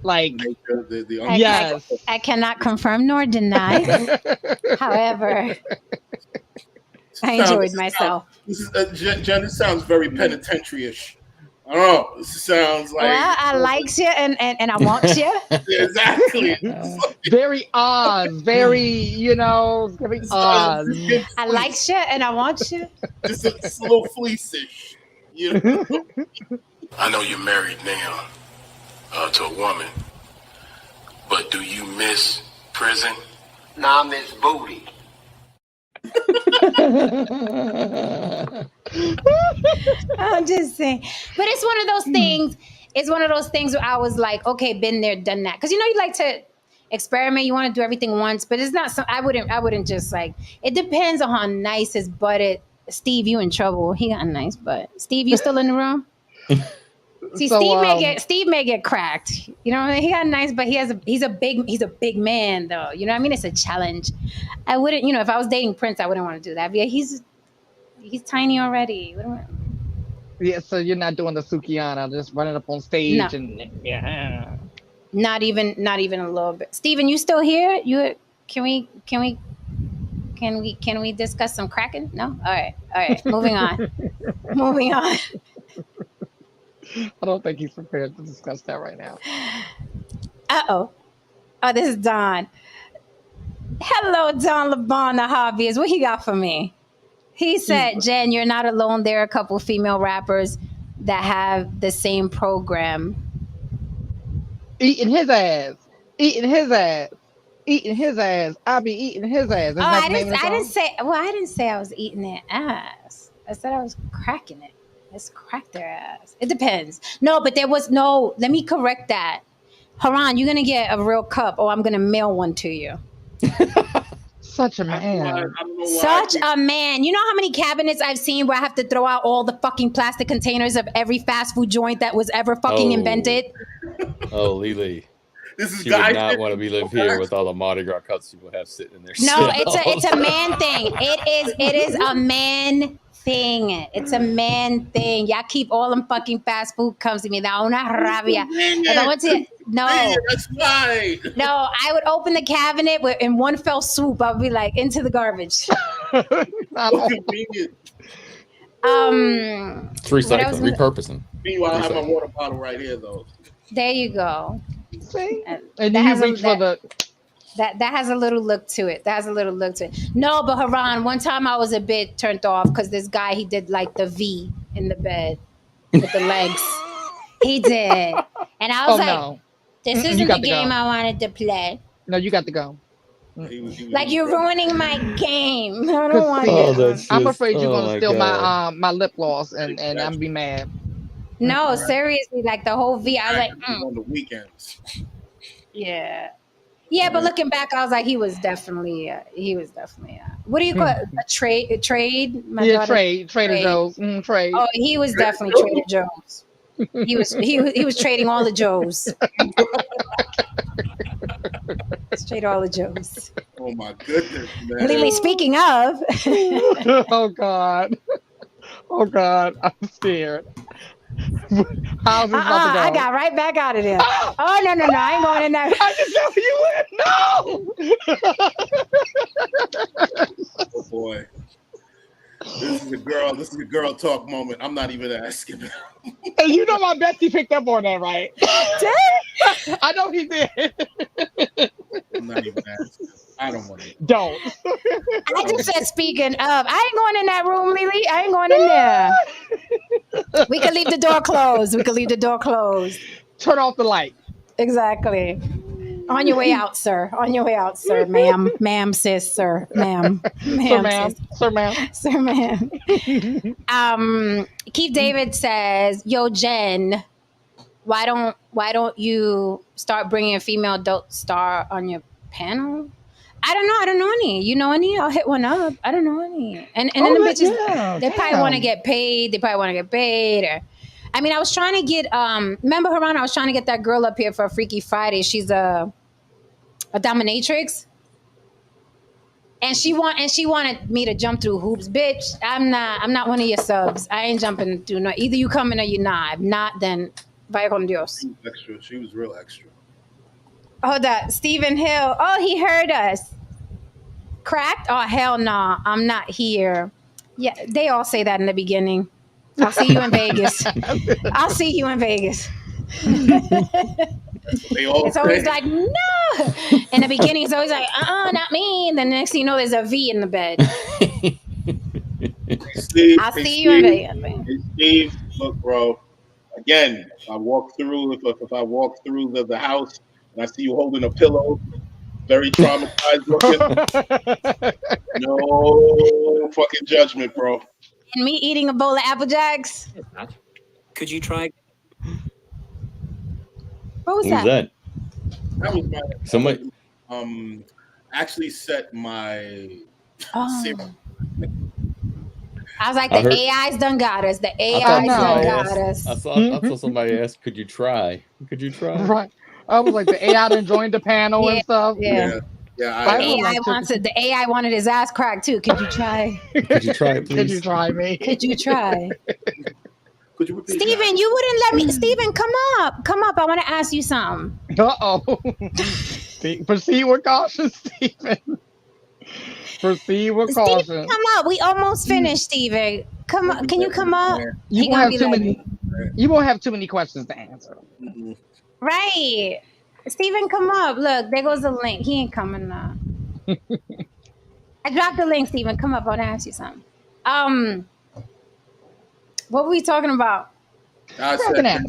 [SPEAKER 2] Like
[SPEAKER 1] yes, I cannot confirm nor deny. However, I enjoyed myself.
[SPEAKER 3] Jen, this sounds very penitentiary-ish. I don't know. This sounds like.
[SPEAKER 1] Well, I likes you and I want you.
[SPEAKER 3] Exactly.
[SPEAKER 2] Very Oz. Very, very Oz.
[SPEAKER 1] I likes you and I want you.
[SPEAKER 3] It's a little fleece-ish.
[SPEAKER 8] I know you're married now to a woman, but do you miss prison?
[SPEAKER 10] Nah, I miss booty.
[SPEAKER 1] I'm just saying, but it's one of those things. It's one of those things where I was like, okay, been there, done that. Because you like to experiment. You want to do everything once, but it's not. I wouldn't just like. It depends on how nice his butt is. Steve, you in trouble. He got a nice butt. Steve, you still in the room? See, so, Steve may get cracked. You know what I mean? He got a nice butt. He's a big man though. You know what I mean? It's a challenge. I wouldn't. If I was dating Prince, I wouldn't want to do that. But yeah, he's tiny already.
[SPEAKER 2] Yeah, so you're not doing the Sukiana, just running up on stage and yeah.
[SPEAKER 1] Not even a little bit. Steven, you still here? Can we discuss some cracking? No? All right. Moving on.
[SPEAKER 2] I don't think he's prepared to discuss that right now.
[SPEAKER 1] Oh, this is Don. Hello, Don LeBon, the hobbyist. What he got for me? He said, Jen, you're not alone. There are a couple female rappers that have the same program.
[SPEAKER 2] Eating his ass. I be eating his ass.
[SPEAKER 1] I didn't say I was eating their ass. I said I was cracking it. Let's crack their ass. It depends. No, but there was no, let me correct that. Haran, you're going to get a real cup or I'm going to mail one to you.
[SPEAKER 2] Such a man.
[SPEAKER 3] I don't know why.
[SPEAKER 1] Such a man. You know how many cabinets I've seen where I have to throw out all the fucking plastic containers of every fast food joint that was ever fucking invented?
[SPEAKER 4] Oh, Lily.
[SPEAKER 3] This is
[SPEAKER 4] She would
[SPEAKER 3] guys.
[SPEAKER 4] not want to be live here with all the Mardi Gras cups people have sitting in their
[SPEAKER 1] No,
[SPEAKER 4] cells.
[SPEAKER 1] it's a man thing. It is a man thing. It's a man thing. Y'all keep all them fucking fast food comes to me. Da una rabia. If I went to
[SPEAKER 3] That's right.
[SPEAKER 1] no, I would open the cabinet in one fell swoop. I would be like into the garbage.
[SPEAKER 3] So convenient.
[SPEAKER 4] It's recycling, repurposing.
[SPEAKER 3] Meanwhile, I have my water bottle right here, though.
[SPEAKER 1] There you go.
[SPEAKER 2] See?
[SPEAKER 1] That
[SPEAKER 2] And you
[SPEAKER 1] has
[SPEAKER 2] reach for the.
[SPEAKER 1] That has a little look to it. No, but Haran, one time I was a bit turned off because this guy, he did like the V in the bed with the legs. He did. And I was
[SPEAKER 2] no.
[SPEAKER 1] This isn't the game I wanted to play.
[SPEAKER 2] No, you got to go.
[SPEAKER 1] Like, you're ruining my game. I don't want it.
[SPEAKER 2] I'm afraid you're going to steal my lip gloss and I'm going to be mad.
[SPEAKER 1] No, seriously, like the whole V. I was like,
[SPEAKER 3] on the weekends.
[SPEAKER 1] Yeah. Yeah, but looking back, I was like, he was definitely, what do you call it? A trade?
[SPEAKER 2] Trader Joe's. Trade.
[SPEAKER 1] Oh, he was definitely Trader Joe's. He was trading all the Joes. Straight all the Joes.
[SPEAKER 3] Oh my goodness, man.
[SPEAKER 1] Lily, speaking of.
[SPEAKER 2] Oh God, I'm scared. How's this about to go?
[SPEAKER 1] I got right back out of there. Oh no, I ain't going in there.
[SPEAKER 2] I just know you went. No.
[SPEAKER 3] Oh boy. This is a girl talk moment. I'm not even asking.
[SPEAKER 2] And you know my bestie picked up on that, right? I know he did.
[SPEAKER 3] I'm not even asking. I don't want to.
[SPEAKER 2] Don't.
[SPEAKER 1] I just said, speaking of, I ain't going in that room, Lily. I ain't going in there. We can leave the door closed.
[SPEAKER 2] Turn off the light.
[SPEAKER 1] Exactly. On your way out, sir. Ma'am. Ma'am, sis, sir. Ma'am.
[SPEAKER 2] Sir, ma'am.
[SPEAKER 1] Keith David says, yo, Jen, why don't you start bringing a female adult star on your panel? I don't know any. You know any? I'll hit one up. I don't know any. And then the bitches, they probably want to get paid. Or, I mean, I was trying to get, remember Haran, I was trying to get that girl up here for a Freaky Friday. She's a dominatrix. And she wanted me to jump through hoops. Bitch, I'm not one of your subs. I ain't jumping through no. Either you coming or you not. If not, then vaya con Dios.
[SPEAKER 3] Extra. She was real extra.
[SPEAKER 1] Hold up. Stephen Hill. Oh, he heard us. Cracked? Oh, hell no. I'm not here. Yeah, they all say that in the beginning. I'll see you in Vegas. It's always like, no. In the beginning, it's always like, not me. And then the next thing you know, there's a V in the bed. I'll see you in Vegas.
[SPEAKER 3] Hey, Steve, look, bro. Again, if I walk through the house and I see you holding a pillow, very traumatized looking. No fucking judgment, bro.
[SPEAKER 1] And me eating a bowl of Apple Jacks.
[SPEAKER 11] Could you try?
[SPEAKER 1] What was
[SPEAKER 4] that?
[SPEAKER 3] That was my
[SPEAKER 4] somebody.
[SPEAKER 3] Actually set my.
[SPEAKER 1] I was like, the AI's done got us. The AI's done got us.
[SPEAKER 4] I saw somebody ask, "Could you try?
[SPEAKER 2] Right. I was like, the AI done joined the panel and stuff.
[SPEAKER 3] Yeah.
[SPEAKER 1] The AI wanted his ass cracked too. Could you try?
[SPEAKER 4] Could you try it, please?
[SPEAKER 2] Could you try me?
[SPEAKER 1] Could you try?
[SPEAKER 3] Could you repeat
[SPEAKER 1] Steven,
[SPEAKER 3] that?
[SPEAKER 1] you wouldn't let me. Steven, come up. I want to ask you something.
[SPEAKER 2] Proceed with caution, Steven. Proceed with caution.
[SPEAKER 1] Steven, come up. We almost finished, Steven. Come up. Can you come up?
[SPEAKER 2] You won't have too many questions to answer.
[SPEAKER 3] Mm-hmm.
[SPEAKER 1] Right. Steven, come up. Look, there goes the link. He ain't coming up. I dropped the link, Steven. Come up. I want to ask you something. What were we talking about?
[SPEAKER 3] I said that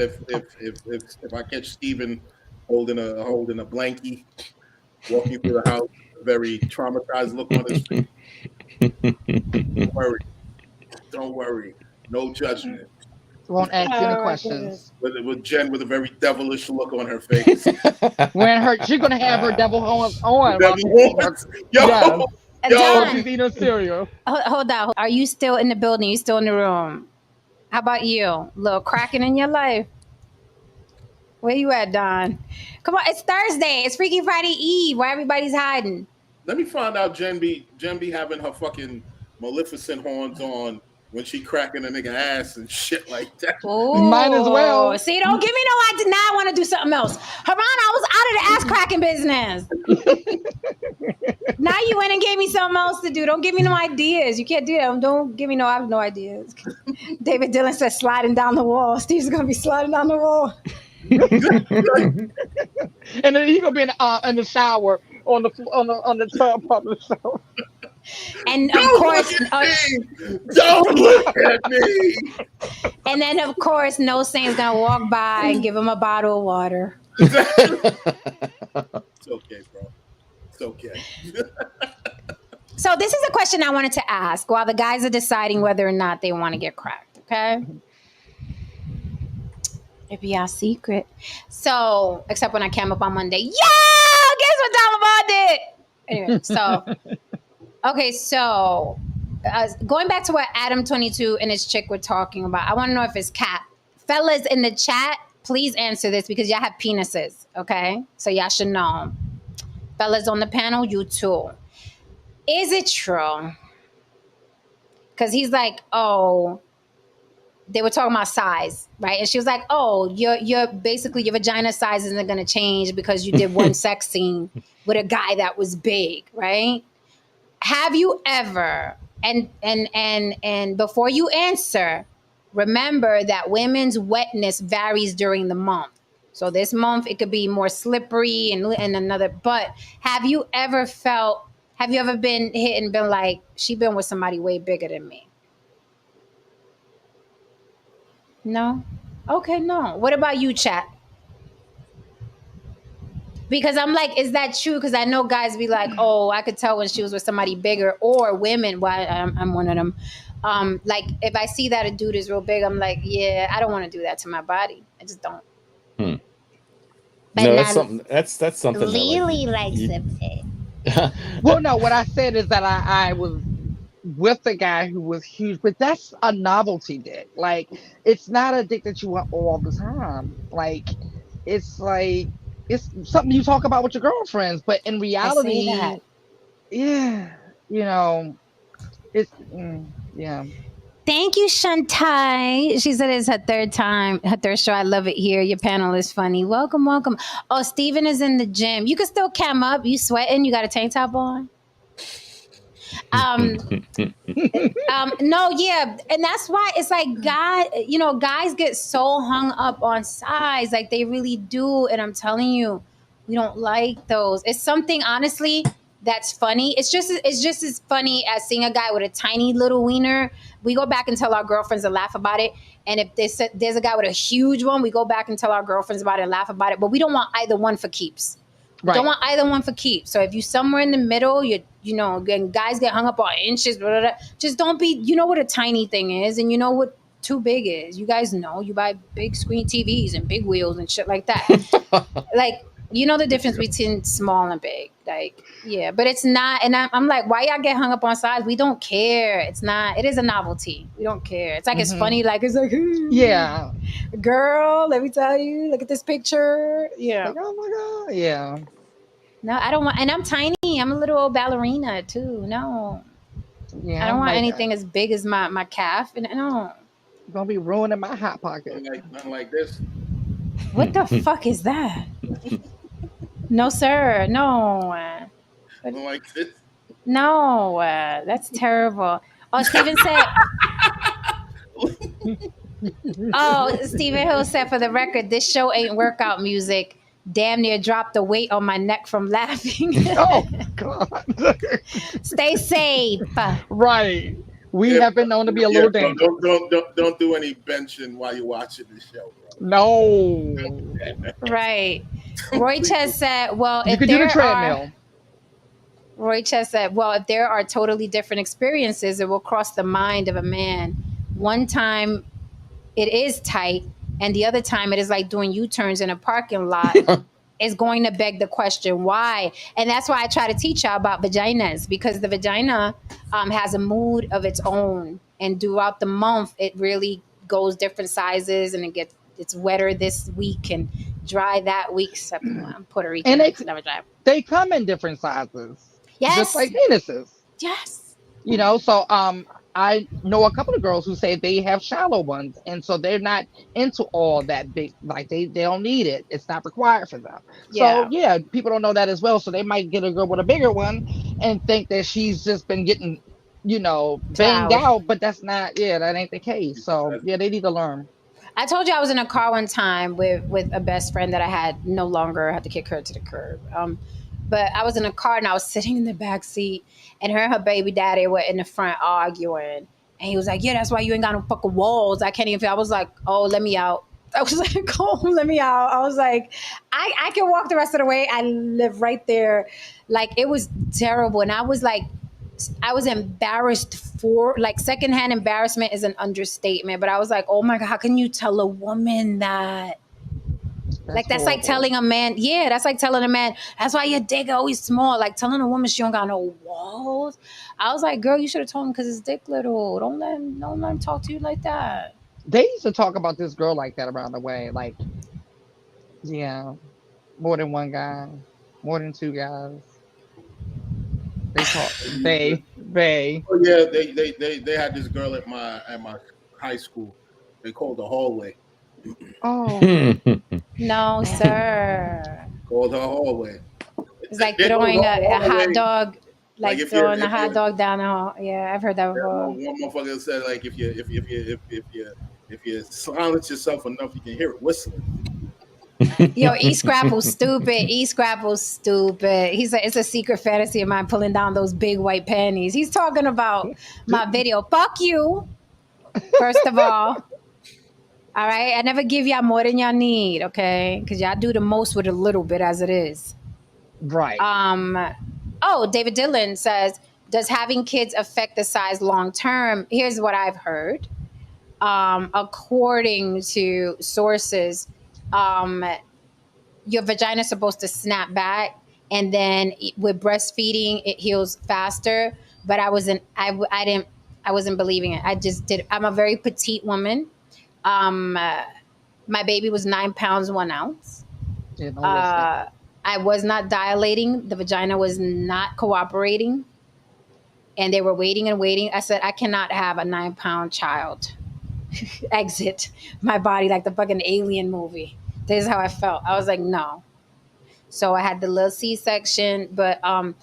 [SPEAKER 3] if I catch Steven holding a blankie, walking through the house, a very traumatized look on his face. Don't worry. No judgment.
[SPEAKER 2] Won't ask any
[SPEAKER 1] Oh my goodness.
[SPEAKER 2] questions.
[SPEAKER 3] With Jen with a very devilish look on her face.
[SPEAKER 2] She's gonna have her devil horns
[SPEAKER 3] The
[SPEAKER 2] on while
[SPEAKER 3] devil
[SPEAKER 2] she's eating
[SPEAKER 3] horns.
[SPEAKER 2] her,
[SPEAKER 3] Yo,
[SPEAKER 2] yes, while
[SPEAKER 3] yo.
[SPEAKER 2] she's
[SPEAKER 1] Don,
[SPEAKER 2] eating her cereal.
[SPEAKER 1] hold on. Are you still in the building? You still in the room? How about you? Little cracking in your life? Where you at, Don? Come on, it's Thursday. It's Freaky Friday Eve. Where everybody's hiding.
[SPEAKER 3] Let me find out Jen be having her fucking Maleficent horns on when she cracking a nigga ass and shit like that.
[SPEAKER 2] Might as
[SPEAKER 1] Oh,
[SPEAKER 2] well.
[SPEAKER 1] see, don't give me no idea. Now I want to do something else. Haran, I was out of the ass cracking business. Now you went and gave me something else to do. Don't give me no ideas. You can't do that. Don't give me no. I have no ideas. David Dillon said sliding down the wall. Steve's gonna be sliding down the wall.
[SPEAKER 2] And then he's gonna be in the shower on the tub part of the shower.
[SPEAKER 1] And of
[SPEAKER 3] Don't
[SPEAKER 1] course,
[SPEAKER 3] look at me. Don't look at me.
[SPEAKER 1] and then of course, No Saint's gonna walk by and give him a bottle of water.
[SPEAKER 3] It's okay, bro. It's okay.
[SPEAKER 1] So this is a question I wanted to ask while the guys are deciding whether or not they want to get cracked. Okay. It'd be our secret. So, except when I came up on Monday. Yeah! Guess what Taliban did? Anyway, so, okay, so going back to what Adam22 and his chick were talking about, I want to know if it's cap. Fellas in the chat, please answer this because y'all have penises, okay? So y'all should know. Fellas on the panel, you too. Is it true? Because he's like, oh, they were talking about size, right? And she was like, oh, you're basically your vagina size isn't going to change because you did one sex scene with a guy that was big, right? Have you ever, and before you answer, remember that women's wetness varies during the month. So this month it could be more slippery and another, but have you ever been hit and been like, she been with somebody way bigger than me? No? Okay, no. What about you, chat? Because I'm like, is that true? Because I know guys be like, oh, I could tell when she was with somebody bigger, or women, well, I'm one of them. Like, if I see that a dude is real big, I'm like, yeah, I don't want to do that to my body. I just don't. But
[SPEAKER 4] No, that's something. That's something.
[SPEAKER 1] Lily likes it big.
[SPEAKER 2] Well, no, what I said is that I was with a guy who was huge, but that's a novelty dick. Like, it's not a dick that you want all the time. Like it's something you talk about with your girlfriends, but in reality, yeah, you know, it's yeah.
[SPEAKER 1] Thank you, Shantai. She said it's her third show. I love it here. Your panel is funny. Welcome, welcome. Oh, Steven is in the gym. You can still cam up. You sweating? You got a tank top on? No, yeah, and that's why it's like guys get so hung up on size, like they really do, and I'm telling you, we don't like those. It's something honestly that's funny. It's just as funny as seeing a guy with a tiny little wiener. We go back and tell our girlfriends and laugh about it, and if there's a guy with a huge one, we go back and tell our girlfriends about it and laugh about it, but we don't want either one for keeps. Right. Don't want either one for keeps. So if you somewhere in the middle, and guys get hung up on inches, blah, blah, blah, just don't be, you know what a tiny thing is, and you know what too big is. You guys know, you buy big screen TVs and big wheels and shit like that. Like, you know the difference between small and big. Like, yeah, but it's not, and I'm like, why y'all get hung up on size? We don't care. It's not, it is a novelty. We don't care. It's like, it's funny, like, it's like,
[SPEAKER 2] yeah.
[SPEAKER 1] Girl, let me tell you, look at this picture. Yeah.
[SPEAKER 2] Like, oh my God. Yeah.
[SPEAKER 1] No, I don't want, and I'm tiny. I'm a little old ballerina too. No.
[SPEAKER 2] Yeah.
[SPEAKER 1] I don't want anything as big as my calf. And no.
[SPEAKER 2] You're gonna be ruining my hot pocket.
[SPEAKER 3] Nothing like this.
[SPEAKER 1] What the fuck is that? No, sir. No.
[SPEAKER 3] Nothing like this.
[SPEAKER 1] No, that's terrible. Oh, Steven said. Oh, Stephen Hill said, for the record, this show ain't workout music. Damn near dropped the weight on my neck from laughing.
[SPEAKER 2] Oh, God.
[SPEAKER 1] Stay safe.
[SPEAKER 2] Right. We have been known to be a little dangerous.
[SPEAKER 3] Don't do any benching while you're watching the show, bro.
[SPEAKER 2] No.
[SPEAKER 1] Right. Roy Ches said, well,
[SPEAKER 2] you could do the treadmill.
[SPEAKER 1] Roy Ches said, well, if there are totally different experiences, it will cross the mind of a man. One time it is tight, and the other time it is like doing U-turns in a parking lot, is going to beg the question why. And that's why I try to teach y'all about vaginas, because the vagina has a mood of its own, and throughout the month it really goes different sizes, and it's wetter this week and dry that week. Except I'm Puerto Rican,
[SPEAKER 2] And
[SPEAKER 1] it's never dry.
[SPEAKER 2] they come in different sizes, just
[SPEAKER 1] Yes,
[SPEAKER 2] like penises.
[SPEAKER 1] yes.
[SPEAKER 2] So I know a couple of girls who say they have shallow ones, and so they're not into all that big, like they don't need it, it's not required for them. So
[SPEAKER 1] Yeah.
[SPEAKER 2] yeah, people don't know that as well, so they might get a girl with a bigger one and think that she's just been getting banged
[SPEAKER 1] Plowed.
[SPEAKER 2] out, but that's not, that ain't the case. So yeah, they need to learn.
[SPEAKER 1] I told you I was in a car one time with a best friend that I had no longer, had to kick her to the curb. But I was in a car and I was sitting in the back seat, and her and her baby daddy were in the front arguing. And he was like, "Yeah, that's why you ain't got no fucking walls. I can't even feel." I was like, "Oh, let me out." I was like, "Oh, let me out." I was like, I can walk the rest of the way. I live right there. Like, it was terrible. And I was embarrassed for, like, secondhand embarrassment is an understatement. But I was like, oh my God, how can you tell a woman that? That's like telling a man, that's like telling a man, that's why your dick always small. Like telling a woman she don't got no walls. I was like, girl, you should have told him because his dick little. Don't let him talk to you like that.
[SPEAKER 2] They used to talk about this girl like that around the way. Like, yeah, more than one guy, more than two guys. They talk. They.
[SPEAKER 3] Oh yeah, they had this girl at my high school. They called the hallway.
[SPEAKER 2] Oh.
[SPEAKER 1] No, sir.
[SPEAKER 3] Called her hallway.
[SPEAKER 1] It's like throwing a hot dog, like throwing a hot dog down the hall. Yeah, I've heard that before.
[SPEAKER 3] One motherfucker said, like, if you silence yourself enough, you can hear it whistling.
[SPEAKER 1] Yo, E-Scrapple's stupid. E-Scrapple's stupid. He said it's a secret fantasy of mine pulling down those big white panties. He's talking about my video. Fuck you, first of all. All right? I never give y'all more than y'all need, okay? Because y'all do the most with a little bit as it is.
[SPEAKER 2] Right.
[SPEAKER 1] Oh, David Dillon says, does having kids affect the size long term? Here's what I've heard. According to sources, your vagina is supposed to snap back, and then with breastfeeding it heals faster. But I wasn't believing it. I just did. I'm a very petite woman. My baby was 9 pounds 1 ounce. I was not dilating. The vagina was not cooperating, and they were waiting and waiting. I said, I cannot have a 9-pound child exit my body like the fucking Alien movie. This is how I felt. I was like, no. So I had the little C-section, but I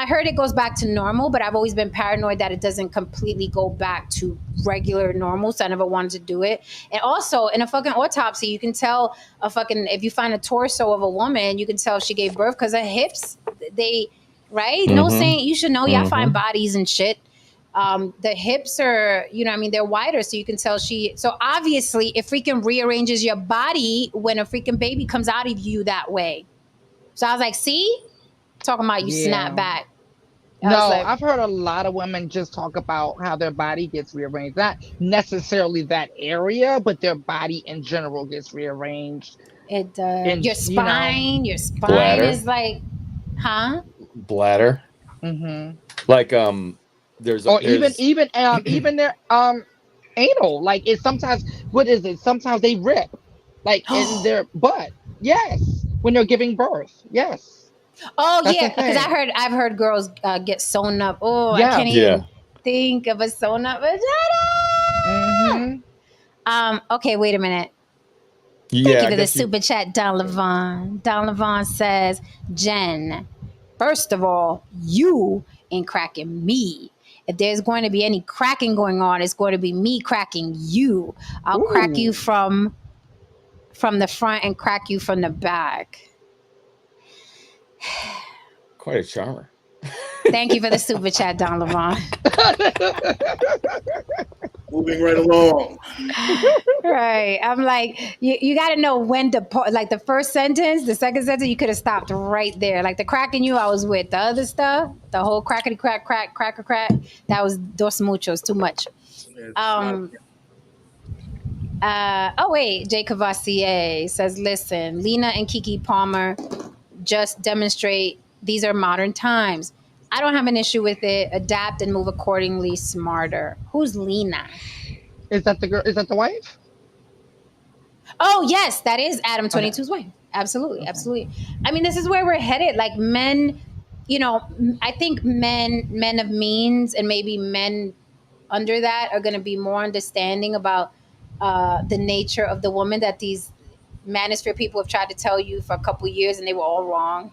[SPEAKER 1] heard it goes back to normal, but I've always been paranoid that it doesn't completely go back to regular normal, so I never wanted to do it. And also, in a fucking autopsy, you can tell if you find a torso of a woman, you can tell if she gave birth, because her hips, right? No saying, you should know, y'all find bodies and shit. The hips are, they're wider, so you can tell so obviously it freaking rearranges your body when a freaking baby comes out of you that way. So I was like, see? Talking about you snap back.
[SPEAKER 2] I've heard a lot of women just talk about how their body gets rearranged. Not necessarily that area, but their body in general gets rearranged.
[SPEAKER 1] It does. Your spine
[SPEAKER 4] Bladder.
[SPEAKER 1] is like, huh?
[SPEAKER 4] Bladder.
[SPEAKER 2] Mm-hmm.
[SPEAKER 4] Like, there's
[SPEAKER 2] even their anal. Like, it's sometimes, what is it? Sometimes they rip, like in their butt. Yes. When they're giving birth, yes.
[SPEAKER 1] Oh, yeah, because I've heard girls get sewn up. Oh,
[SPEAKER 2] yeah.
[SPEAKER 1] I can't even think of a sewn up vagina.
[SPEAKER 2] Mm-hmm.
[SPEAKER 1] Okay, wait a minute. Thank you for the super chat, Don Levon. Don Levon says, Jen, first of all, you ain't cracking me. If there's going to be any cracking going on, it's going to be me cracking you. I'll crack you from the front and crack you from the back.
[SPEAKER 4] Quite a charmer.
[SPEAKER 1] Thank you for the super chat, Don Levon.
[SPEAKER 3] Moving right along.
[SPEAKER 1] Right. I'm like, you got to know when to pause. Like the first sentence, the second sentence, you could have stopped right there. Like the cracking you, I was with. The other stuff, the whole crackety crack, cracker crack, that was dos muchos, too much. Oh wait, Jay Cavassier says, "Listen, Lena and Kiki Palmer just demonstrate these are modern times. I don't have an issue with it. Adapt and move accordingly. Smarter." Who's Lena?
[SPEAKER 2] Is that the girl? Is that the wife?
[SPEAKER 1] Oh yes, that is Adam
[SPEAKER 2] Okay.
[SPEAKER 1] 22's wife. Absolutely, absolutely. I mean, this is where we're headed. Like men, you know, I think men of means, and maybe men under that are going to be more understanding about the nature of the woman that these manosphere people have tried to tell you for a couple years, and they were all wrong.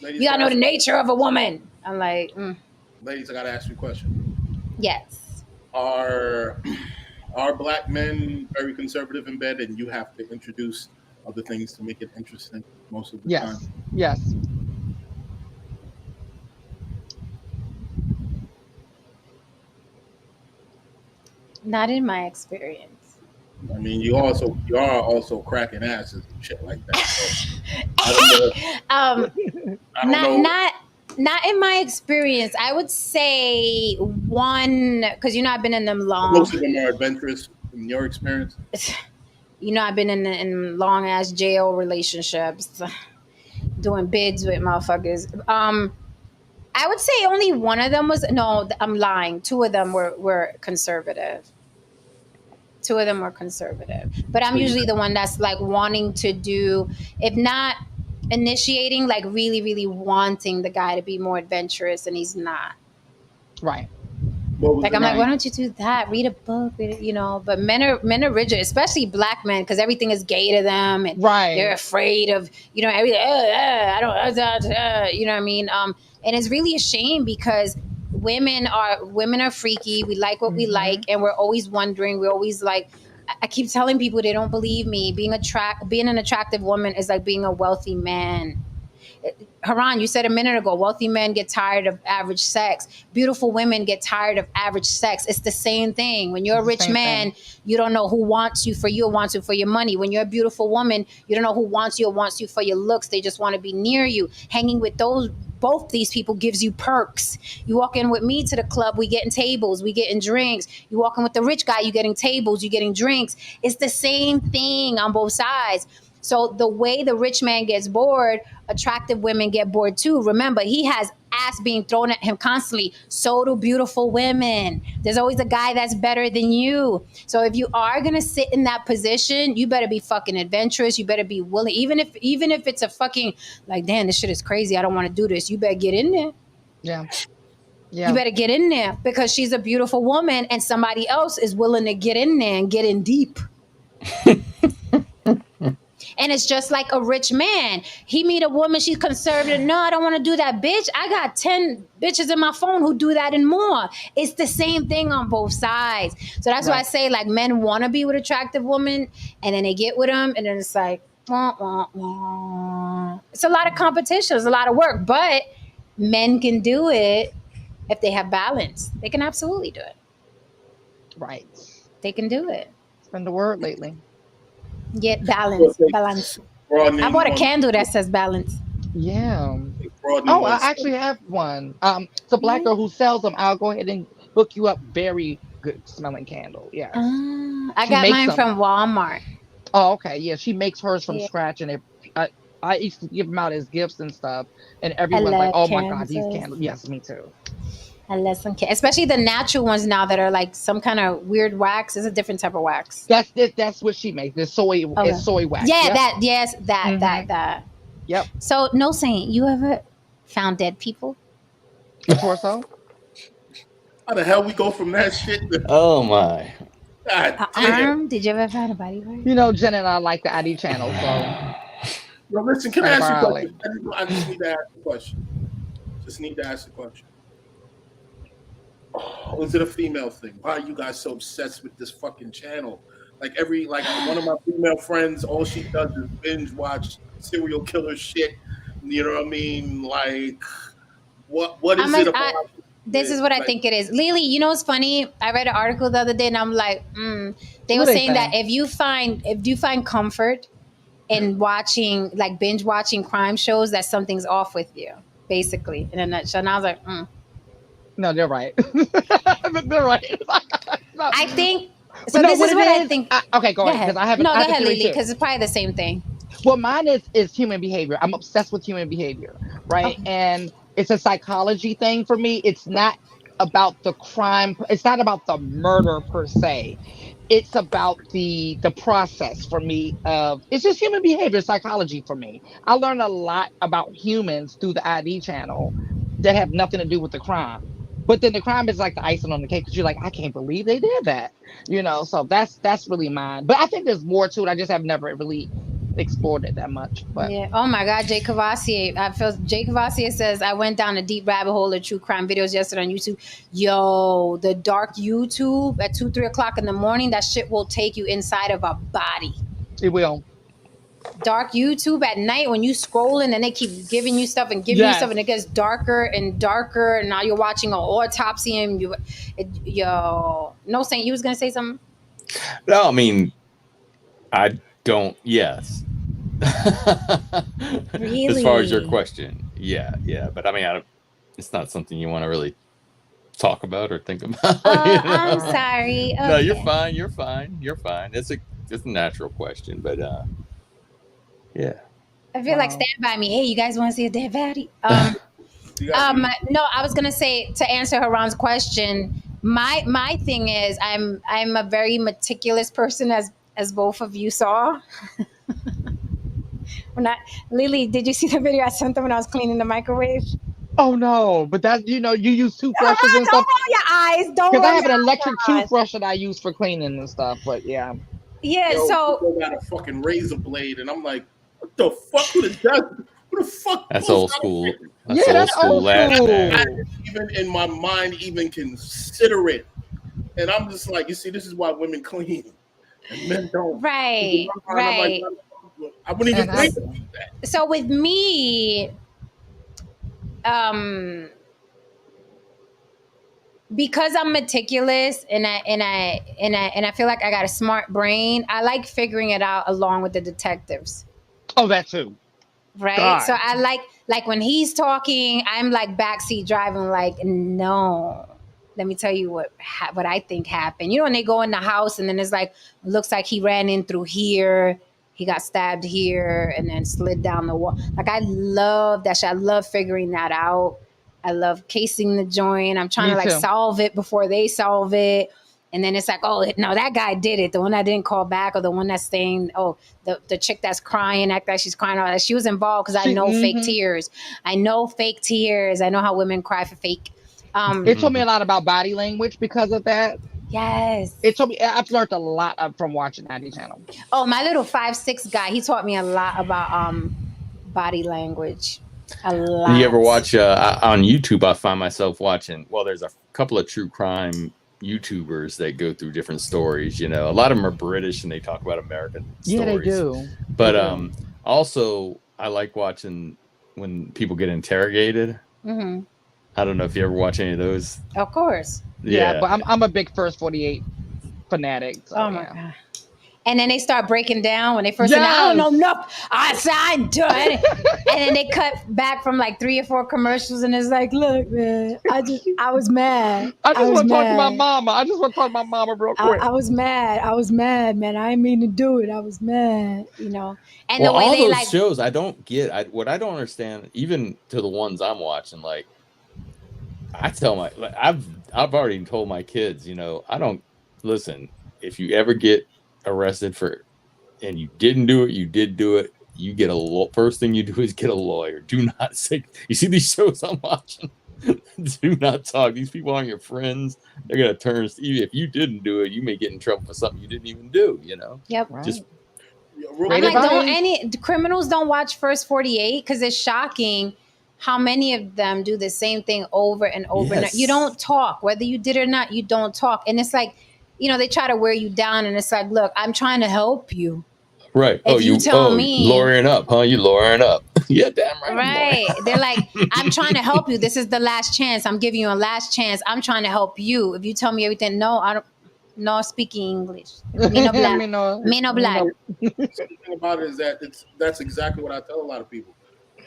[SPEAKER 3] Ladies,
[SPEAKER 1] You gotta know the
[SPEAKER 3] can I ask-
[SPEAKER 1] nature of a woman. I'm like,
[SPEAKER 3] ladies, I gotta ask you a question.
[SPEAKER 1] yes.
[SPEAKER 3] Are black men very conservative in bed, and you have to introduce other things to make it interesting most of the time?
[SPEAKER 2] Yes.
[SPEAKER 1] Not in my experience.
[SPEAKER 3] I mean, you are also cracking asses and shit like that. So, I don't know.
[SPEAKER 1] Not in my experience. I would say one, because I've been in them long.
[SPEAKER 3] Most of them are adventurous in your experience.
[SPEAKER 1] I've been in long ass jail relationships, doing bids with motherfuckers. I would say only one of them was, no, I'm lying. Two of them were conservative. Two of them were conservative, but I'm usually the one that's like wanting to do, if not initiating, like really, really wanting the guy to be more adventurous, and he's not.
[SPEAKER 2] Right.
[SPEAKER 1] Like I'm like, why don't you do that? Read a book, But men are rigid, especially black men, because everything is gay to them, and they're afraid of everything. I don't, you know what I mean? And it's really a shame because women are freaky. We like what we like, and we're always wondering. We're always like, I keep telling people, they don't believe me. Being an attractive woman is like being a wealthy man. Haran, you said a minute ago, wealthy men get tired of average sex. Beautiful women get tired of average sex. It's the same thing. When you're a rich man, you don't know who wants you for you or wants you for your money. When you're a beautiful woman, you don't know who wants you or wants you for your looks. They just want to be near you. Hanging with both these people gives you perks. You walk in with me to the club, we getting tables, we getting drinks. You walk in with the rich guy, you getting tables, you getting drinks. It's the same thing on both sides. So the way the rich man gets bored, attractive women get bored too. Remember, he has ass being thrown at him constantly. So do beautiful women. There's always a guy that's better than you. So if you are gonna sit in that position, you better be fucking adventurous. You better be willing, even if it's a fucking like, damn, this shit is crazy, I don't want to do this. You better get in there.
[SPEAKER 2] Yeah.
[SPEAKER 1] You better get in there because she's a beautiful woman, and somebody else is willing to get in there and get in deep. And it's just like a rich man. He meet a woman, she's conservative. No, I don't want to do that, bitch. I got 10 bitches in my phone who do that and more. It's the same thing on both sides. So that's why I say, like, men want to be with attractive women, and then they get with them, and then it's like, wah, wah, wah. It's a lot of competition. It's a lot of work. But men can do it if they have balance. They can absolutely do it.
[SPEAKER 2] Right.
[SPEAKER 1] They can do it.
[SPEAKER 2] It's been the word lately.
[SPEAKER 1] Get balance. Balance. I bought a candle that says balance.
[SPEAKER 2] Yeah. Oh, I actually have one. It's a black girl who sells them. I'll go ahead and hook you up. Very good smelling candle. Yeah.
[SPEAKER 1] I got mine from Walmart.
[SPEAKER 2] Oh, okay. Yeah, she makes hers from scratch, and I used to give them out as gifts and stuff, and everyone's like, "Oh my god, these candles!" Yes, me too.
[SPEAKER 1] I love some candles, especially the natural ones now that are like some kind of weird wax. It's a different type of wax.
[SPEAKER 2] That's it. That's what she makes. It's soy. Okay. It's soy wax.
[SPEAKER 1] Yeah, that. Yes, that. That.
[SPEAKER 2] Yep.
[SPEAKER 1] So, no saint, you ever found dead people?
[SPEAKER 2] The torso.
[SPEAKER 3] How the hell we go from that shit to...
[SPEAKER 4] Oh my.
[SPEAKER 3] God damn.
[SPEAKER 1] Did you ever find a body part?
[SPEAKER 2] You know, Jen and I like the ID channel, so.
[SPEAKER 3] Well, listen, can I ask you a question? I just need to ask a question. Oh, is it a female thing? Why are you guys so obsessed with this fucking channel? Like one of my female friends, all she does is binge watch serial killer shit. You know what I mean? Like, what is it about?
[SPEAKER 1] This is what I think it is. Lily, you know what's funny? I read an article the other day, and I'm like, they were saying that if you find comfort in watching, like binge watching crime shows, that something's off with you, basically, in a nutshell. And I was like,
[SPEAKER 2] No, they're right. They're right.
[SPEAKER 1] I think So
[SPEAKER 2] no,
[SPEAKER 1] this is what I think.
[SPEAKER 2] Okay, go
[SPEAKER 1] Go
[SPEAKER 2] ahead, because
[SPEAKER 1] ahead.
[SPEAKER 2] I have
[SPEAKER 1] No,
[SPEAKER 2] I
[SPEAKER 1] go
[SPEAKER 2] have a
[SPEAKER 1] ahead,
[SPEAKER 2] theory
[SPEAKER 1] Lily,
[SPEAKER 2] too.
[SPEAKER 1] because it's probably the same thing.
[SPEAKER 2] Well, mine is human behavior. I'm obsessed with human behavior, right?
[SPEAKER 1] Okay.
[SPEAKER 2] And it's a psychology thing for me. It's not about the crime. It's not about the murder per se. It's about the process for me of it's just human behavior psychology for me. I learned a lot about humans through the ID channel that have nothing to do with the crime. But then the crime is like the icing on the cake because you're like, I can't believe they did that. So that's really mine. But I think there's more to it. I just have never really explored it that much. But
[SPEAKER 1] Yeah. Oh my God, Jay Cavassier. Jay Cavassier says I went down a deep rabbit hole of true crime videos yesterday on YouTube. Yo, the dark YouTube at 2, 3 o'clock in the morning. That shit will take you inside of a body.
[SPEAKER 2] it will.
[SPEAKER 1] Dark YouTube at night when you scrolling and they keep giving you stuff and giving you
[SPEAKER 2] Yes.
[SPEAKER 1] stuff and it gets darker and darker and now you're watching an autopsy and no, Saint, you was gonna say something?
[SPEAKER 4] No, I mean, I don't. Yes.
[SPEAKER 1] Really?
[SPEAKER 4] As far as your question, yeah. But I mean, it's not something you want to really talk about or think about.
[SPEAKER 1] I'm sorry. Okay.
[SPEAKER 4] No, you're fine. You're fine. It's a natural question, but yeah.
[SPEAKER 1] I feel like stand by me. Hey, you guys want to see a dead body? No, I was gonna say to answer Haran's question. My thing is I'm a very meticulous person, as both of you saw. Lily, did you see the video I sent them when I was cleaning the microwave?
[SPEAKER 2] Oh no, but that you use toothbrushes and
[SPEAKER 1] Don't
[SPEAKER 2] stuff.
[SPEAKER 1] roll your eyes. Don't
[SPEAKER 2] Because
[SPEAKER 1] roll
[SPEAKER 2] I have an
[SPEAKER 1] your
[SPEAKER 2] electric
[SPEAKER 1] eyes.
[SPEAKER 2] toothbrush that I use for cleaning and stuff. But yeah.
[SPEAKER 1] Yeah.
[SPEAKER 3] Yo,
[SPEAKER 1] So
[SPEAKER 3] people got a fucking razor blade, and I'm like, what the fuck? Who the fuck?
[SPEAKER 4] That's old school.
[SPEAKER 2] That's old school.
[SPEAKER 3] I even in my mind even consider it, and I'm just like, you see, this is why women clean and men don't.
[SPEAKER 1] Right.
[SPEAKER 3] Like, I wouldn't even think about that.
[SPEAKER 1] So with me, because I'm meticulous and I feel like I got a smart brain, I like figuring it out along with the detectives.
[SPEAKER 2] Oh, that too.
[SPEAKER 1] Right.
[SPEAKER 2] God.
[SPEAKER 1] So I like when he's talking, I'm like backseat driving, like, no, let me tell you what I think happened. When they go in the house and then it's like, looks like he ran in through here. He got stabbed here and then slid down the wall. Like, I love that shit. I love figuring that out. I love casing the joint. I'm trying to solve it before they solve it. And then it's like, oh, no, that guy did it. The one that didn't call back or the one that's saying, oh, the chick that's crying, act like she's crying. All that. She was involved because I know fake tears. I know fake tears. I know how women cry for fake.
[SPEAKER 2] It told me a lot about body language because of that.
[SPEAKER 1] Yes.
[SPEAKER 2] It told me, I've learned a lot from watching ID channel.
[SPEAKER 1] Oh, my little 5'6" guy, he taught me a lot about body language. A lot.
[SPEAKER 4] Do you ever watch on YouTube? I find myself watching. Well, there's a couple of true crime YouTubers that go through different stories. A lot of them are British and they talk about American stories.
[SPEAKER 2] Yeah, they do.
[SPEAKER 4] But also, I like watching when people get interrogated.
[SPEAKER 1] Mm-hmm.
[SPEAKER 4] I don't know if you ever watch any of those.
[SPEAKER 1] Of course.
[SPEAKER 2] Yeah, but I'm a big First 48 fanatic. So,
[SPEAKER 1] oh my God. And then they start breaking down when they first say, I don't know enough. I signed to it. And then they cut back from like 3 or 4 commercials and it's like, look, man, I was mad.
[SPEAKER 2] I just want to talk to my mama. I just want to talk to my mama real quick.
[SPEAKER 1] I was mad, man. I didn't mean to do it. I was mad, And
[SPEAKER 4] well,
[SPEAKER 1] the way
[SPEAKER 4] all
[SPEAKER 1] they
[SPEAKER 4] those shows, I don't get. What I don't understand, even to the ones I'm watching, like I tell I've already told my kids, I don't listen. If you ever get arrested and you didn't do it, you did do it. You get first thing you do is get a lawyer. Do not say. You see these shows I'm watching. Do not talk. These people aren't your friends. They're gonna turn. Even if you didn't do it, you may get in trouble for something you didn't even do.
[SPEAKER 1] Yep.
[SPEAKER 4] Just.
[SPEAKER 1] I'm like, criminals don't watch First 48 because it's shocking how many of them do the same thing over and over.
[SPEAKER 4] Yes.
[SPEAKER 1] And you don't talk, whether you did or not. You don't talk, and it's like, they try to wear you down, and it's like, look, I'm trying to help you.
[SPEAKER 4] Right.
[SPEAKER 1] If you tell me,
[SPEAKER 4] lawyering up, huh? You lawyering up. Yeah, damn right.
[SPEAKER 1] Right. They're like, I'm trying to help you. This is the last chance. I'm giving you a last chance. I'm trying to help you. If you tell me everything, no, I don't. No speaking English. Me no black. Me no black.
[SPEAKER 3] The thing about it is that that's exactly what I tell a lot of people.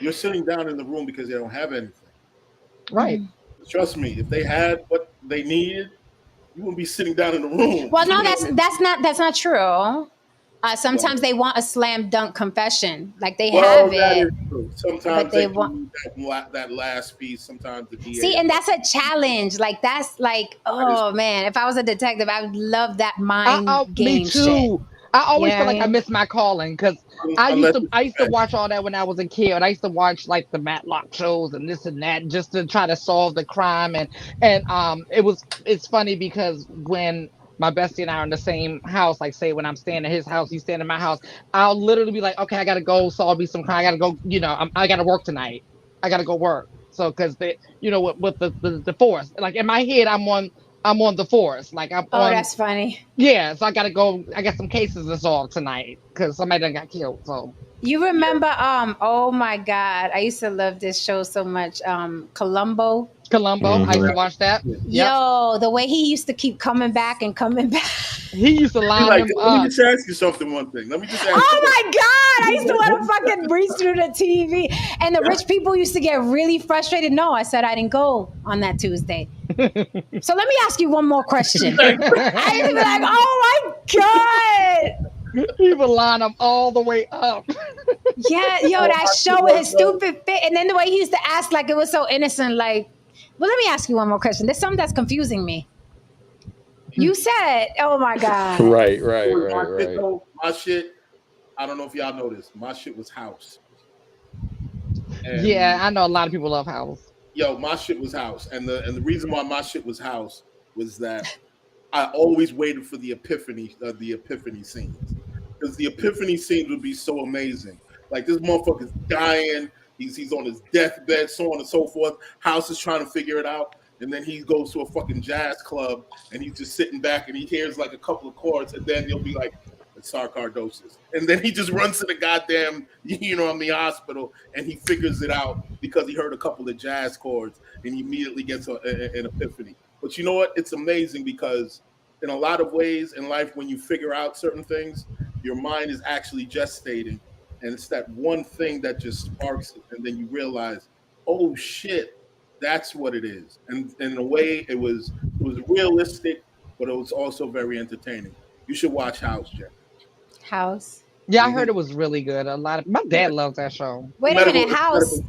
[SPEAKER 3] You're sitting down in the room because they don't have anything.
[SPEAKER 2] Right.
[SPEAKER 3] Trust me, if they had what they needed, you wouldn't be sitting down in the room.
[SPEAKER 1] Well, no, that's not true. Sometimes they want a slam dunk confession, like they have
[SPEAKER 3] that
[SPEAKER 1] it.
[SPEAKER 3] is true. Sometimes they want that last piece. Sometimes the DA.
[SPEAKER 1] See, and that's a challenge. Like that's like, oh man, if I was a detective, I would love that mind game.
[SPEAKER 2] Me too.
[SPEAKER 1] Shit.
[SPEAKER 2] I always feel like I miss my calling because I used to watch all that when I was a kid. I used to watch like the Matlock shows and this and that just to try to solve the crime. And it's funny because when my bestie and I are in the same house, like say when I'm staying at his house, he's staying in my house, I'll literally be like, okay, I gotta go solve me some crime. I gotta go, I gotta work tonight. I gotta go work. So because with the force, like in my head, I'm on the force. Like I'm on.
[SPEAKER 1] That's funny.
[SPEAKER 2] Yeah, so I gotta go. I got some cases to solve tonight because somebody done got killed. So
[SPEAKER 1] you remember? Oh my God, I used to love this show so much. Columbo.
[SPEAKER 2] I used to watch that.
[SPEAKER 1] Yo, the way he used to keep coming back and coming back.
[SPEAKER 2] He used to line him up.
[SPEAKER 3] Let me just ask you something. One thing. Let me just ask.
[SPEAKER 1] Oh my God! I used to want to fucking breeze through the TV, and the rich people used to get really frustrated. No, I said I didn't go on that Tuesday. So let me ask you one more question. I used to be like, oh my God!
[SPEAKER 2] He would line them all the way up.
[SPEAKER 1] Yeah, yo, that show with his stupid fit, and then the way he used to ask, like it was so innocent. Like, well, let me ask you one more question. There's something that's confusing me. You said, oh my God.
[SPEAKER 4] Right.
[SPEAKER 3] My shit, I don't know if y'all know this. My shit was House.
[SPEAKER 2] And yeah, I know a lot of people love House.
[SPEAKER 3] Yo, my shit was House. And the reason why my shit was House was that I always waited for the epiphany scenes. Because the epiphany scenes would be so amazing. Like this motherfucker's dying. He's on his deathbed, so on and so forth. House is trying to figure it out. And then he goes to a fucking jazz club and he's just sitting back and he hears like a couple of chords and then he'll be like, it's sarcoidosis. And then he just runs to the goddamn, the hospital and he figures it out because he heard a couple of jazz chords and he immediately gets an epiphany. But you know what? It's amazing because in a lot of ways in life, when you figure out certain things, your mind is actually gestating. And it's that one thing that just sparks it. And then you realize, oh shit, that's what it is. And in a way, it was realistic, but it was also very entertaining. You should watch House, Jeff.
[SPEAKER 1] House.
[SPEAKER 2] Yeah, I heard it was really good. My dad loves that show.
[SPEAKER 1] Wait a minute, House.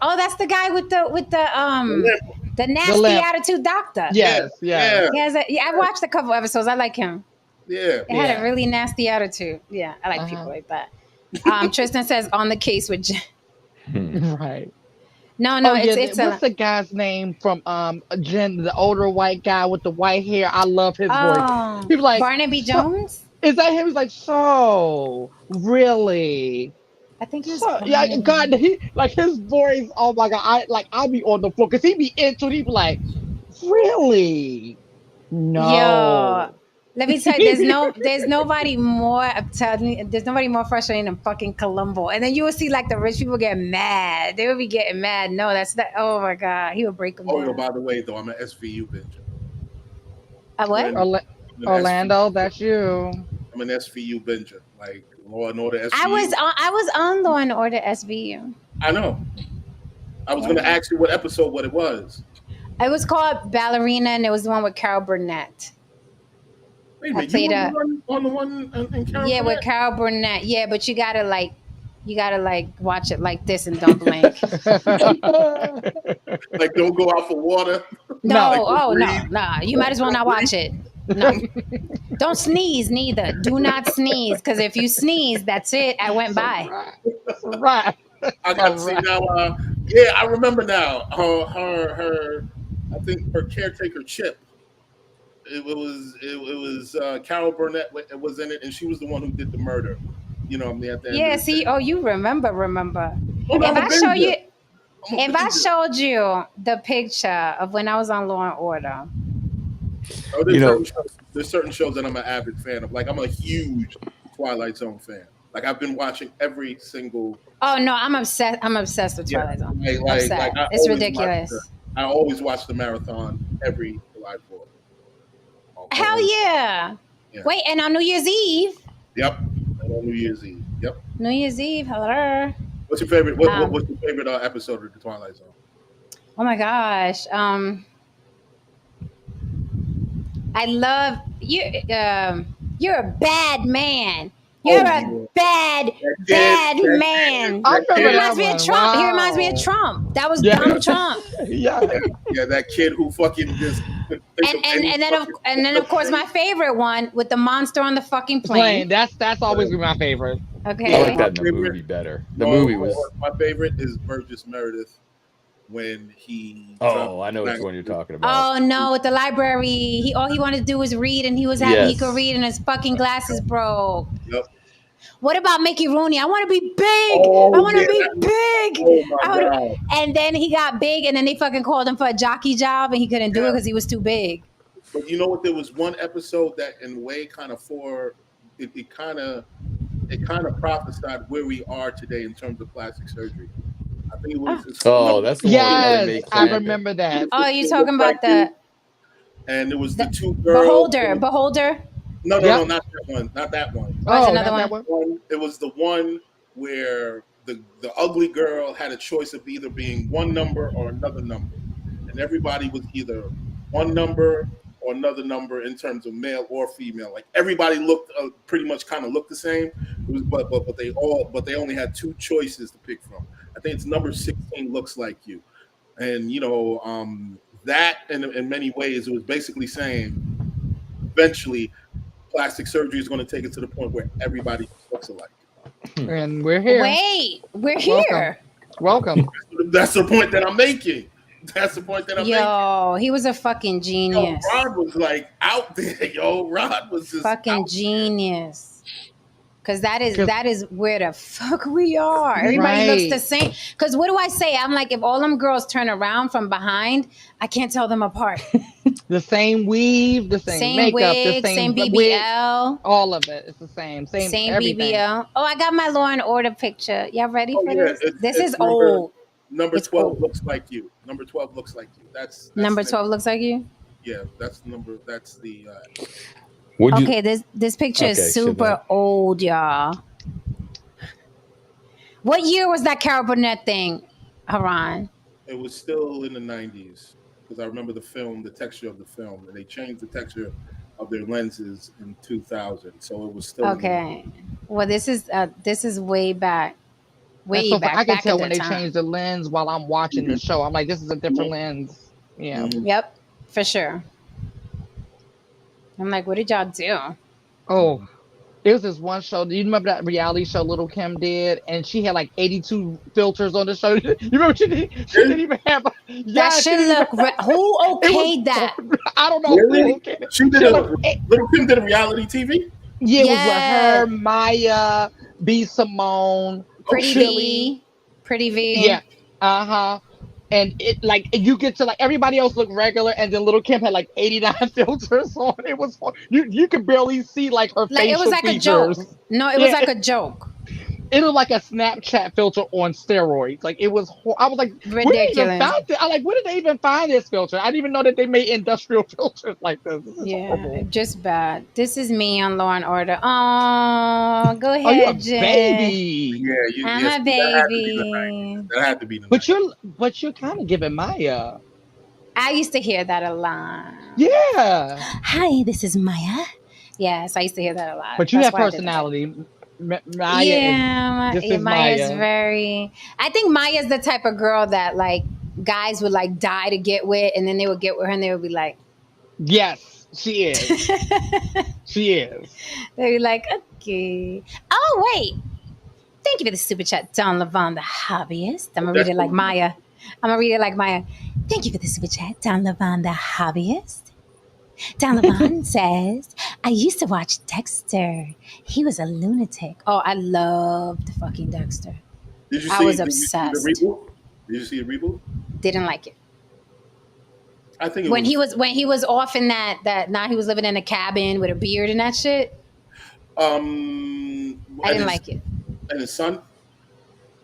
[SPEAKER 1] Oh, that's the guy with the nasty attitude doctor.
[SPEAKER 2] Yes, yeah.
[SPEAKER 1] I watched a couple episodes. I like him.
[SPEAKER 3] Yeah.
[SPEAKER 1] He had a really nasty attitude. Yeah, I like people like that. Tristan says on the case with Jen.
[SPEAKER 2] Right.
[SPEAKER 1] No, it's
[SPEAKER 2] what's the guy's name from Jen, the older white guy with the white hair? I love his voice. He's like
[SPEAKER 1] Barnaby Jones.
[SPEAKER 2] Is that him? He's like, so really?
[SPEAKER 1] I think he's
[SPEAKER 2] yeah. God, his voice. Oh my God! I'll be on the floor because he be into it. He be like, really? No.
[SPEAKER 1] Yo, let me tell you, there's nobody more. I'm telling you, there's nobody more frustrating than fucking Columbo. And then you will see like the rich people get mad. They will be getting mad. No, that's not. Oh my God, he will break them down.
[SPEAKER 3] Oh, by the way, though, I'm an SVU binge.
[SPEAKER 1] A what?
[SPEAKER 2] Orlando, that's you.
[SPEAKER 3] I'm an SVU binger, like Law and Order SVU.
[SPEAKER 1] I was on Law and Order SVU.
[SPEAKER 3] I know. I was going to ask you what it was.
[SPEAKER 1] It was called Ballerina, and it was the one with Carol Burnett.
[SPEAKER 3] Wait a minute, you were on the one in Carol Burnett?
[SPEAKER 1] With Carol Burnett. Yeah, but you gotta watch it like this and don't blink.
[SPEAKER 3] Like don't go out for water.
[SPEAKER 1] No, no. You might as well not watch it. No. Don't sneeze neither. Do not sneeze, because if you sneeze, that's it. I went by.
[SPEAKER 2] Right.
[SPEAKER 3] I got to see now. Yeah, I remember now. Her I think her caretaker Chip. It was Carol Burnett was in it, and she was the one who did the murder. You know, at the end.
[SPEAKER 1] Yeah. See. Oh, you remember? Oh, if I showed you the picture of when I was on Law and Order.
[SPEAKER 3] Oh, there's certain shows that I'm an avid fan of. Like I'm a huge Twilight Zone fan. Like I've been watching every single.
[SPEAKER 1] Oh no, I'm obsessed. I'm obsessed with Twilight Zone. It's ridiculous.
[SPEAKER 3] I always watch the marathon every July 4th.
[SPEAKER 1] Hell yeah. Wait, and on New Year's Eve.
[SPEAKER 3] Yep. And on New Year's Eve. Yep.
[SPEAKER 1] New Year's Eve. Hello.
[SPEAKER 3] What's your favorite? What's your favorite episode of the Twilight Zone?
[SPEAKER 1] Oh my gosh. I love you. You're a bad man. You're a bad man.
[SPEAKER 2] I
[SPEAKER 1] He
[SPEAKER 2] remember
[SPEAKER 1] reminds
[SPEAKER 2] that
[SPEAKER 1] me of
[SPEAKER 2] one.
[SPEAKER 1] Trump.
[SPEAKER 2] Wow.
[SPEAKER 1] He reminds me of Trump. That was Donald Trump.
[SPEAKER 2] Yeah.
[SPEAKER 3] Yeah, that kid who fucking just
[SPEAKER 1] And then of course my favorite one with the monster on the fucking plane.
[SPEAKER 2] That's always been my favorite.
[SPEAKER 1] Okay.
[SPEAKER 4] I like that in the movie better. The movie was.
[SPEAKER 3] My favorite is Burgess Meredith when he.
[SPEAKER 4] Oh, I know which one you're talking about.
[SPEAKER 1] Oh no, at the library, all he wanted to do was read, and he was happy he could read, and his fucking glasses broke.
[SPEAKER 3] Yep.
[SPEAKER 1] What about Mickey Rooney? I want to be big. I want to be big.
[SPEAKER 3] Oh my God.
[SPEAKER 1] And then he got big, and then they fucking called him for a jockey job, and he couldn't do it because he was too big.
[SPEAKER 3] But you know what? There was one episode that, in a way, kind of prophesied where we are today in terms of plastic surgery. I think it was.
[SPEAKER 4] That's the one.
[SPEAKER 2] Yes, I remember that.
[SPEAKER 1] Oh, you're talking about the.
[SPEAKER 3] And it was the two girls.
[SPEAKER 1] Beholder.
[SPEAKER 3] No, not that one. Not that one.
[SPEAKER 1] Oh, another one.
[SPEAKER 3] It was the one where the ugly girl had a choice of either being one number or another number, and everybody was either one number or another number in terms of male or female. Like everybody looked pretty much kind of looked the same. It was, but they only had two choices to pick from. I think it's number 16 looks like you, and that in many ways it was basically saying eventually plastic surgery is going to take it to the point where everybody looks alike.
[SPEAKER 2] And we're here.
[SPEAKER 1] Wait, we're here.
[SPEAKER 2] Welcome.
[SPEAKER 3] That's the point that I'm making. That's the point that I'm making.
[SPEAKER 1] Yo, he was a fucking genius.
[SPEAKER 3] Rod was like out there. Rod was just
[SPEAKER 1] fucking genius. Because that is where the fuck we are. Everybody looks the same. Because what do I say? I'm like, if all them girls turn around from behind, I can't tell them apart.
[SPEAKER 2] The same weave, the same makeup,
[SPEAKER 1] wig,
[SPEAKER 2] the same
[SPEAKER 1] BBL.
[SPEAKER 2] Wig, all of it. It's the same. Same everything.
[SPEAKER 1] BBL. Oh, I got my Law and Order picture. Y'all ready for this? This is old.
[SPEAKER 3] Number 12 looks like you. Number 12 looks like you. That's
[SPEAKER 1] number 12 looks like you?
[SPEAKER 3] Yeah, that's the number. That's the...
[SPEAKER 1] Okay, this picture is super old, y'all. What year was that Carol Burnett thing, Haran?
[SPEAKER 3] It was still in the 90s because I remember the texture of the film, and they changed the texture of their lenses in 2000, so it was still
[SPEAKER 1] okay. Well, this is way back.
[SPEAKER 2] I can tell when they changed the lens while I'm watching the show. I'm like, this is a different lens. Yeah.
[SPEAKER 1] Yep, for sure. I'm like, what did y'all do?
[SPEAKER 2] Oh, there was this one show. Do you remember that reality show Little Kim did? And she had like 82 filters on the show. You remember she didn't even have
[SPEAKER 1] that should look. Who okayed that?
[SPEAKER 2] I don't know.
[SPEAKER 3] Really?
[SPEAKER 2] Who okayed
[SPEAKER 3] it. Little Kim did a reality TV?
[SPEAKER 2] Yeah, it was with her, Maya, B. Simone,
[SPEAKER 1] Pretty V.
[SPEAKER 2] Yeah. Uh-huh. And it like you get to like everybody else look regular, and then Little Kim had like 89 filters on. It was you could barely see like her facial
[SPEAKER 1] it was like
[SPEAKER 2] features.
[SPEAKER 1] A joke. No, it was like a joke.
[SPEAKER 2] It was like a Snapchat filter on steroids. Like it was. I was like,
[SPEAKER 1] ridiculous.
[SPEAKER 2] I'm like, where did they even find this filter? I didn't even know that they made industrial filters like this. This is horrible.
[SPEAKER 1] Just bad. This is me on Law and Order. Oh, go ahead,
[SPEAKER 2] you're a
[SPEAKER 1] Jen.
[SPEAKER 2] baby.
[SPEAKER 3] Yeah,
[SPEAKER 1] I'm a baby.
[SPEAKER 3] That had to be the
[SPEAKER 2] But you're kind of giving Maya.
[SPEAKER 1] I used to hear that a lot.
[SPEAKER 2] Yeah.
[SPEAKER 1] Hi, this is Maya. Yes, I used to hear that a lot.
[SPEAKER 2] But you have personality. Maya
[SPEAKER 1] Maya's very. I think Maya's the type of girl that like guys would like die to get with, and then they would get with her, and they would be like,
[SPEAKER 2] "Yes, she is. She is."
[SPEAKER 1] They'd be like, "Okay." Oh wait, thank you for the super chat, Don Levon, the hobbyist. I'm gonna read it like Maya. Thank you for the super chat, Don Levon, the hobbyist. Don Levon says, I used to watch Dexter. He was a lunatic. Oh, I loved fucking Dexter. I was obsessed.
[SPEAKER 3] Did you see the reboot?
[SPEAKER 1] Didn't like it.
[SPEAKER 3] I think
[SPEAKER 1] when he was off in that now he was living in a cabin with a beard and that shit. I didn't like it.
[SPEAKER 3] And his son?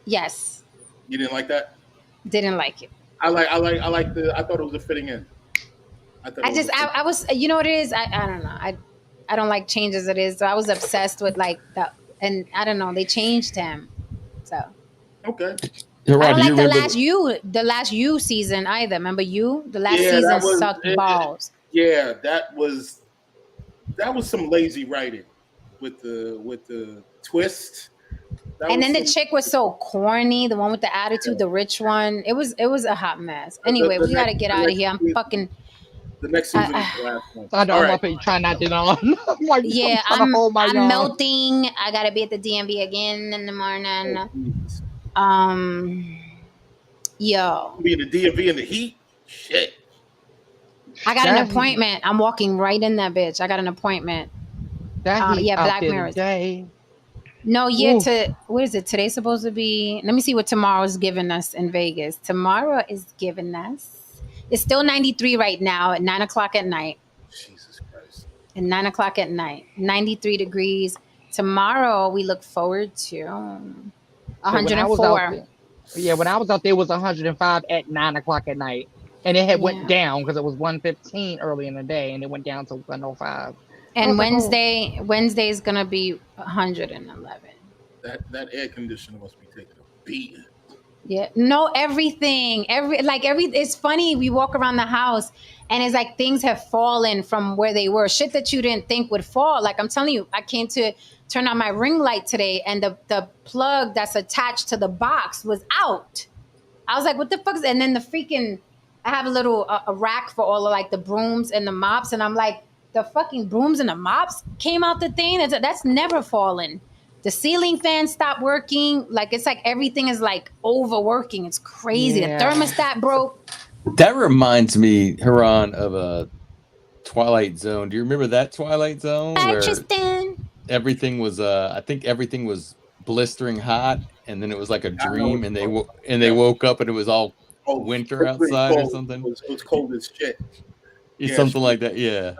[SPEAKER 1] Yes.
[SPEAKER 3] You didn't like that?
[SPEAKER 1] Didn't like it.
[SPEAKER 3] I thought it was a fitting end.
[SPEAKER 1] I was, you know what it is? I don't know. I don't like change as it is. So I was obsessed with like that, and I don't know. They changed him, so
[SPEAKER 3] okay.
[SPEAKER 1] I don't like the last You season either. Remember You? The last season sucked balls.
[SPEAKER 3] Yeah, that was that was some lazy writing with the twist.
[SPEAKER 1] And then the chick was so corny. The one with the attitude, the rich one. It was a hot mess. Anyway, we gotta get out of here. I'm fucking.
[SPEAKER 3] The next season is the last one.
[SPEAKER 2] I know.
[SPEAKER 3] All
[SPEAKER 2] I'm
[SPEAKER 3] right.
[SPEAKER 2] up here trying not to yawn. I'm like,
[SPEAKER 1] Yeah,
[SPEAKER 2] I'm trying to hold my
[SPEAKER 1] I'm
[SPEAKER 2] yawn.
[SPEAKER 1] melting. I gotta be at the DMV again in the morning. Yo,
[SPEAKER 3] Be in the DMV in the heat. Shit.
[SPEAKER 1] I got an appointment. I'm walking right in that bitch. I got an appointment.
[SPEAKER 2] That heat out
[SPEAKER 1] Black
[SPEAKER 2] there
[SPEAKER 1] Mirrors.
[SPEAKER 2] today.
[SPEAKER 1] No, what is it? Today's supposed to be. Let me see what tomorrow's giving us in Vegas. Tomorrow is giving us. It's still 93 right now at 9 o'clock at night.
[SPEAKER 3] Jesus Christ.
[SPEAKER 1] At 9 o'clock at night, 93 degrees. Tomorrow we look forward to 104.
[SPEAKER 2] When I was out there, it was 105 at 9 o'clock at night, and it had went down because it was 115 early in the day, and it went down to 105.
[SPEAKER 1] And Wednesday is gonna be 111.
[SPEAKER 3] That air conditioner must be taking a beating.
[SPEAKER 1] Yeah, no, everything, it's funny. We walk around the house and it's like things have fallen from where they were. Shit that you didn't think would fall. Like I'm telling you, I came to turn on my ring light today and the plug that's attached to the box was out. I was like, what the fuck is, and then the freaking, I have a little a rack for all of like the brooms and the mops, and I'm like, the fucking brooms and the mops came out the thing. That's never fallen. The ceiling fan stopped working. Like, it's like everything is like overworking. It's crazy.
[SPEAKER 2] Yeah.
[SPEAKER 1] The thermostat broke.
[SPEAKER 4] That reminds me, Haran, of a Twilight Zone. Do you remember that Twilight Zone?
[SPEAKER 1] Where Tristan.
[SPEAKER 4] Everything was, I think everything was blistering hot, and then it was like a dream, and they woke up and it was all winter outside or something.
[SPEAKER 3] It was cold as shit.
[SPEAKER 4] Something like that. Yeah.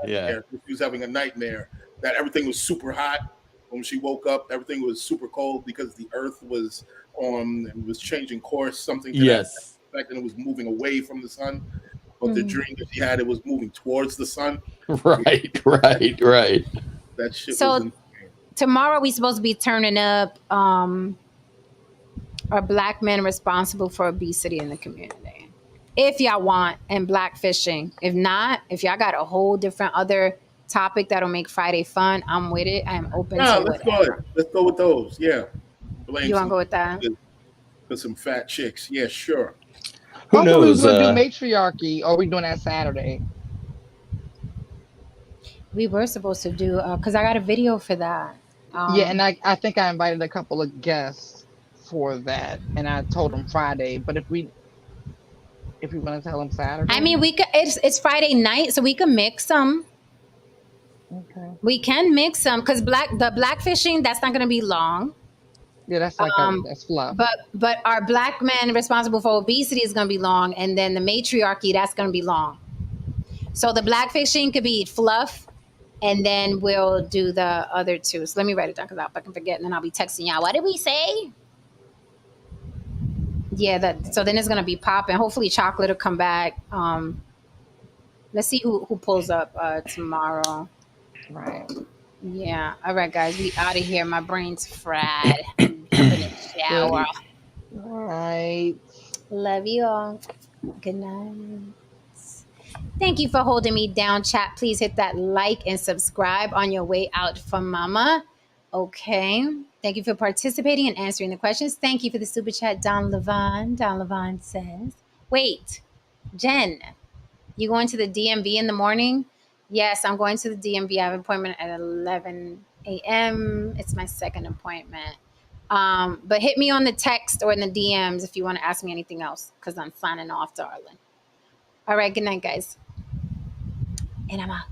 [SPEAKER 3] She was having a nightmare that everything was super hot. When she woke up, everything was super cold because the Earth was changing course. Something to that effect, and it was moving away from the sun. But the dream that she had, it was moving towards the sun.
[SPEAKER 4] Right.
[SPEAKER 3] That shit.
[SPEAKER 1] So
[SPEAKER 3] was insane.
[SPEAKER 1] Tomorrow we supposed to be turning up our black men responsible for obesity in the community. If y'all want, and black fishing. If not, if y'all got a whole different other topic that'll make Friday fun, I'm with it. I'm open to
[SPEAKER 3] let's
[SPEAKER 1] whatever.
[SPEAKER 3] Let's go with those. Yeah.
[SPEAKER 1] You want to go with that?
[SPEAKER 3] For some fat chicks. Yeah, sure.
[SPEAKER 4] Who knows?
[SPEAKER 2] We're gonna do matriarchy, or are we doing that Saturday?
[SPEAKER 1] We were supposed to do because I got a video for that.
[SPEAKER 2] And I think I invited a couple of guests for that, and I told them Friday. But if we want to tell them Saturday,
[SPEAKER 1] I mean, we could. It's Friday night, so we can mix them.
[SPEAKER 2] Okay.
[SPEAKER 1] We can mix them because the black fishing, that's not going to be long.
[SPEAKER 2] Yeah, that's like that's fluff.
[SPEAKER 1] But our black men responsible for obesity is going to be long, and then the matriarchy, that's going to be long. So the black fishing could be fluff, and then we'll do the other two. So let me write it down because I can forget, and then I'll be texting y'all. What did we say? Yeah, so then it's going to be popping. Hopefully Chocolate will come back. Let's see who pulls up tomorrow.
[SPEAKER 2] Right.
[SPEAKER 1] Yeah. All right, guys. We out of here. My brain's fried. I'm in the shower.
[SPEAKER 2] All right.
[SPEAKER 1] Love you all. Good night. Thank you for holding me down, chat. Please hit that like and subscribe on your way out from Mama. Okay. Thank you for participating and answering the questions. Thank you for the super chat, Don Levon. Don Levon says, wait, Jen, you going to the DMV in the morning? Yes, I'm going to the DMV. I have an appointment at 11 a.m. It's my second appointment. But hit me on the text or in the DMs if you want to ask me anything else, because I'm signing off, darling. All right, good night, guys. And I'm out.